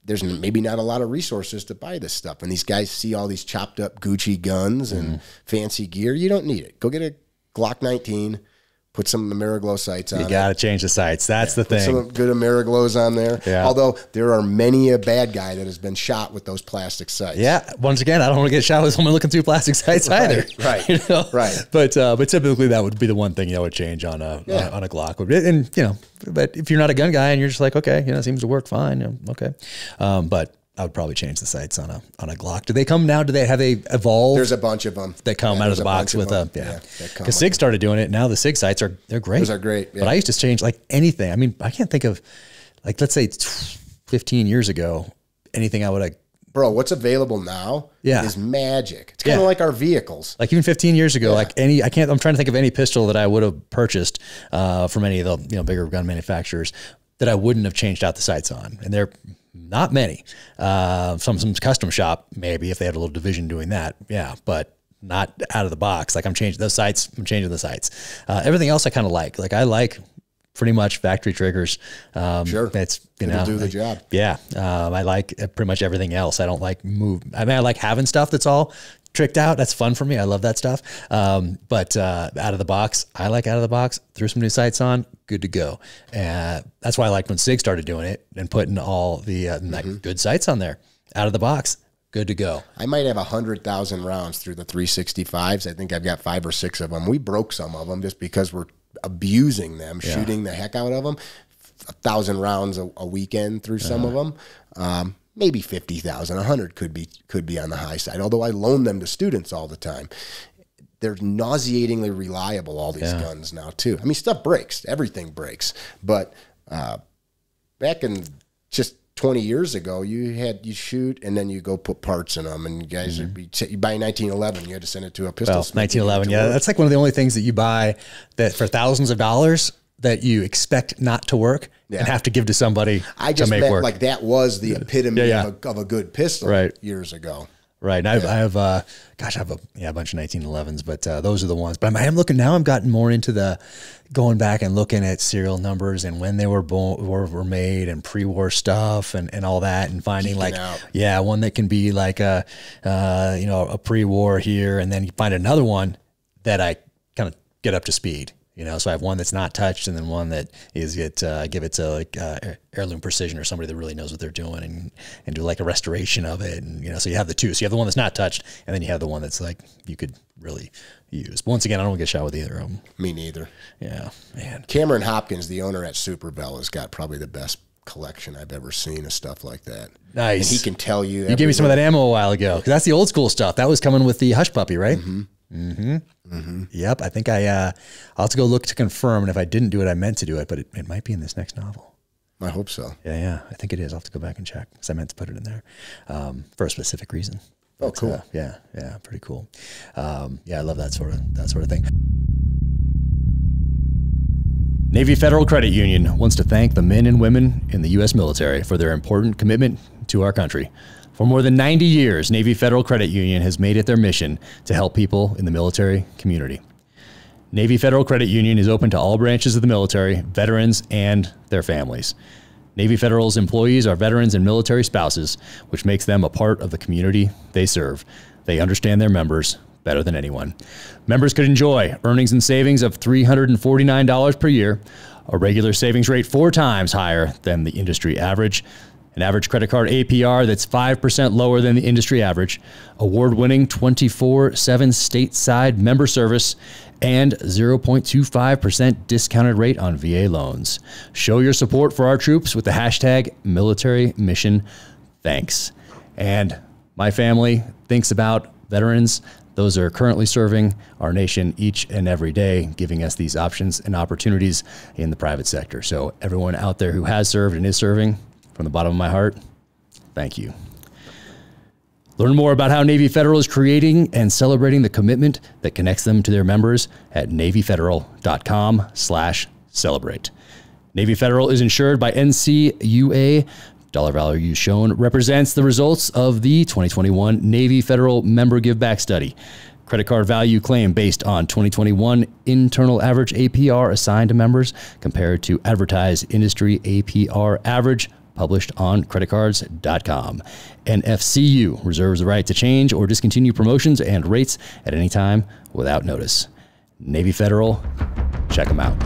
There's maybe not a lot of resources to buy this stuff. And these guys see all these chopped up Gucci guns and fancy gear. You don't need it. Go get a Glock 19. Put some Ameriglow sights on. You got to change the sights. That's the thing. Put some good Ameriglows on there. Yeah. Although there are many a bad guy that has been shot with those plastic sights. Yeah. Once again, I don't want to get shot with someone looking through plastic sights either. Right. You know? Right. But typically that would be the one thing, you know, would change on a Glock. And, you know, but if you're not a gun guy and you're just like, okay, you know, it seems to work fine. You know, okay. But I would probably change the sights on a Glock. Do they come now? Have they evolved? There's a bunch of them. They come out of the box with because SIG started doing it. Now the SIG sights they're great. Those are great. Yeah. But I used to change like anything. I mean, I can't think of like, let's say 15 years ago, anything I would have. Bro, what's available now is magic. It's kind of like our vehicles. Like even 15 years ago, like I'm trying to think of any pistol that I would have purchased from any of the, you know, bigger gun manufacturers that I wouldn't have changed out the sights on. And they're not many. Some custom shop, maybe if they had a little division doing that. Yeah. But not out of the box. Like I'm changing those sights. I'm changing the sights. Everything else I kind of like. Like I like pretty much factory triggers. Sure. It's, It'll do the job. Yeah. I like pretty much everything else. I don't like I mean, I like having stuff that's all tricked out. That's fun for me. I love that stuff. But out of the box, I like out of the box, threw some new sights on, good to go. That's why I liked when SIG started doing it and putting all the like good sights on there out of the box. Good to go. I might have 100,000 rounds through the 365s. I think I've got 5 or 6 of them. We broke some of them just because we're abusing them, shooting the heck out of them. 1,000 rounds a weekend through some of them. Maybe 50,000, 100 could be on the high side. Although I loan them to students all the time. They're nauseatingly reliable, all these guns now too. I mean, stuff breaks, everything breaks. But back in just 20 years ago, you shoot and then you go put parts in them, and you guys you buy 1911, you had to send it to a pistol. 1911, yeah, that's like one of the only things that you buy that for thousands of dollars that you expect not to work and have to give to somebody to make work. Like that was the epitome of a good pistol years ago. Right. And I have a bunch of 1911s, but those are the ones. But I am looking now. I've gotten more into going back and looking at serial numbers and when they were made and pre-war stuff and all that, and finding one that can be like a pre-war here, and then you find another one that I kind of get up to speed. You know, so I have one that's not touched, and then one that is give it to like Heirloom Precision or somebody that really knows what they're doing, and do like a restoration of it. And you know, so you have the two. So you have the one that's not touched, and then you have the one that's like you could really use. But once again, I don't get shot with either of them. Me neither. Yeah, man. Cameron Hopkins, the owner at Super Bell, has got probably the best collection I've ever seen of stuff like that. Nice. And he can tell you. You gave me some of that ammo a while ago, because that's the old school stuff. That was coming with the Hush Puppy, right? Yep. I think I'll have to go look to confirm. And if I didn't do it, I meant to do it, but it might be in this next novel. I hope so. Yeah. I think it is. I'll have to go back and check, because I meant to put it in there for a specific reason. Oh, cool. Yeah. Pretty cool. I love that sort of thing. Navy Federal Credit Union wants to thank the men and women in the U.S. military for their important commitment to our country. For more than 90 years, Navy Federal Credit Union has made it their mission to help people in the military community. Navy Federal Credit Union is open to all branches of the military, veterans, and their families. Navy Federal's employees are veterans and military spouses, which makes them a part of the community they serve. They understand their members better than anyone. Members could enjoy earnings and savings of $349 per year, a regular savings rate 4 times higher than the industry average, an average credit card APR that's 5% lower than the industry average, award-winning 24/7 stateside member service, and 0.25% discounted rate on VA loans. Show your support for our troops with the hashtag #MilitaryMissionThanks. And my family thinks about veterans, those that are currently serving our nation each and every day, giving us these options and opportunities in the private sector. So everyone out there who has served and is serving, from the bottom of my heart, thank you. Learn more about how Navy Federal is creating and celebrating the commitment that connects them to their members at NavyFederal.com/celebrate. Navy Federal is insured by NCUA. Dollar value shown represents the results of the 2021 Navy Federal Member Give Back Study. Credit card value claim based on 2021 internal average APR assigned to members compared to advertised industry APR average published on creditcards.com. NFCU reserves the right to change or discontinue promotions and rates at any time without notice. Navy Federal, check them out.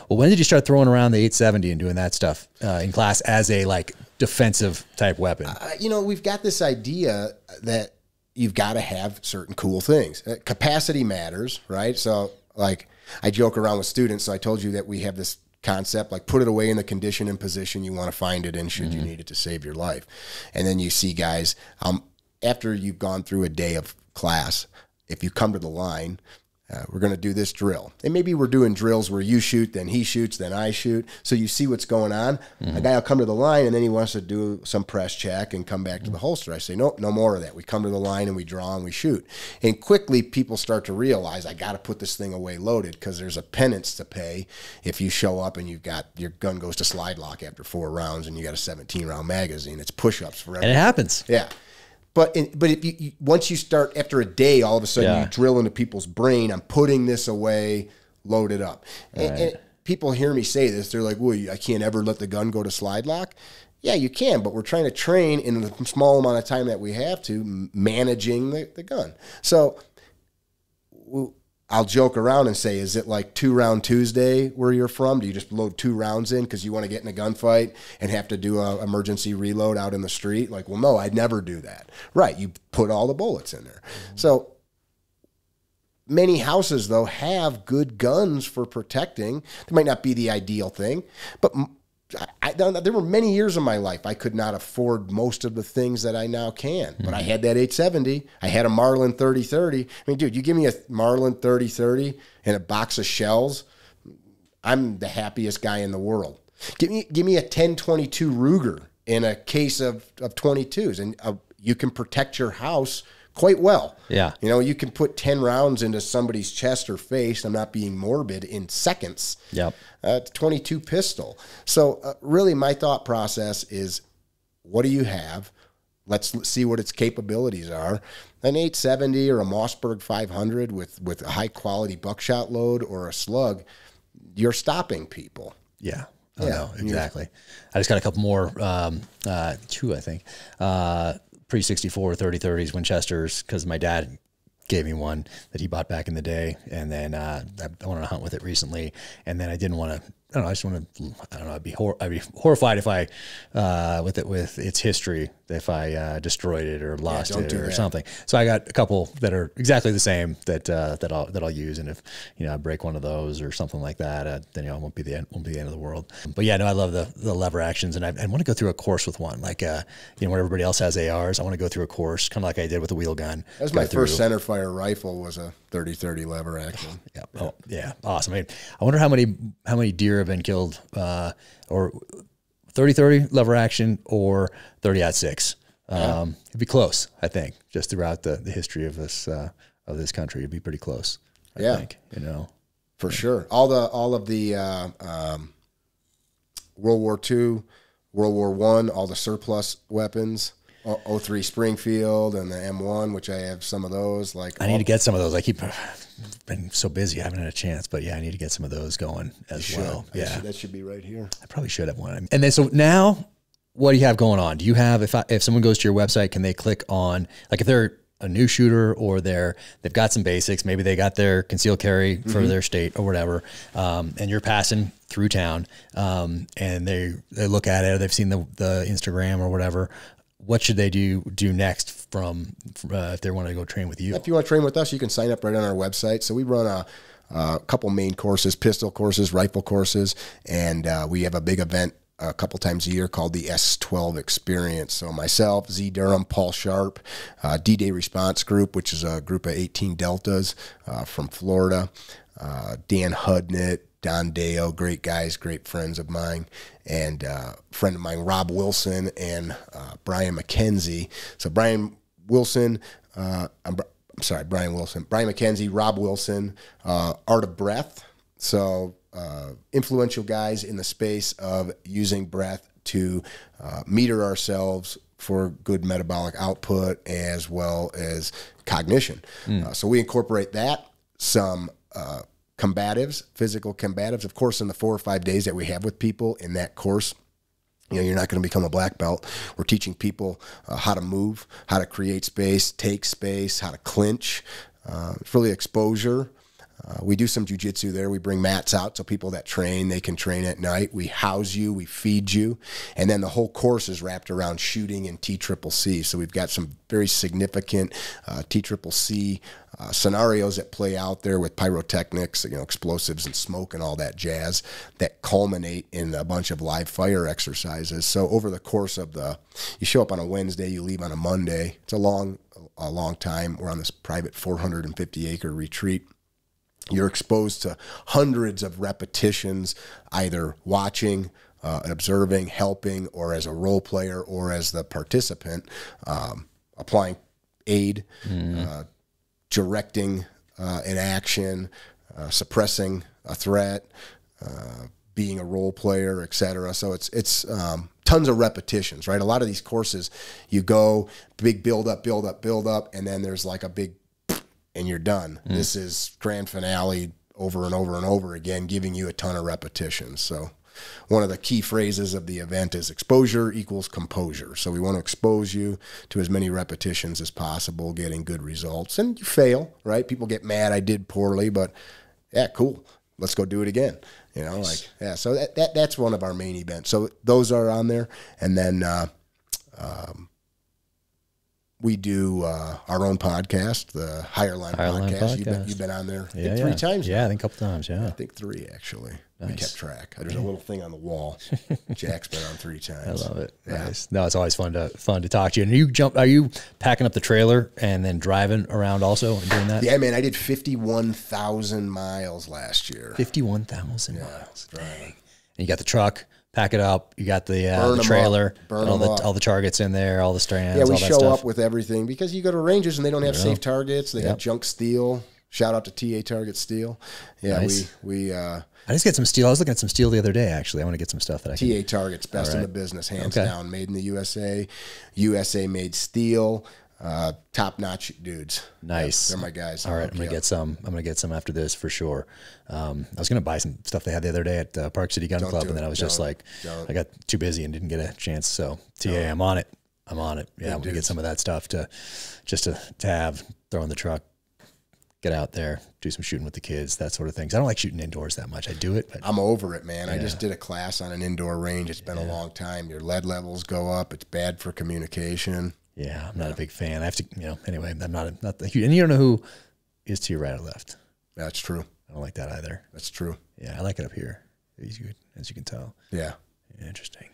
Well, when did you start throwing around the 870 and doing that stuff in class as a like defensive type weapon? You know, we've got this idea that you've got to have certain cool things. Capacity matters, right? So like I joke around with students. So I told you that we have this concept, like put it away in the condition and position you want to find it in should you need it to save your life. And then you see guys, after you've gone through a day of class, if you come to the line, we're going to do this drill. And maybe we're doing drills where you shoot, then he shoots, then I shoot. So you see what's going on. A guy will come to the line and then he wants to do some press check and come back to the holster. I say, nope, no more of that. We come to the line and we draw and we shoot. And quickly people start to realize I got to put this thing away loaded because there's a penance to pay if you show up and you've got your gun goes to slide lock after 4 rounds and you got a 17-round magazine. It's push-ups forever. And it happens. Yeah. But if you once you start after a day, all of a sudden you drill into people's brain. I'm putting this away, load it up. And people hear me say this. They're like, "Well, I can't ever let the gun go to slide lock." Yeah, you can, but we're trying to train in the small amount of time that we have to managing the gun. So I'll joke around and say, is it like 2-round Tuesday where you're from? Do you just load 2 rounds in because you want to get in a gunfight and have to do an emergency reload out in the street? Like, well, no, I'd never do that. Right, you put all the bullets in there. So many houses, though, have good guns for protecting. They might not be the ideal thing, but there were many years of my life I could not afford most of the things that I now can. But I had that 870. I had a Marlin 30-30. I mean, dude, you give me a Marlin 30-30 and a box of shells, I'm the happiest guy in the world. Give me a 10-22 Ruger and a case of 22s, and you can protect your house quite well. Yeah. You know, you can put 10 rounds into somebody's chest or face, I'm not being morbid, in seconds. Yep. 22 pistol. So really my thought process is, what do you have? Let's see what its capabilities are. An 870 or a Mossberg 500 with a high quality buckshot load or a slug, you're stopping people. Yeah. Oh, yeah, no, exactly. I just got a couple more, 2, I think. Pre-64 30-30s Winchesters because my dad gave me one that he bought back in the day, and then I wanted to hunt with it recently, and then I didn't want to. I don't know. I just want to. I don't know. I'd be horrified if I with its history if I destroyed it or lost it or something. So I got a couple that are exactly the same that I'll use, and if I break one of those or something like that, then it won't be the end of the world. But yeah, no, I love the lever actions, and I want to go through a course with one, like where everybody else has ARs. I want to go through a course, kind of like I did with the wheel gun. That was my first centerfire rifle, was a 30-30 lever action. Yeah. Oh, yeah. Awesome. I wonder how many deer have been killed, or 30-30 lever action or 30-06. It'd be close, I think, just throughout the history of this country. It'd be pretty close. I think, for sure. All of the World War II, World War I, all the surplus weapons. 03 Springfield and the M1, which I have some of those. I need to get some of those. I keep been so busy, I haven't had a chance. But yeah, I need to get some of those going as well. Yeah, that should be right here. I probably should have one. And then so now, what do you have going on? Do you have if someone goes to your website, can they click on, like if they're a new shooter or they've got some basics, maybe they got their concealed carry for their state or whatever, and you're passing through town, and they look at it, or they've seen the Instagram or whatever. What should they do next from if they want to go train with you? If you want to train with us, you can sign up right on our website. So we run a couple main courses, pistol courses, rifle courses, and we have a big event a couple times a year called the S12 Experience. So myself, Z Durham, Paul Sharp, D-Day Response Group, which is a group of 18 Deltas from Florida, Dan Hudnett, Don Deo, great guys, great friends of mine, and a friend of mine, Rob Wilson, and Brian McKenzie. So Brian Wilson, Brian McKenzie, Rob Wilson, Art of Breath. So influential guys in the space of using breath to meter ourselves for good metabolic output as well as cognition. So we incorporate that, some combatives, physical combatives. Of course, in the 4 or 5 days that we have with people in that course, you know, you're not going to become a black belt. We're teaching people how to move, how to create space, take space, how to clinch. It's really exposure. We do some jiu-jitsu there. We bring mats out so people that train, they can train at night. We house you, we feed you. And then the whole course is wrapped around shooting and TCCC. So we've got some very significant TCCC scenarios that play out there with pyrotechnics, you know, explosives and smoke and all that jazz that culminate in a bunch of live fire exercises. So over the course of you show up on a Wednesday, you leave on a Monday. It's a long time. We're on this private 450-acre retreat. You're exposed to hundreds of repetitions, either watching, observing, helping, or as a role player or as the participant, applying aid, directing an action, suppressing a threat, being a role player, etc. So it's tons of repetitions, right? A lot of these courses, you go, big build up, and then there's like a big and you're done. This is grand finale over and over and over again, giving you a ton of repetitions. So one of the key phrases of the event is exposure equals composure. So we want to expose you to as many repetitions as possible, getting good results. And you fail, right? People get mad, I did poorly, but yeah, cool. Let's go do it again. You know, like, yeah, so that's one of our main events. So those are on there. And then, we do our own podcast, the Higher Line podcast. You've been on there, I think 3 times. Yeah, I think a couple times, yeah. I think 3, actually. Nice. We kept track. There's a little thing on the wall. Jack's been on 3 times. I love it. Yeah. Nice. No, it's always fun to talk to you. And are you packing up the trailer and then driving around also and doing that? Yeah, man, I did 51,000 miles last year. 51,000 miles. Dang. And you got the truck. Pack it up. You got the trailer, all the targets in there, all the strands. Yeah, we all that show stuff. Up with everything because you go to ranges and they don't have safe targets. They got junk steel. Shout out to TA Target Steel. Yeah, nice. I just get some steel. I was looking at some steel the other day. Actually, I want to get some stuff that I can. TA Target's best in the business, hands down. Made in the USA, USA made steel. Top notch dudes. Nice. They're my guys. All right. I'm going to get some. I'm going to get some after this for sure. I was going to buy some stuff they had the other day at Park City Gun Club. And then I was just like, I got too busy and didn't get a chance. So TA, I'm on it. I'm on it. Yeah. I'm going to get some of that stuff to have, throw in the truck, get out there, do some shooting with the kids, that sort of things. I don't like shooting indoors that much. I do it, but I'm over it, man. I just did a class on an indoor range. It's been a long time. Your lead levels go up. It's bad for communication. Yeah, I'm not a big fan. I have to, anyway, I'm not the huge, and you don't know who is to your right or left. That's true. I don't like that either. That's true. Yeah, I like it up here, as you can tell. Yeah. Interesting.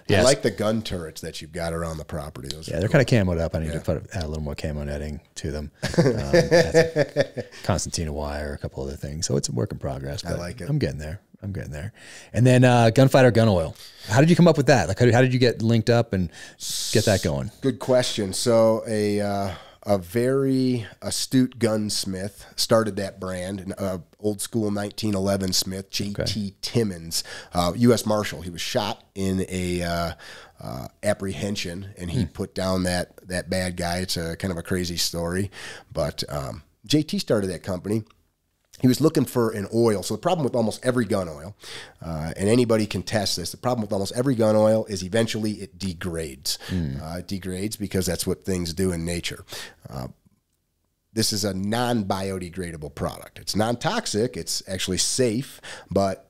Yeah, I like the gun turrets that you've got around the property. Those they're kind of camoed up. I need to add a little more camo netting to them. Concertina wire, a couple other things. So it's a work in progress. But I like it. I'm getting there. And then Gunfighter Oil. How did you come up with that? Like, how did you get linked up and get that going? Good question. So a very astute gunsmith started that brand, an old school 1911 Smith, J.T. Timmons, U.S. Marshal. He was shot in a apprehension, and he put down that bad guy. It's a kind of a crazy story, but J.T. started that company. He was looking for an oil. So the problem with almost every gun oil, and anybody can test this, the problem with almost every gun oil is eventually it degrades. It degrades because that's what things do in nature. This is a non-biodegradable product. It's non-toxic. It's actually safe, but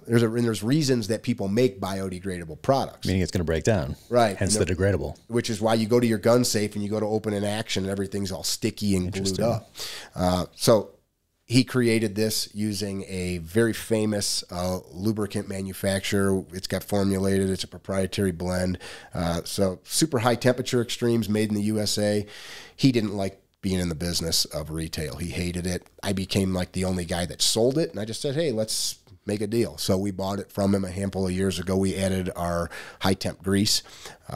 there's reasons that people make biodegradable products. Meaning it's going to break down. Right. Hence the degradable. Which is why you go to your gun safe and you go to open an action and everything's all sticky and glued up. So he created this using a very famous lubricant manufacturer. It's got formulated. It's a proprietary blend. So super high temperature extremes made in the USA. He didn't like being in the business of retail. He hated it. I became like the only guy that sold it. And I just said, hey, let's make a deal. So we bought it from him a handful of years ago. We added our high temp grease,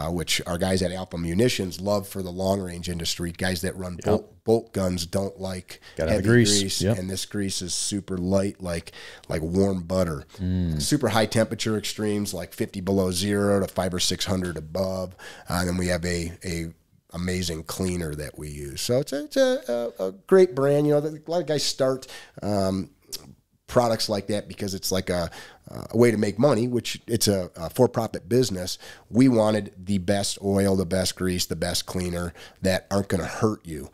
which our guys at Alpha Munitions love for the long range industry. Guys that run bolt guns don't like heavy grease. And this grease is super light, like warm butter. Super high temperature extremes, like 50 below zero to 500 or 600 above. And then we have a amazing cleaner that we use. So it's a great brand. You know, a lot of guys start products like that because it's like a way to make money, which it's a for-profit business. We wanted the best oil, the best grease, the best cleaner that aren't going to hurt you.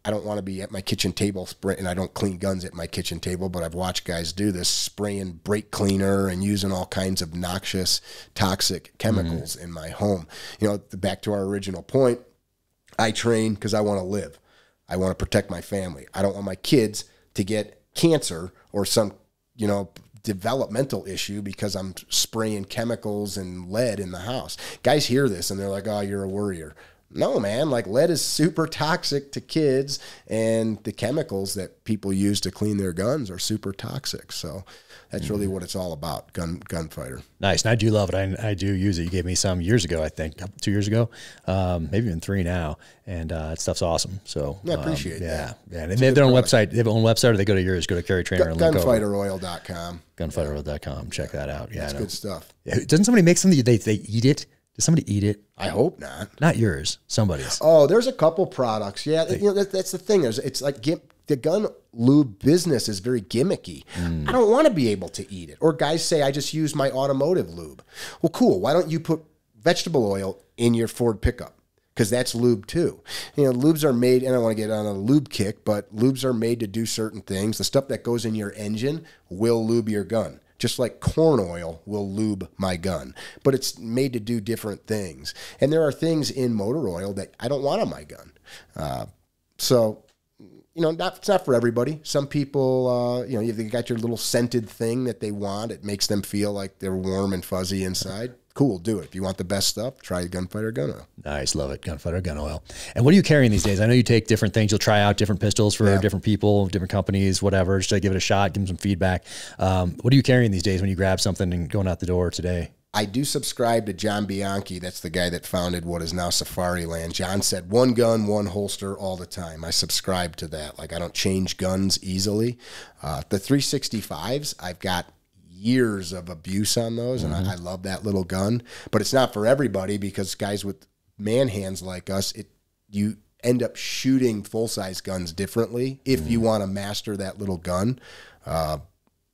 I don't want to be at my kitchen table and I don't clean guns at my kitchen table, but I've watched guys do this, spraying brake cleaner and using all kinds of noxious, toxic chemicals in my home. You know, back to our original point, I train because I want to live. I want to protect my family. I don't want my kids to get cancer or some, you know, developmental issue because I'm spraying chemicals and lead in the house. Guys hear this and they're like, oh, you're a worrier. No, man, like lead is super toxic to kids, and the chemicals that people use to clean their guns are super toxic. So that's really what it's all about, gunfighter. Nice. And I do love it. I do use it. You gave me some years ago, I think, 2 years ago, maybe even 3 now. And that stuff's awesome. So I appreciate that. Yeah. And they have their own website. They have their own website, or they go to yours, go to Carry Trainer and Gunfighteroil.com. Gunfighteroil.com. Check that out. Yeah. That's good stuff. Yeah. Doesn't somebody make something, they eat it? Does somebody eat it? I hope not. Not yours. Somebody's. Oh, there's a couple products. Yeah, you know, that's the thing. It's like the gun lube business is very gimmicky. I don't want to be able to eat it. Or guys say, I just use my automotive lube. Well, cool. Why don't you put vegetable oil in your Ford pickup? Because that's lube too. You know, lubes are made, and I don't want to get on a lube kick, but lubes are made to do certain things. The stuff that goes in your engine will lube your gun. Just like corn oil will lube my gun, but it's made to do different things. And there are things in motor oil that I don't want on my gun. So, you know, it's not for everybody. Some people, you know, you've got your little scented thing that they want. It makes them feel like they're warm and fuzzy inside. Cool, do it. If you want the best stuff, try Gunfighter Gun Oil. Nice, love it. Gunfighter Gun Oil. And what are you carrying these days? I know you take different things. You'll try out different pistols for different people, different companies, whatever, just to give it a shot, give them some feedback. What are you carrying these days when you grab something and going out the door today? I do subscribe to John Bianchi. That's the guy that founded what is now Safari Land. John said, one gun, one holster all the time. I subscribe to that. Like, I don't change guns easily. The 365s, I've got years of abuse on those, and I love that little gun, but it's not for everybody because guys with man hands like us, you end up shooting full-size guns differently if you want to master that little gun.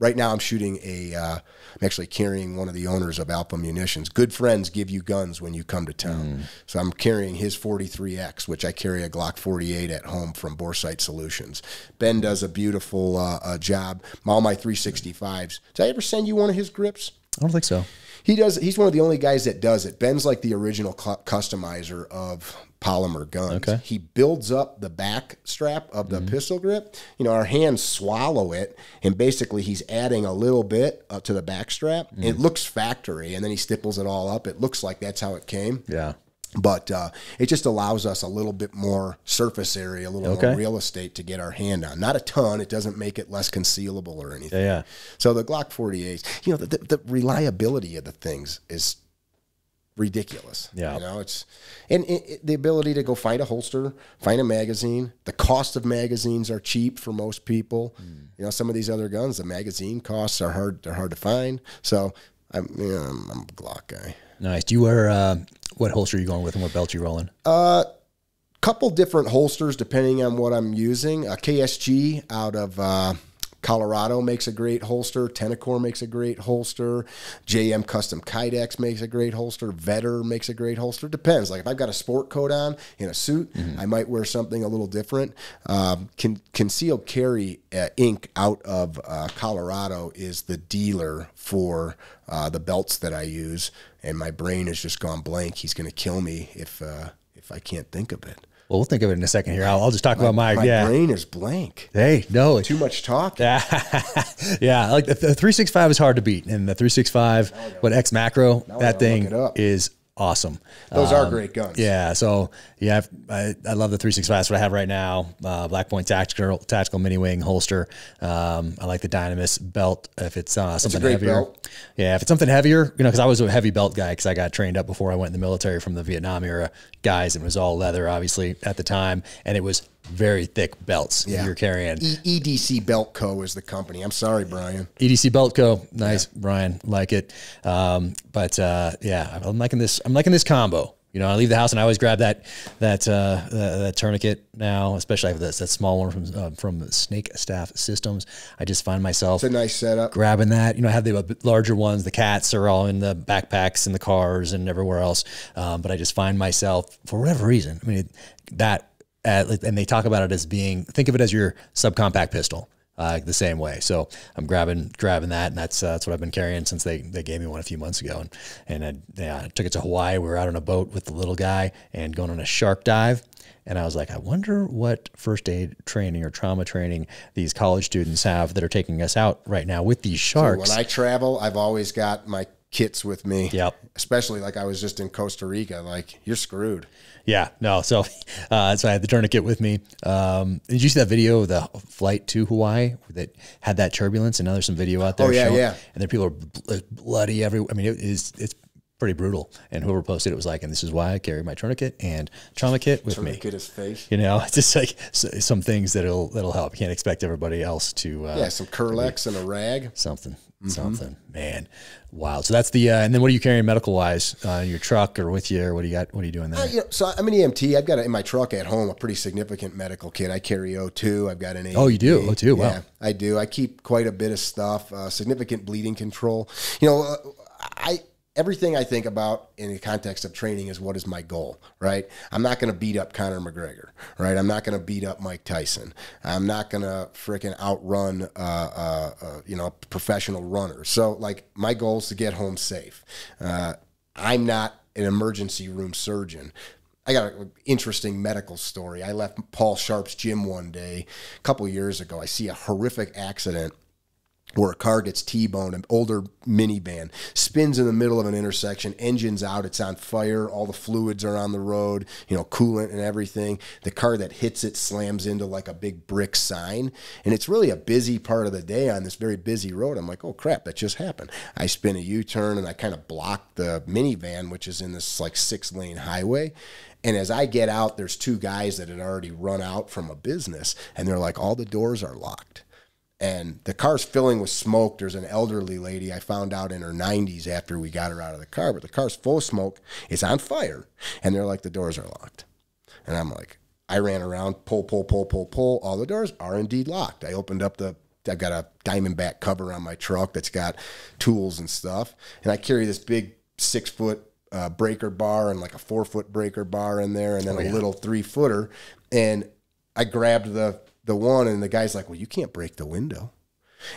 Right now I'm shooting I'm actually carrying one of the owners of Alpha Munitions. Good friends give you guns when you come to town. So I'm carrying his 43X, which I carry a Glock 48 at home from Boresight Solutions. Ben does a beautiful job. All my 365s. Did I ever send you one of his grips? I don't think so. He does. He's one of the only guys that does it. Ben's like the original customizer of polymer guns. Okay. He builds up the back strap of the pistol grip. You know, our hands swallow it, and basically he's adding a little bit up to the back strap. It looks factory, and then he stipples it all up. It looks like that's how it came. Yeah. But it just allows us a little bit more surface area, a little more real estate to get our hand on. Not a ton. It doesn't make it less concealable or anything. Yeah. So the Glock 48s, you know, the reliability of the things is ridiculous. Yeah. You know, the ability to go find a holster, find a magazine. The cost of magazines are cheap for most people. You know, some of these other guns, the magazine costs are hard. They're hard to find. So I'm a Glock guy. Nice. Do you wear what holster are you going with and what belt you rolling? Couple different holsters depending on what I'm using. KSG out of Colorado makes a great holster. Tenacor makes a great holster. JM Custom Kydex makes a great holster. Vetter makes a great holster. Depends. Like if I've got a sport coat on in a suit, I might wear something a little different. Concealed Carry Inc. out of Colorado is the dealer for the belts that I use, and my brain has just gone blank. He's going to kill me if I can't think of it. Well, we'll think of it in a second here. I'll just talk about my brain is blank. Hey, no. Too much talk. Yeah. Yeah. Like the 365 is hard to beat. And the 365, X Macro, that thing is awesome. Those are great guns. Yeah. So yeah, I love the 365. That's what I have right now. Black Point tactical mini wing holster. I like the Dynamis belt. If it's something heavier, belt. Yeah. If it's something heavier, because I was a heavy belt guy because I got trained up before I went in the military from the Vietnam era guys. It was all leather, obviously, at the time, and it was very thick belts you're carrying. EDC Belt Co. is the company. I'm sorry, Brian. EDC Belt Co. Nice, Brian. Like it. I'm liking this. I'm liking this combo. I leave the house and I always grab that tourniquet now, especially I have that small one from Snake Staff Systems. I just find myself it's a nice setup grabbing that. I have the larger ones. The cats are all in the backpacks and the cars and everywhere else. But I just find myself, for whatever reason, and they talk about it as being, think of it as your subcompact pistol, the same way. So I'm grabbing that, and that's what I've been carrying since they gave me one a few months ago. And I took it to Hawaii. We were out on a boat with the little guy and going on a shark dive. And I was like, I wonder what first aid training or trauma training these college students have that are taking us out right now with these sharks. So when I travel, I've always got my kits with me. Yep. Especially like I was just in Costa Rica. Like, you're screwed. Yeah, no. So I had the tourniquet with me. Did you see that video of the flight to Hawaii that had that turbulence? And now there's some video out there. Oh yeah, yeah. And there people are bloody everywhere. I mean, it's pretty brutal. And whoever posted it was like, and this is why I carry my tourniquet and trauma kit with me. Tourniquet his face. It's just like some things that'll help. You can't expect everybody else to. Some Curlex and a rag. Something, man. Wow. So that's the, and then what are you carrying medical wise in your truck or with you, or what do you got? What are you doing there? So I'm an EMT. I've got in my truck at home a pretty significant medical kit. I carry O2. I've got an AED. Oh, you do? O2. Wow. Yeah, I do. I keep quite a bit of stuff, significant bleeding control. Everything I think about in the context of training is what is my goal, right? I'm not going to beat up Conor McGregor, right? I'm not going to beat up Mike Tyson. I'm not going to freaking outrun, a professional runner. So, like, my goal is to get home safe. I'm not an emergency room surgeon. I got an interesting medical story. I left Paul Sharp's gym one day a couple years ago. I see a horrific accident where a car gets T-boned, an older minivan, spins in the middle of an intersection, engine's out, it's on fire, all the fluids are on the road, coolant and everything. The car that hits it slams into like a big brick sign, and it's really a busy part of the day on this very busy road. I'm like, oh crap, that just happened. I spin a U-turn and I kind of block the minivan, which is in this like 6-lane highway. And as I get out, there's two guys that had already run out from a business, and they're like, all the doors are locked. And the car's filling with smoke. There's an elderly lady I found out in her 90s after we got her out of the car, but the car's full of smoke. It's on fire. And they're like, the doors are locked. And I'm like, I ran around, pull. All the doors are indeed locked. I opened up I've got a Diamondback cover on my truck that's got tools and stuff. And I carry this big 6-foot breaker bar and like a 4-foot breaker bar in there, and then a little 3-footer. And I grabbed the one, and the guy's like, well, you can't break the window.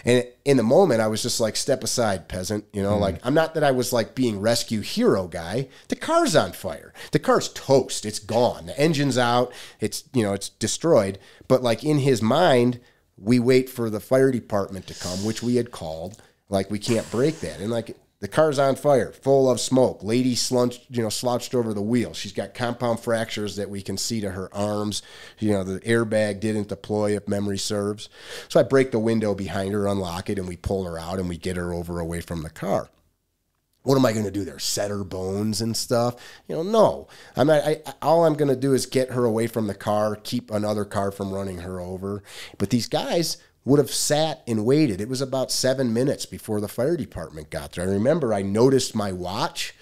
And in the moment, I was just like, step aside, peasant. Like, I'm not that I was like being rescue hero guy. The car's on fire. The car's toast. It's gone. The engine's out. It's destroyed. But like in his mind, we wait for the fire department to come, which we had called. Like, we can't break that. And like, the car's on fire, full of smoke. Lady slouched over the wheel. She's got compound fractures that we can see to her arms. The airbag didn't deploy, if memory serves. So I break the window behind her, unlock it, and we pull her out, and we get her away from the car. What am I going to do there? Set her bones and stuff? No. I'm not. All I'm going to do is get her away from the car, keep another car from running her over. But these guys would have sat and waited. It was about 7 minutes before the fire department got there. I remember I noticed my watch,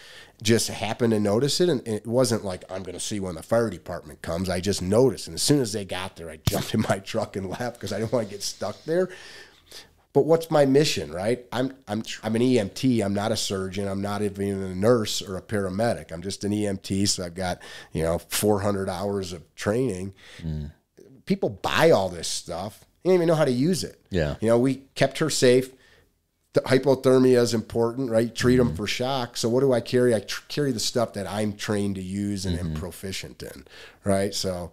just happened to notice it, and it wasn't like, I'm going to see when the fire department comes. I just noticed, and as soon as they got there, I jumped in my truck and left because I didn't want to get stuck there. But what's my mission, right? I'm an EMT. I'm not a surgeon. I'm not even a nurse or a paramedic. I'm just an EMT, so I've got 400 hours of training. People buy all this stuff. You don't even know how to use it. Yeah. We kept her safe. hypothermia is important, right? Treat them for shock. So what do I carry? I carry the stuff that I'm trained to use and am proficient in, right? So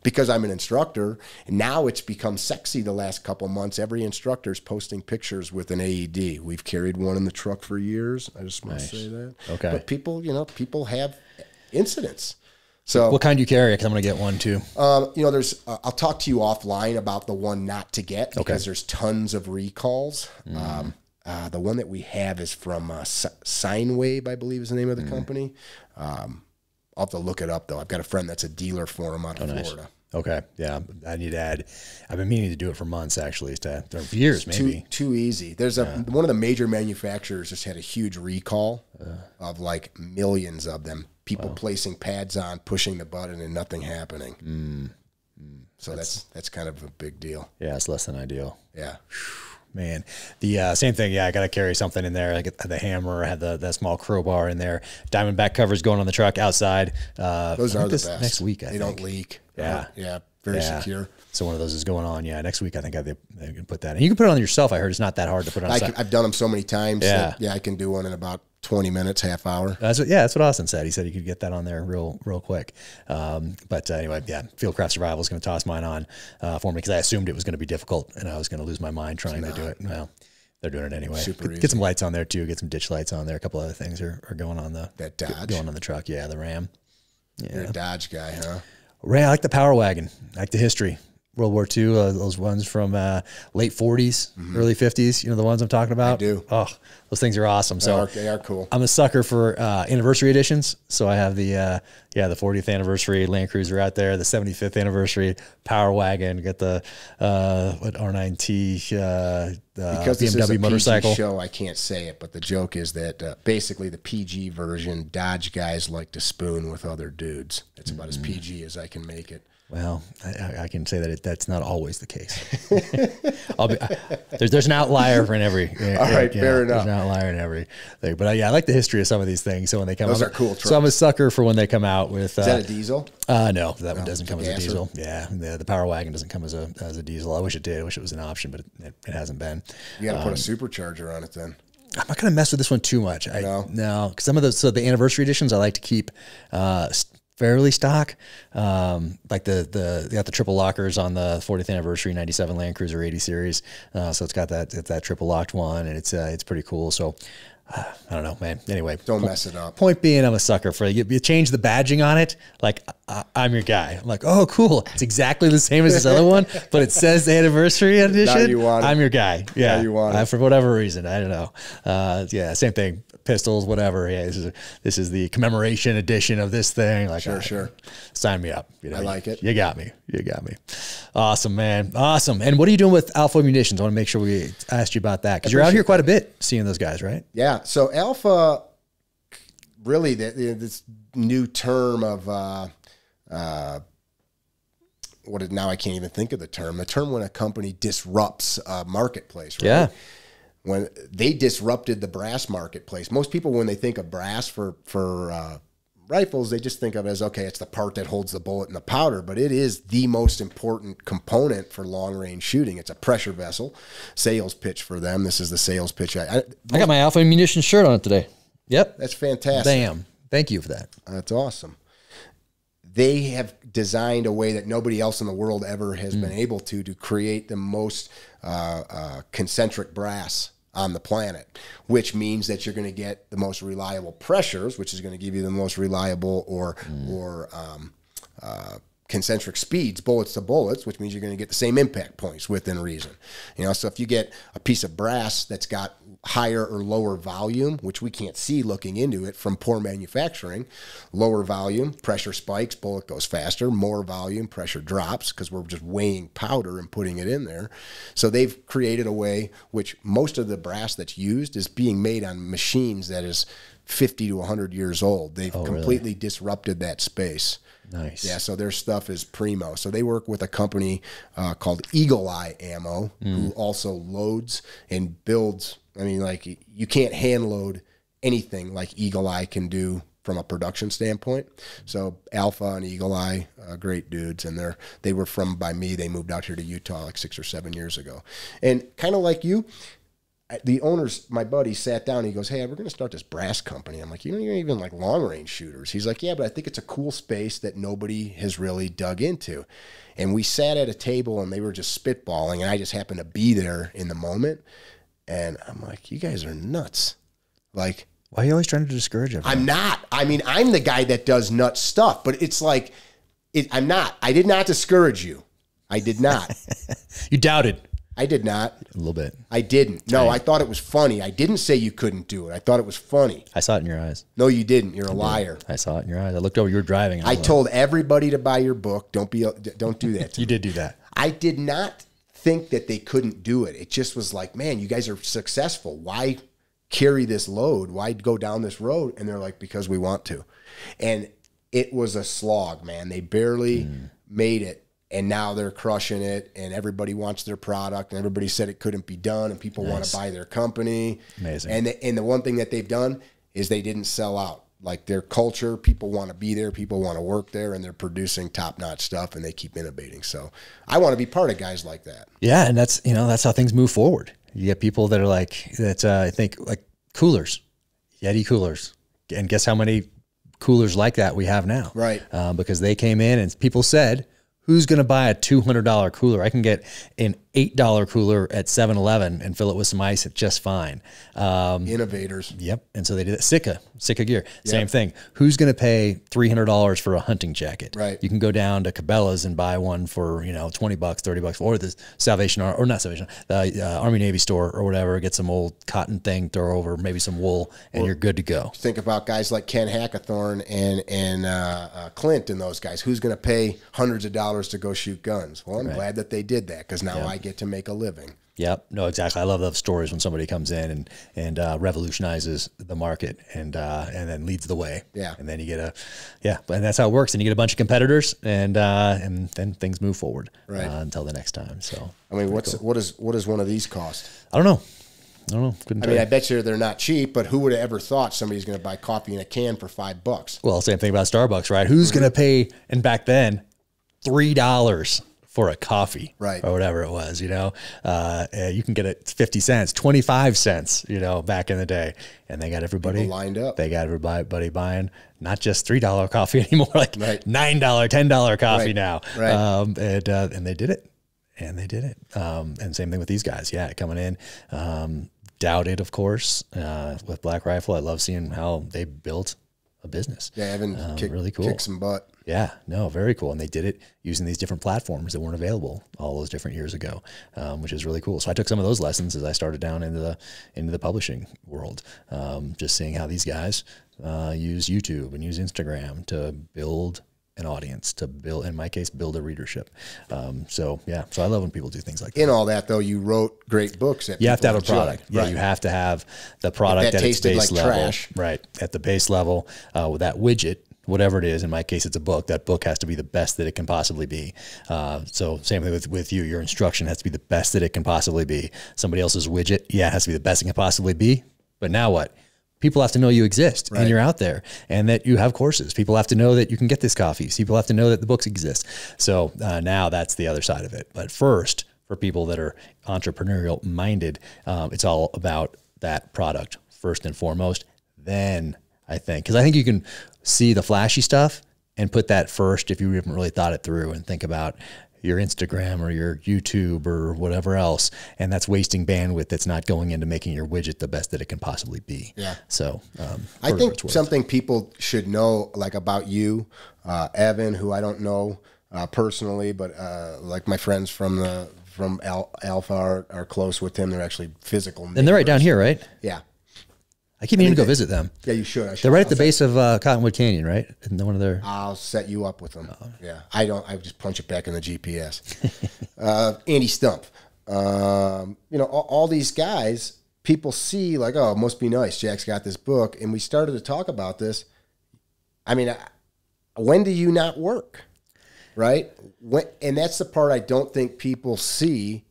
because I'm an instructor, and now it's become sexy the last couple months. Every instructor is posting pictures with an AED. We've carried one in the truck for years. I just want to say that. Okay. But people, people have incidents. So what kind do you carry? Because I'm going to get one too. There's. I'll talk to you offline about the one not to get because there's tons of recalls. The one that we have is from Sinewave, I believe is the name of the company. I'll have to look it up though. I've got a friend that's a dealer for them out of Florida. Okay, yeah, I need to add. I've been meaning to do it for months actually. For years, maybe. Too easy. There's one of the major manufacturers just had a huge recall of like millions of them. People placing pads on, pushing the button, and nothing happening. So that's kind of a big deal. Yeah, it's less than ideal. Yeah. Man, the same thing. Yeah, I got to carry something in there. I get the hammer. I had that small crowbar in there. Diamondback covers going on the truck outside. Those are the best. Next week, I think. They don't leak. Yeah. Yeah. Very secure. So one of those is going on. Yeah. Next week, I think they can put that in. You can put it on yourself. I heard it's not that hard to put on. I've done them so many times. Yeah. I can do one in about 20 minutes, half hour. That's what Austin said. He said he could get that on there real quick. But anyway, yeah, Fieldcraft Survival is going to toss mine on for me because I assumed it was going to be difficult and I was going to lose my mind trying to do it. Well, they're doing it anyway. Get some lights on there too. Get some ditch lights on there. A couple other things are going on that Dodge going on the truck. Yeah, the Ram. Yeah, you're a Dodge guy, huh? Ram. I like the Power Wagon. I like the history. World War II, those ones from late 40s, early 50s, the ones I'm talking about. I do. Oh, those things are awesome. So they are cool. I'm a sucker for anniversary editions. So I have the 40th anniversary Land Cruiser out there, the 75th anniversary Power Wagon, got the R9T because this BMW is a motorcycle. PG show, I can't say it, but the joke is that basically the PG version, Dodge guys like to spoon with other dudes. It's about as PG as I can make it. Well, I can say that that's not always the case. There's an outlier for every. All right, fair enough. There's an outlier in every thing, but I like the history of some of these things. So when they come, those are cool trucks. So I'm a sucker for when they come out with. Is that a diesel? No, that one doesn't come as a diesel. Yeah, the Power Wagon doesn't come as a diesel. I wish it did. I wish it was an option, but it hasn't been. You got to put a supercharger on it then. I'm not going to mess with this one too much. No, because some of those. So the anniversary editions, I like to keep. Fairly stock, like they got the triple lockers on the 40th anniversary 97 Land Cruiser 80 series. So it's got that triple locked one, and it's pretty cool. So I don't know, man. Anyway, don't mess it up. Point being, I'm a sucker for you change the badging on it. Like I'm your guy. I'm like, oh, cool. It's exactly the same as this other one, but it says the anniversary edition. Now you want it. I'm your guy. Yeah, now you want it. For whatever reason, I don't know. Yeah, same thing. Pistols, whatever. Yeah, this is the commemoration edition of this thing. Like, sure. Sign me up. I like it. You got me. Awesome, man. Awesome. And what are you doing with Alpha Munitions? I want to make sure we asked you about that because you're out here quite a bit seeing those guys, right? Yeah. So Alpha, really, this new term of now I can't even think of the term. The term when a company disrupts a marketplace, right? Yeah. When they disrupted the brass marketplace. Most people, when they think of brass for rifles, they just think of it as, okay, it's the part that holds the bullet and the powder, but it is the most important component for long-range shooting. It's a pressure vessel. Sales pitch for them. This is the sales pitch. I got my Alpha Munitions shirt on it today. Yep. That's fantastic. Bam. Thank you for that. That's awesome. They have designed a way that nobody else in the world ever has been able to create the most concentric brass on the planet, which means that you're going to get the most reliable pressures, which is going to give you the most reliable or concentric speeds, bullets to bullets, which means you're going to get the same impact points within reason. So if you get a piece of brass that's got higher or lower volume, which we can't see looking into it from poor manufacturing, lower volume, pressure spikes, bullet goes faster, more volume, pressure drops because we're just weighing powder and putting it in there. So they've created a way which most of the brass that's used is being made on machines that is 50 to 100 years old. They've completely disrupted that space. Nice. Yeah, so their stuff is primo. So they work with a company called Eagle Eye Ammo, who also loads and builds. I mean, like, you can't hand load anything like Eagle Eye can do from a production standpoint. So Alpha and Eagle Eye, great dudes, and they were by me. They moved out here to Utah like 6 or 7 years ago. And kind of like you, the owners, my buddy, sat down and he goes, hey, we're going to start this brass company. I'm like, you're even like long range shooters. He's like, yeah, but I think it's a cool space that nobody has really dug into. And we sat at a table and they were just spitballing, and I just happened to be there in the moment. And I'm like, you guys are nuts. Like, why are you always trying to discourage everyone? I'm not. I mean, I'm the guy that does nut stuff, but it's like, I'm not. I did not discourage you. I did not. You doubted. I did not. A little bit. I didn't. No, I thought it was funny. I didn't say you couldn't do it. I thought it was funny. I saw it in your eyes. No, you didn't. You're a liar. I saw it in your eyes. I looked over. You were driving. I told everybody to buy your book. Don't do that. You did do that. I did not think that they couldn't do it. It just was like, man, you guys are successful. Why carry this load? Why go down this road? And they're like, because we want to. And it was a slog, man. They barely made it. And now they're crushing it, and everybody wants their product, and everybody said it couldn't be done, and people want to buy their company. Amazing. And the one thing that they've done is they didn't sell out. Like, their culture, people want to be there, people want to work there, and they're producing top-notch stuff, and they keep innovating. So I want to be part of guys like that. Yeah, and that's, you know, that's how things move forward. You get people that are like, that I think, like coolers, Yeti coolers. And guess how many coolers like that we have now? Right. Because they came in and people said, who's going to buy a $200 cooler? I can get an $8 cooler at 7-Eleven and fill it with some ice just fine. Innovators. Yep. And so they did it. Sika gear, same thing. Who's going to pay $300 for a hunting jacket? Right. You can go down to Cabela's and buy one for, you know, $20, $30, or the Salvation Army, or not Salvation, the Army Navy store or whatever. Get some old cotton thing, throw over maybe some wool, and you're good to go. Think about guys like Ken Hackathorn and Clint and those guys. Who's going to pay hundreds of dollars to go shoot guns? Well, I'm glad that they did that, because now I get to make a living. Yep. No, exactly. I love those stories when somebody comes in and revolutionizes the market and then leads the way. Yeah. And then you get and that's how it works. And you get a bunch of competitors, and then things move forward until the next time. So, I mean, what does one of these cost? I don't know. I mean, I bet you they're not cheap, but who would have ever thought somebody's going to buy coffee in a can for $5? Well, same thing about Starbucks, right? Who's going to pay? And back then, $3 for a coffee, right, or whatever it was, you know, you can get it 50 cents, 25 cents, you know, back in the day, and they got everybody people lined up. They got everybody buying not just $3 coffee anymore, like $9, $10 coffee now. Right. And they did it, and same thing with these guys. Yeah. Coming in, doubted, of course, with Black Rifle. I love seeing how they built a business. Yeah. Evan really cool. Kicked some butt. Yeah, no, very cool. And they did it using these different platforms that weren't available all those different years ago, which is really cool. So I took some of those lessons as I started down into the publishing world, just seeing how these guys use YouTube and use Instagram to build an audience, to build, in my case, build a readership. So I love when people do things like that. In all that, though, you wrote great books. That you have to have a product. Yeah, you have to have the product at its base level. Trash. Right, at the base level, with that widget, whatever it is. In my case, it's a book. That book has to be the best that it can possibly be. So same thing with you. Your instruction has to be the best that it can possibly be. Somebody else's widget, it has to be the best it can possibly be. But now what? People have to know you exist and you're out there, and that you have courses. People have to know that you can get this coffee. People have to know that the books exist. So now that's the other side of it. But first, for people that are entrepreneurial minded, it's all about that product first and foremost. Then I think you can see the flashy stuff and put that first if you haven't really thought it through, and think about your Instagram or your YouTube or whatever else, and that's wasting bandwidth that's not going into making your widget the best that it can possibly be. Yeah. So I think something people should know, like about you, Evan, who I don't know personally, but like my friends from Alpha are close with him. They're actually physical neighbors. And they're right down here, right? Yeah. I keep meaning to go visit them. Yeah, you should. They're right at the base of Cottonwood Canyon, right? And one of their. I'll set you up with them. Yeah, I just punch it back in the GPS. Andy Stump. All these guys, people see like, oh, it must be nice. Jack's got this book, and we started to talk about this. I mean, when do you not work, right? And that's the part I don't think people see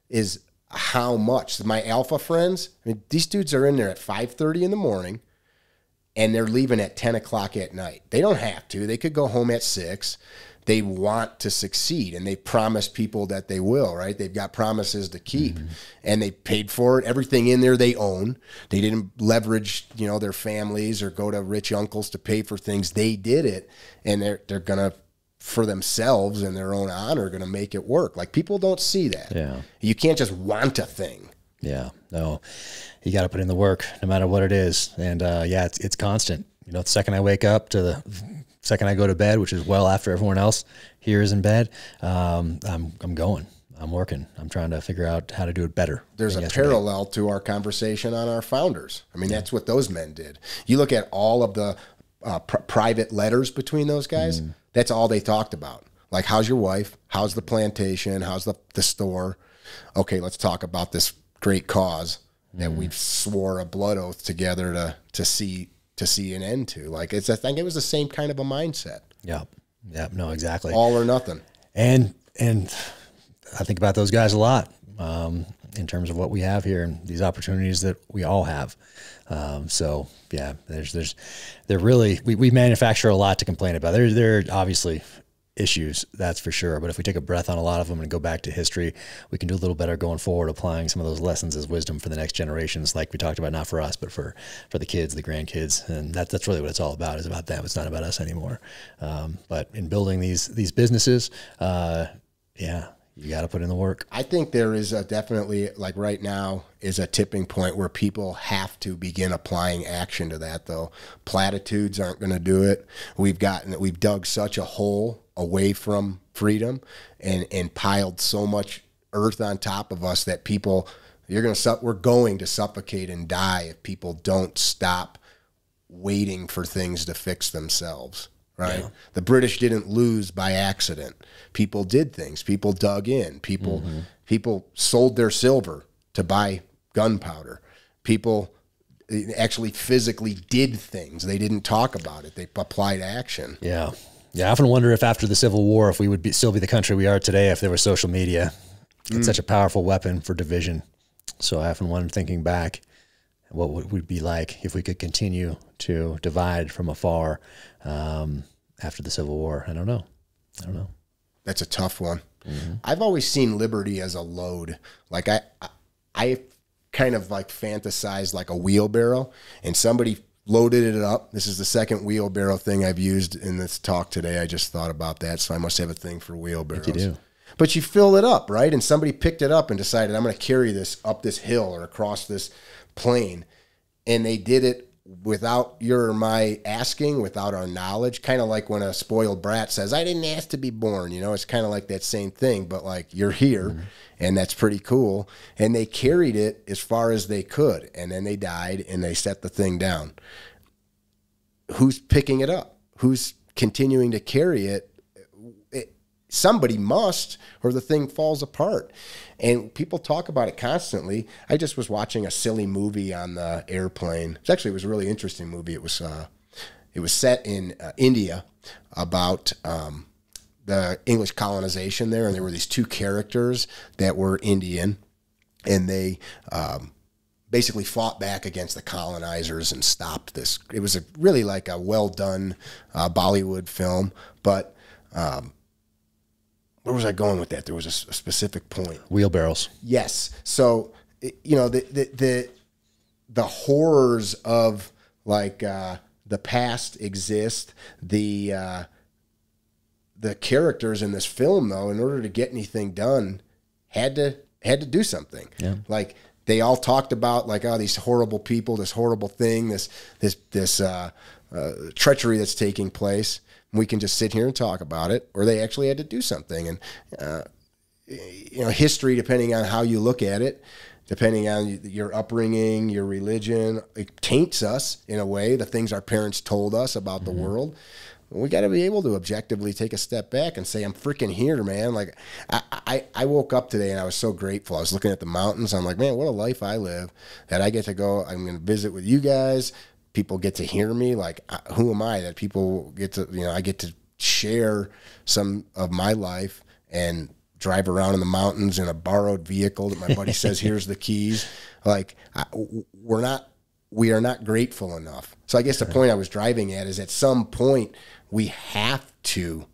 is how much. My Alpha friends, I mean, these dudes are in there at 5:30 in the morning, and they're leaving at 10 o'clock at night. They don't have to. They could go home at 6, they want to succeed, and they promise people that they will, right? They've got promises to keep, and they paid for it. Everything in there they own. They didn't leverage, their families or go to rich uncles to pay for things. They did it, and they're going to, for themselves and their own honor, going to make it work. Like, people don't see that. Yeah. You can't just want a thing. Yeah, no, you got to put in the work no matter what it is. And it's constant. The second I wake up to the second I go to bed, which is well after everyone else here is in bed, I'm going. I'm working. I'm trying to figure out how to do it better. There's a parallel to our conversation on our founders. I mean, that's what those men did. You look at all of the private letters between those guys, that's all they talked about. Like, how's your wife? How's the plantation? How's the store? Okay, let's talk about this great cause that we swore a blood oath together to see an end to. Like, I think it was the same kind of a mindset. Yeah. Yeah. No, exactly. All or nothing. And I think about those guys a lot, in terms of what we have here and these opportunities that we all have. So yeah, they're really, we manufacture a lot to complain about. There are obviously issues, that's for sure. But if we take a breath on a lot of them and go back to history, we can do a little better going forward, applying some of those lessons as wisdom for the next generations, like we talked about, not for us, but for the kids, the grandkids. And that's really what it's all about, is about them. It's not about us anymore. But in building these businesses, you got to put in the work. I think there is definitely, like right now, is a tipping point where people have to begin applying action to that, though. Platitudes aren't going to do it. We've dug such a hole away from freedom and piled so much earth on top of us that we're going to suffocate and die if people don't stop waiting for things to fix themselves. Right. Yeah. The British didn't lose by accident. People did things. People dug in. People sold their silver to buy gunpowder. People actually physically did things. They didn't talk about it. They applied action. Yeah. Yeah. I often wonder if after the Civil War, if we would still be the country we are today if there was social media. It's such a powerful weapon for division. So I often wonder, thinking back, what would we be like if we could continue to divide from afar after the Civil War? I don't know. That's a tough one. I've always seen liberty as a load. Like I kind of like fantasized like a wheelbarrow, and somebody loaded it up. This is the second wheelbarrow thing I've used in this talk today. I just thought about that, so I must have a thing for wheelbarrows. I think you do. But you fill it up, right? And somebody picked it up and decided, I'm going to carry this up this hill or across this plane. And they did it without your or my asking, without our knowledge. Kind of like when a spoiled brat says, I didn't ask to be born. It's kind of like that same thing, but like, you're here, and that's pretty cool. And they carried it as far as they could. And then they died and they set the thing down. Who's picking it up? Who's continuing to carry it? Somebody must, or the thing falls apart. And people talk about it constantly. I just was watching a silly movie on the airplane. It was a really interesting movie. It was set in India about the English colonization there, and there were these two characters that were Indian, and they basically fought back against the colonizers and stopped this. It was really like a well-done Bollywood film, but where was I going with that? There was a specific point. Wheelbarrows. Yes. So, the horrors of like the past exist. The characters in this film, though, in order to get anything done, had to do something. Yeah. Like, they all talked about like, oh, these horrible people, this horrible thing, this treachery that's taking place. We can just sit here and talk about it, or they actually had to do something. And, history, depending on how you look at it, depending on your upbringing, your religion, it taints us in a way, the things our parents told us about the world. We got to be able to objectively take a step back and say, I'm freaking here, man. Like, I woke up today and I was so grateful. I was looking at the mountains. I'm like, man, what a life I live, that I get to go. I'm going to visit with you guys. People get to hear me. Like, who am I that people get to, I get to share some of my life and drive around in the mountains in a borrowed vehicle that my buddy says, here's the keys. Like, we are not grateful enough. So I guess the point I was driving at is, at some point we have to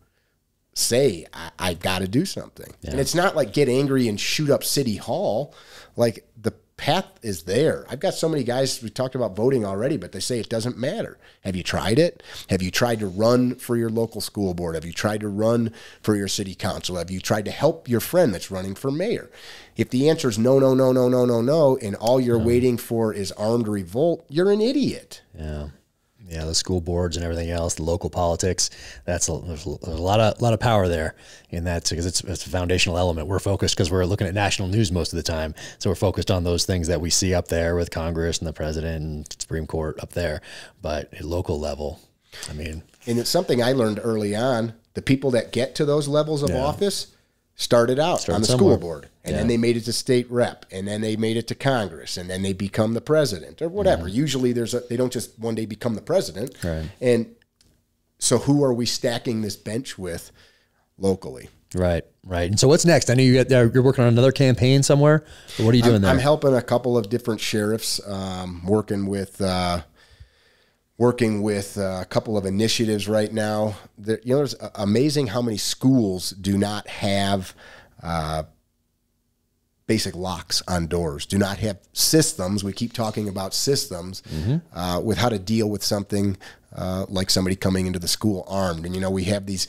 say, I got to do something. Yeah. And it's not like get angry and shoot up City Hall. Like, the path is there. I've got so many guys, we talked about voting already, but they say it doesn't matter. Have you tried it? Have you tried to run for your local school board? Have you tried to run for your city council? Have you tried to help your friend that's running for mayor? If the answer is no, no, no, no, no, no, no, and all you're waiting for is armed revolt, you're an idiot. Yeah. Yeah, the school boards and everything else, the local politics, there's a lot of power there in that, because it's a foundational element. We're focused because we're looking at national news most of the time. So we're focused on those things that we see up there with Congress and the president and Supreme Court up there. But at local level, I mean. And it's something I learned early on. The people that get to those levels of office started out on the school board, and then they made it to state rep, and then they made it to Congress, and then they become the president or whatever. Usually they don't just one day become the president. Right. And so who are we stacking this bench with locally? Right, right. And so what's next? I know you're working on another campaign somewhere. What are you doing there? I'm helping a couple of different sheriffs, working with a couple of initiatives right now. There's amazing how many schools do not have basic locks on doors, do not have systems. We keep talking about systems with how to deal with something like somebody coming into the school armed. And, we have these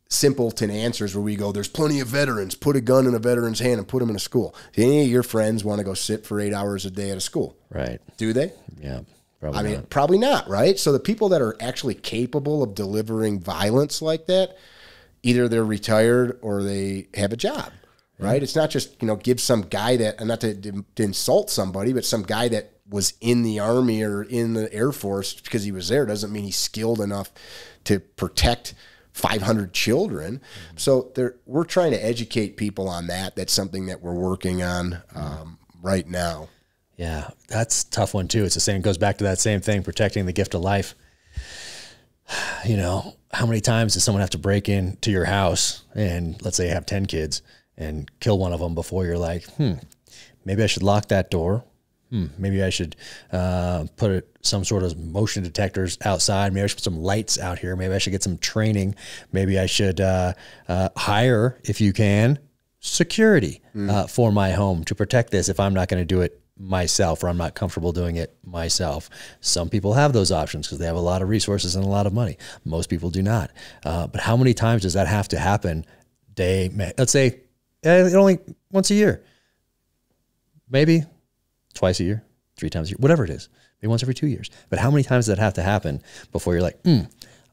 simpleton answers where we go, there's plenty of veterans, put a gun in a veteran's hand and put them in a school. Do any of your friends want to go sit for 8 hours a day at a school? Right. Do they? Yeah. Probably not, right? So the people that are actually capable of delivering violence like that, either they're retired or they have a job, right? It's not just, give some guy that, and not to insult somebody, but some guy that was in the Army or in the Air Force because he was there doesn't mean he's skilled enough to protect 500 children. So we're trying to educate people on that. That's something that we're working on right now. Yeah, that's a tough one too. It's the same, goes back to that same thing, protecting the gift of life. How many times does someone have to break into your house and let's say you have 10 kids and kill one of them before you're like, maybe I should lock that door. Maybe I should put some sort of motion detectors outside. Maybe I should put some lights out here. Maybe I should get some training. Maybe I should hire, if you can, security for my home to protect this if I'm not going to do it myself, or I'm not comfortable doing it myself. Some people have those options because they have a lot of resources and a lot of money. Most people do not. But how many times does that have to happen? Let's say only once a year, maybe twice a year, 3 times a year, whatever it is, maybe once every 2 years. But how many times does that have to happen before you're like,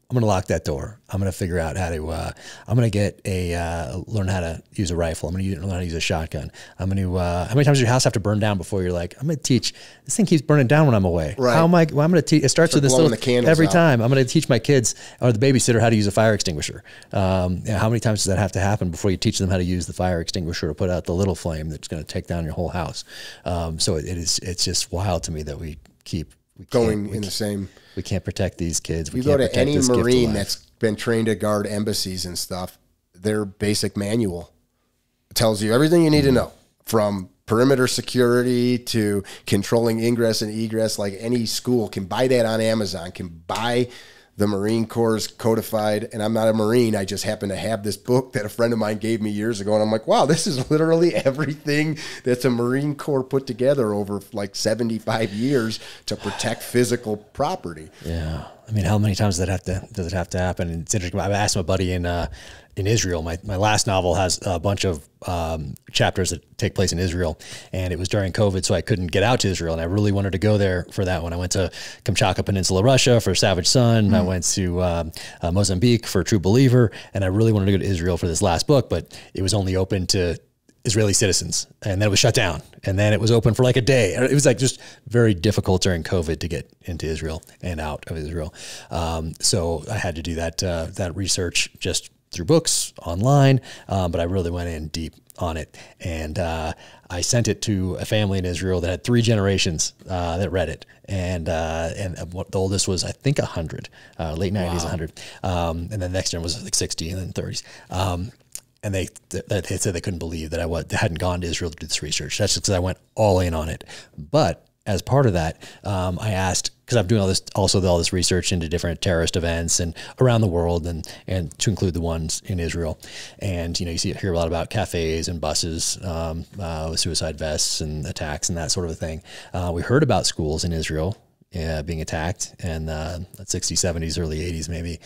I'm going to lock that door. I'm going to figure out how to, I'm going to learn how to use a rifle. I'm going to learn how to use a shotgun. I'm going to, how many times does your house have to burn down before you're like, I'm going to teach, this thing keeps burning down when I'm away. Right. How am I, well, I'm going to teach, it starts with this little, every time I'm going to teach my kids or the babysitter how to use a fire extinguisher. How many times does that have to happen before you teach them how to use the fire extinguisher to put out the little flame that's going to take down your whole house? So it's just wild to me that we going in the same. We can't protect these kids. You go to any Marine that's been trained to guard embassies and stuff, their basic manual tells you everything you need to know, from perimeter security to controlling ingress and egress. Like, any school can buy that on Amazon, can buy the Marine Corps codified. And I'm not a Marine. I just happen to have this book that a friend of mine gave me years ago. And I'm like, wow, this is literally everything that's a Marine Corps put together over like 75 years to protect physical property. Yeah. I mean, how many times does it have to happen? And it's interesting. I asked my buddy in Israel. My last novel has a bunch of chapters that take place in Israel, and it was during COVID, so I couldn't get out to Israel, and I really wanted to go there for that one. I went to Kamchatka Peninsula, Russia for Savage Son. I went to Mozambique for True Believer, and I really wanted to go to Israel for this last book, but it was only open to Israeli citizens, and then it was shut down, and then it was open for like a day. It was like just very difficult during COVID to get into Israel and out of Israel. So I had to do that research just through books online, but I really went in deep on it, and I sent it to a family in Israel that had 3 generations that read it, and the oldest was, I think, 100, late 90s, 100, and then the next gen was like 60, and then 30s. And they said they couldn't believe that I hadn't gone to Israel to do this research. That's just because I went all in on it. But as part of that, I asked, because I'm doing all this research into different terrorist events and around the world, and to include the ones in Israel. And you hear a lot about cafes and buses with suicide vests and attacks and that sort of a thing. We heard about schools in Israel being attacked in the 60s, 70s, early 80s maybe.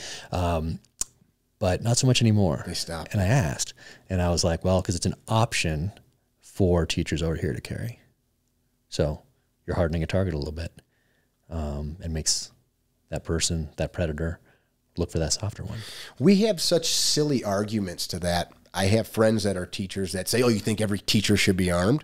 But not so much anymore. They stopped. And I asked, and I was like, well, because it's an option for teachers over here to carry. So you're hardening a target a little bit, and makes that person, that predator, look for that softer one. We have such silly arguments to that. I have friends that are teachers that say, oh, you think every teacher should be armed?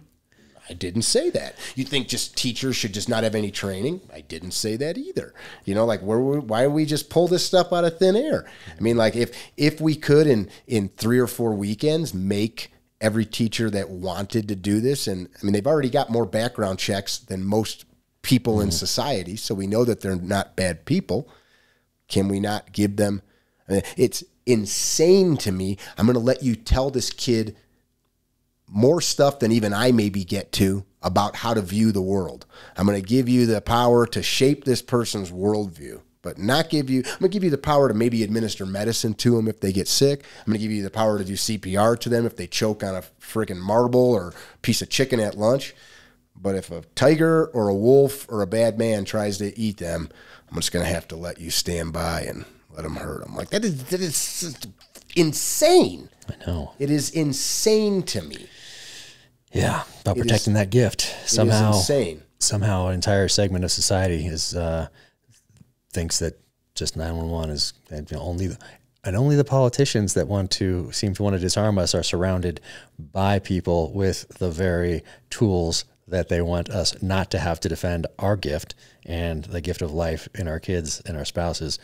I didn't say that. You think just teachers should just not have any training? I didn't say that either. Like why do we just pull this stuff out of thin air? I mean, like if we could in 3 or 4 weekends make every teacher that wanted to do this, and I mean they've already got more background checks than most people in society, so we know that they're not bad people. Can we not give them? I mean, it's insane to me. I'm going to let you tell this kid more stuff than even I maybe get to about how to view the world. I'm going to give you the power to shape this person's worldview, but I'm going to give you the power to maybe administer medicine to them if they get sick. I'm going to give you the power to do CPR to them if they choke on a freaking marble or piece of chicken at lunch. But if a tiger or a wolf or a bad man tries to eat them, I'm just going to have to let you stand by and let them hurt them. Like that is insane. I know. It is insane to me. Yeah, about protecting that gift. Somehow, it is insane. Somehow an entire segment of society thinks that just 911 is only the politicians that seem to want to disarm us are surrounded by people with the very tools that they want us not to have to defend our gift and the gift of life in our kids and our spouses.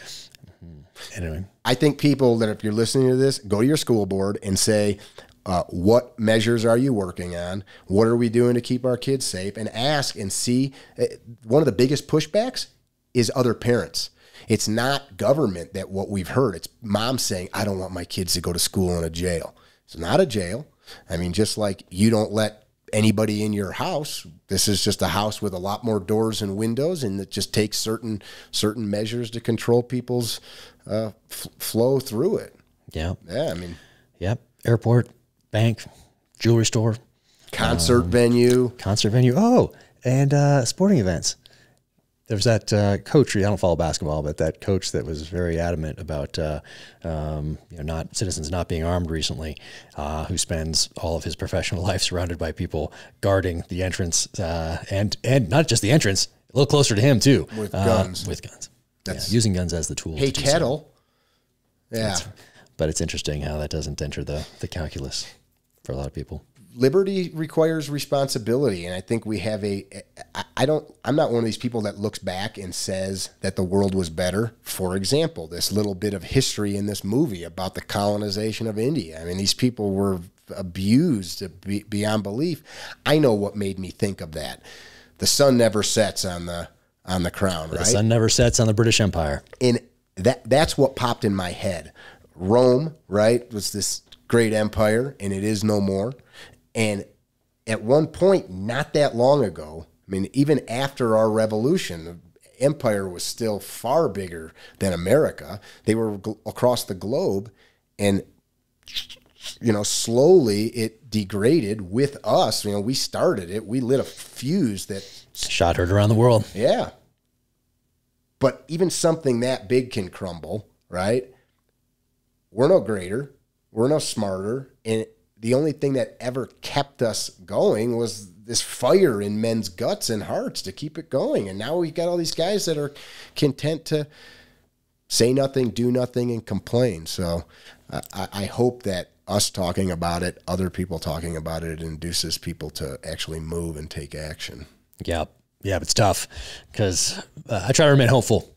Anyway, I think people that if you're listening to this, go to your school board and say, what measures are you working on? What are we doing to keep our kids safe? And ask and see. One of the biggest pushbacks is other parents. It's not government that what we've heard. It's moms saying, I don't want my kids to go to school in a jail. It's not a jail. I mean, just like you don't let anybody in your house. This is just a house with a lot more doors and windows, and it just takes certain measures to control people's flow through it. Yeah. Yeah, I mean. Yep. Airport, bank, jewelry store. Concert venue. Oh, and sporting events. There was that coach, I don't follow basketball, but that coach that was very adamant about citizens not being armed recently, who spends all of his professional life surrounded by people guarding the entrance, and not just the entrance, a little closer to him too. With guns. Using guns as the tool. Hey, kettle. Yeah. But it's interesting how that doesn't enter the calculus for a lot of people. Liberty requires responsibility, and I think we have I'm not one of these people that looks back and says that the world was better. For example, this little bit of history in this movie about the colonization of India. I mean, these people were abused beyond belief. I know what made me think of that. The sun never sets on the crown, right? The sun never sets on the British Empire. And that's what popped in my head. Rome, right, was this great empire, and it is no more. And at one point, not that long ago, I mean, even after our revolution, the empire was still far bigger than America. They were across the globe, and slowly it degraded with us. We started it. We lit a fuse that shot heard around the world. Yeah. But even something that big can crumble, right? We're no greater. We're no smarter. And the only thing that ever kept us going was this fire in men's guts and hearts to keep it going. And now we've got all these guys that are content to say nothing, do nothing, and complain. So I hope that us talking about it, other people talking about it, induces people to actually move and take action. Yeah, it's tough because I try to remain hopeful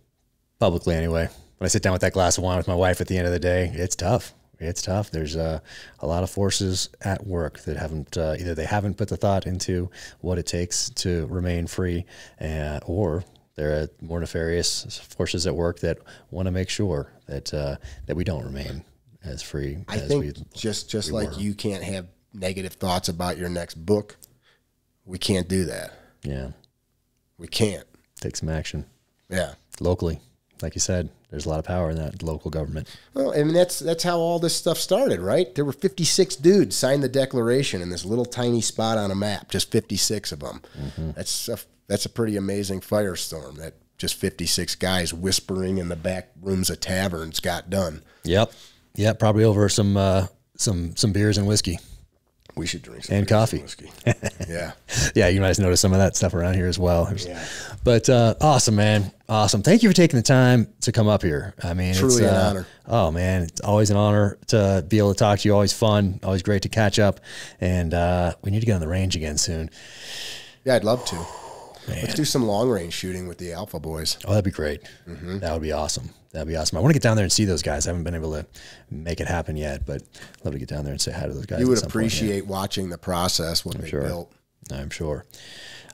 publicly anyway. When I sit down with that glass of wine with my wife at the end of the day, it's tough. It's tough. There's a lot of forces at work that haven't either they haven't put the thought into what it takes to remain free, or there are more nefarious forces at work that want to make sure that we don't remain as free. I think just like you can't have negative thoughts about your next book, we can't do that. Yeah, we can't. Take some action. Yeah. Locally. Like you said, there's a lot of power in that local government. Well, I mean, that's how all this stuff started, right? There were 56 dudes signed the Declaration in this little tiny spot on a map, just 56 of them. That's a pretty amazing firestorm that just 56 guys whispering in the back rooms of taverns got done. Yep. Yep. Probably over some beers and whiskey. We should drink some and coffee. And whiskey. Yeah. Yeah. You might notice some of that stuff around here as well. Yeah. But awesome, man. Awesome. Thank you for taking the time to come up here. I mean, truly it's an honor. Oh man, it's always an honor to be able to talk to you. Always fun. Always great to catch up. And we need to get on the range again soon. Yeah, I'd love to. Man. Let's do some long range shooting with the Alpha boys. Oh, that'd be great. That would be awesome. That'd be awesome. I want to get down there and see those guys. I haven't been able to make it happen yet, but I'd love to get down there and say hi to those guys. You would appreciate watching the process, what they built. I'm sure.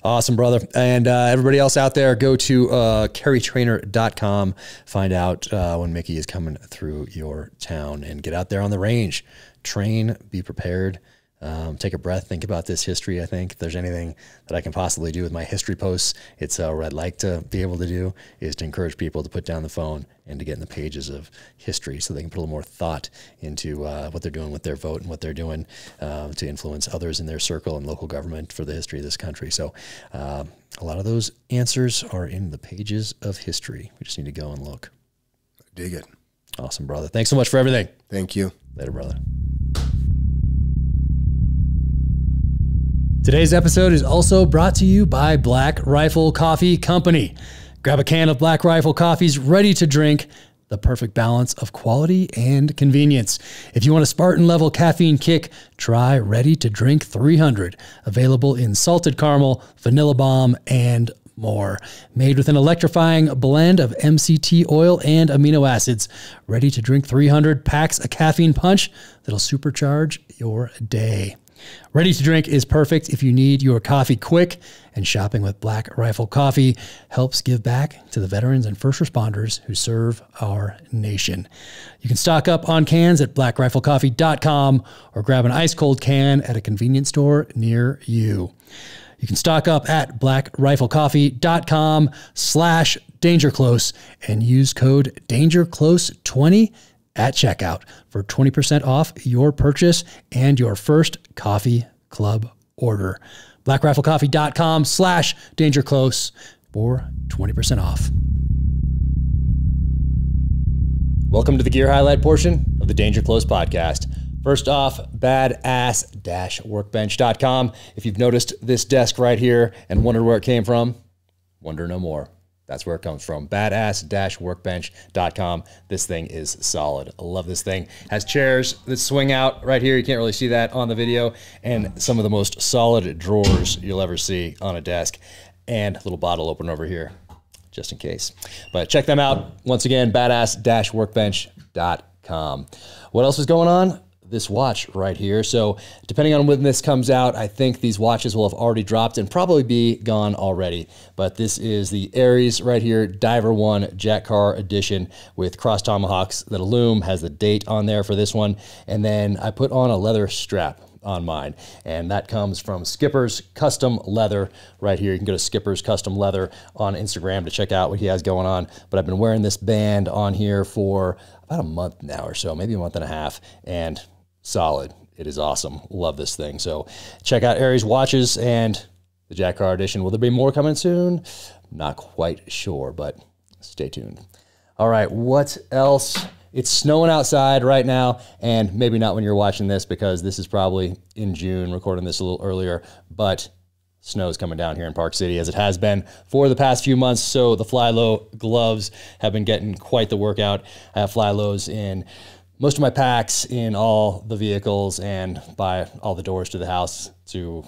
Awesome, brother. And everybody else out there, go to carrytrainer.com. Find out when Mickey is coming through your town and get out there on the range. Train, be prepared. Take a breath, think about this history. I think if there's anything that I can possibly do with my history posts, it's what I'd like to be able to do is to encourage people to put down the phone and to get in the pages of history so they can put a little more thought into what they're doing with their vote and what they're doing to influence others in their circle and local government for the history of this country. So a lot of those answers are in the pages of history. We just need to go and look. Dig it. Awesome, brother. Thanks so much for everything. Thank you. Later, brother. Today's episode is also brought to you by Black Rifle Coffee Company. Grab a can of Black Rifle Coffee's ready to drink, the perfect balance of quality and convenience. If you want a Spartan level caffeine kick, try Ready to Drink 300, available in salted caramel, vanilla bomb, and more. Made with an electrifying blend of MCT oil and amino acids, Ready to Drink 300 packs a caffeine punch that'll supercharge your day. Ready to Drink is perfect if you need your coffee quick, and shopping with Black Rifle Coffee helps give back to the veterans and first responders who serve our nation. You can stock up on cans at blackriflecoffee.com or grab an ice cold can at a convenience store near you. You can stock up at blackriflecoffee.com/dangerclose and use code DangerClose20 at checkout for 20% off your purchase and your first coffee club order. blackriflecoffee.com/dangerclose for 20% off. Welcome to the gear highlight portion of the Danger Close podcast. First off, badass-workbench.com. If you've noticed this desk right here and wondered where it came from, wonder no more. That's where it comes from. Badass-workbench.com. This thing is solid. I love this thing. Has chairs that swing out right here. You can't really see that on the video. And some of the most solid drawers you'll ever see on a desk. And a little bottle opener over here, just in case. But check them out. Once again, badass-workbench.com. What else is going on? This watch right here. So depending on when this comes out, I think these watches will have already dropped and probably be gone already. But this is the Aries right here, Diver 1 Jack Carr edition with cross tomahawks that illume, has the date on there for this one. And then I put on a leather strap on mine, and that comes from Skipper's Custom Leather right here. You can go to Skipper's Custom Leather on Instagram to check out what he has going on. But I've been wearing this band on here for about a month now or so, maybe a month and a half, and solid. It is awesome. Love this thing. So check out Aries watches and the Jack Carr edition. Will there be more coming soon? Not quite sure, but stay tuned. All right, what else? It's snowing outside right now, and maybe not when you're watching this because this is probably in June, recording this a little earlier, but snow is coming down here in Park City as it has been for the past few months. So the Flylow gloves have been getting quite the workout. I have Flylows in most of my packs, in all the vehicles, and by all the doors to the house for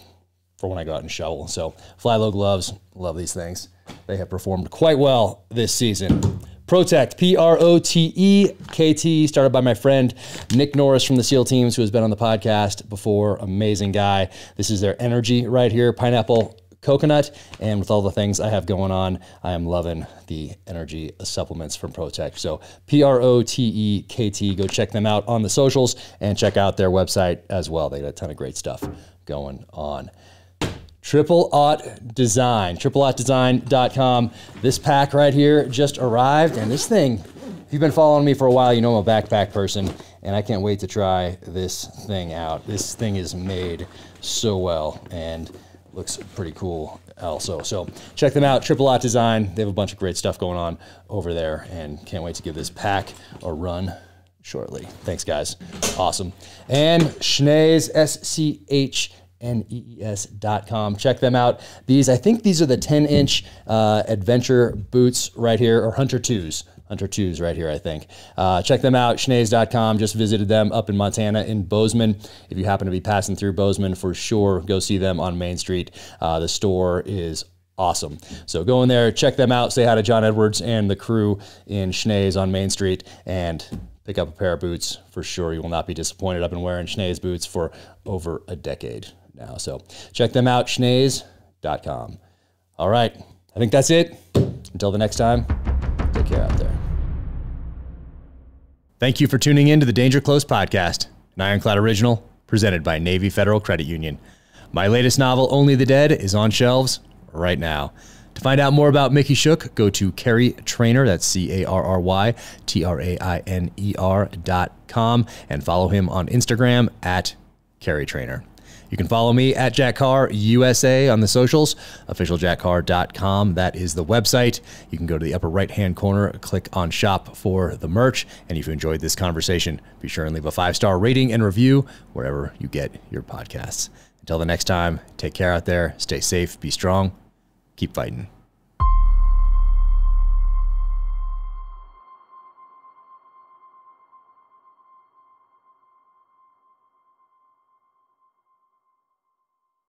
when I go out and shovel. So Flylow gloves, love these things. They have performed quite well this season. Protekt, Protekt, started by my friend Nick Norris from the SEAL teams, who has been on the podcast before. Amazing guy. This is their energy right here, pineapple coconut, and with all the things I have going on, I am loving the energy supplements from Protekt. So Protekt, go check them out on the socials and check out their website as well. They got a ton of great stuff going on. Aught Design, AuughtDesign.com. This pack right here just arrived, and this thing, if you've been following me for a while, you know I'm a backpack person, and I can't wait to try this thing out. This thing is made so well and looks pretty cool also. So check them out, Aught Design. They have a bunch of great stuff going on over there, and can't wait to give this pack a run shortly. Thanks, guys. Awesome. And Schnee's, SCHNEES.com. Check them out. I think these are the 10-inch adventure boots right here, or Hunter 2s. Hunter 2s right here, I think. Check them out, schnees.com. Just visited them up in Montana in Bozeman. If you happen to be passing through Bozeman, for sure, go see them on Main Street. The store is awesome. So go in there, check them out, say hi to John Edwards and the crew in Schnee's on Main Street, and pick up a pair of boots for sure. You will not be disappointed. I've been wearing Schnee's boots for over a decade now. So check them out, schnees.com. All right, I think that's it. Until the next time, take care out there. Thank you for tuning in to the Danger Close podcast, an Ironclad original presented by Navy Federal Credit Union. My latest novel, Only the Dead, is on shelves right now. To find out more about Mickey Schuch, go to Carry Trainer, that's CarryTrainer.com, and follow him on Instagram at Carry Trainer. You can follow me at Jack Carr USA on the socials, officialjackcarr.com. That is the website. You can go to the upper right-hand corner, click on shop for the merch. And if you enjoyed this conversation, be sure and leave a 5-star rating and review wherever you get your podcasts. Until the next time, take care out there, stay safe, be strong, keep fighting.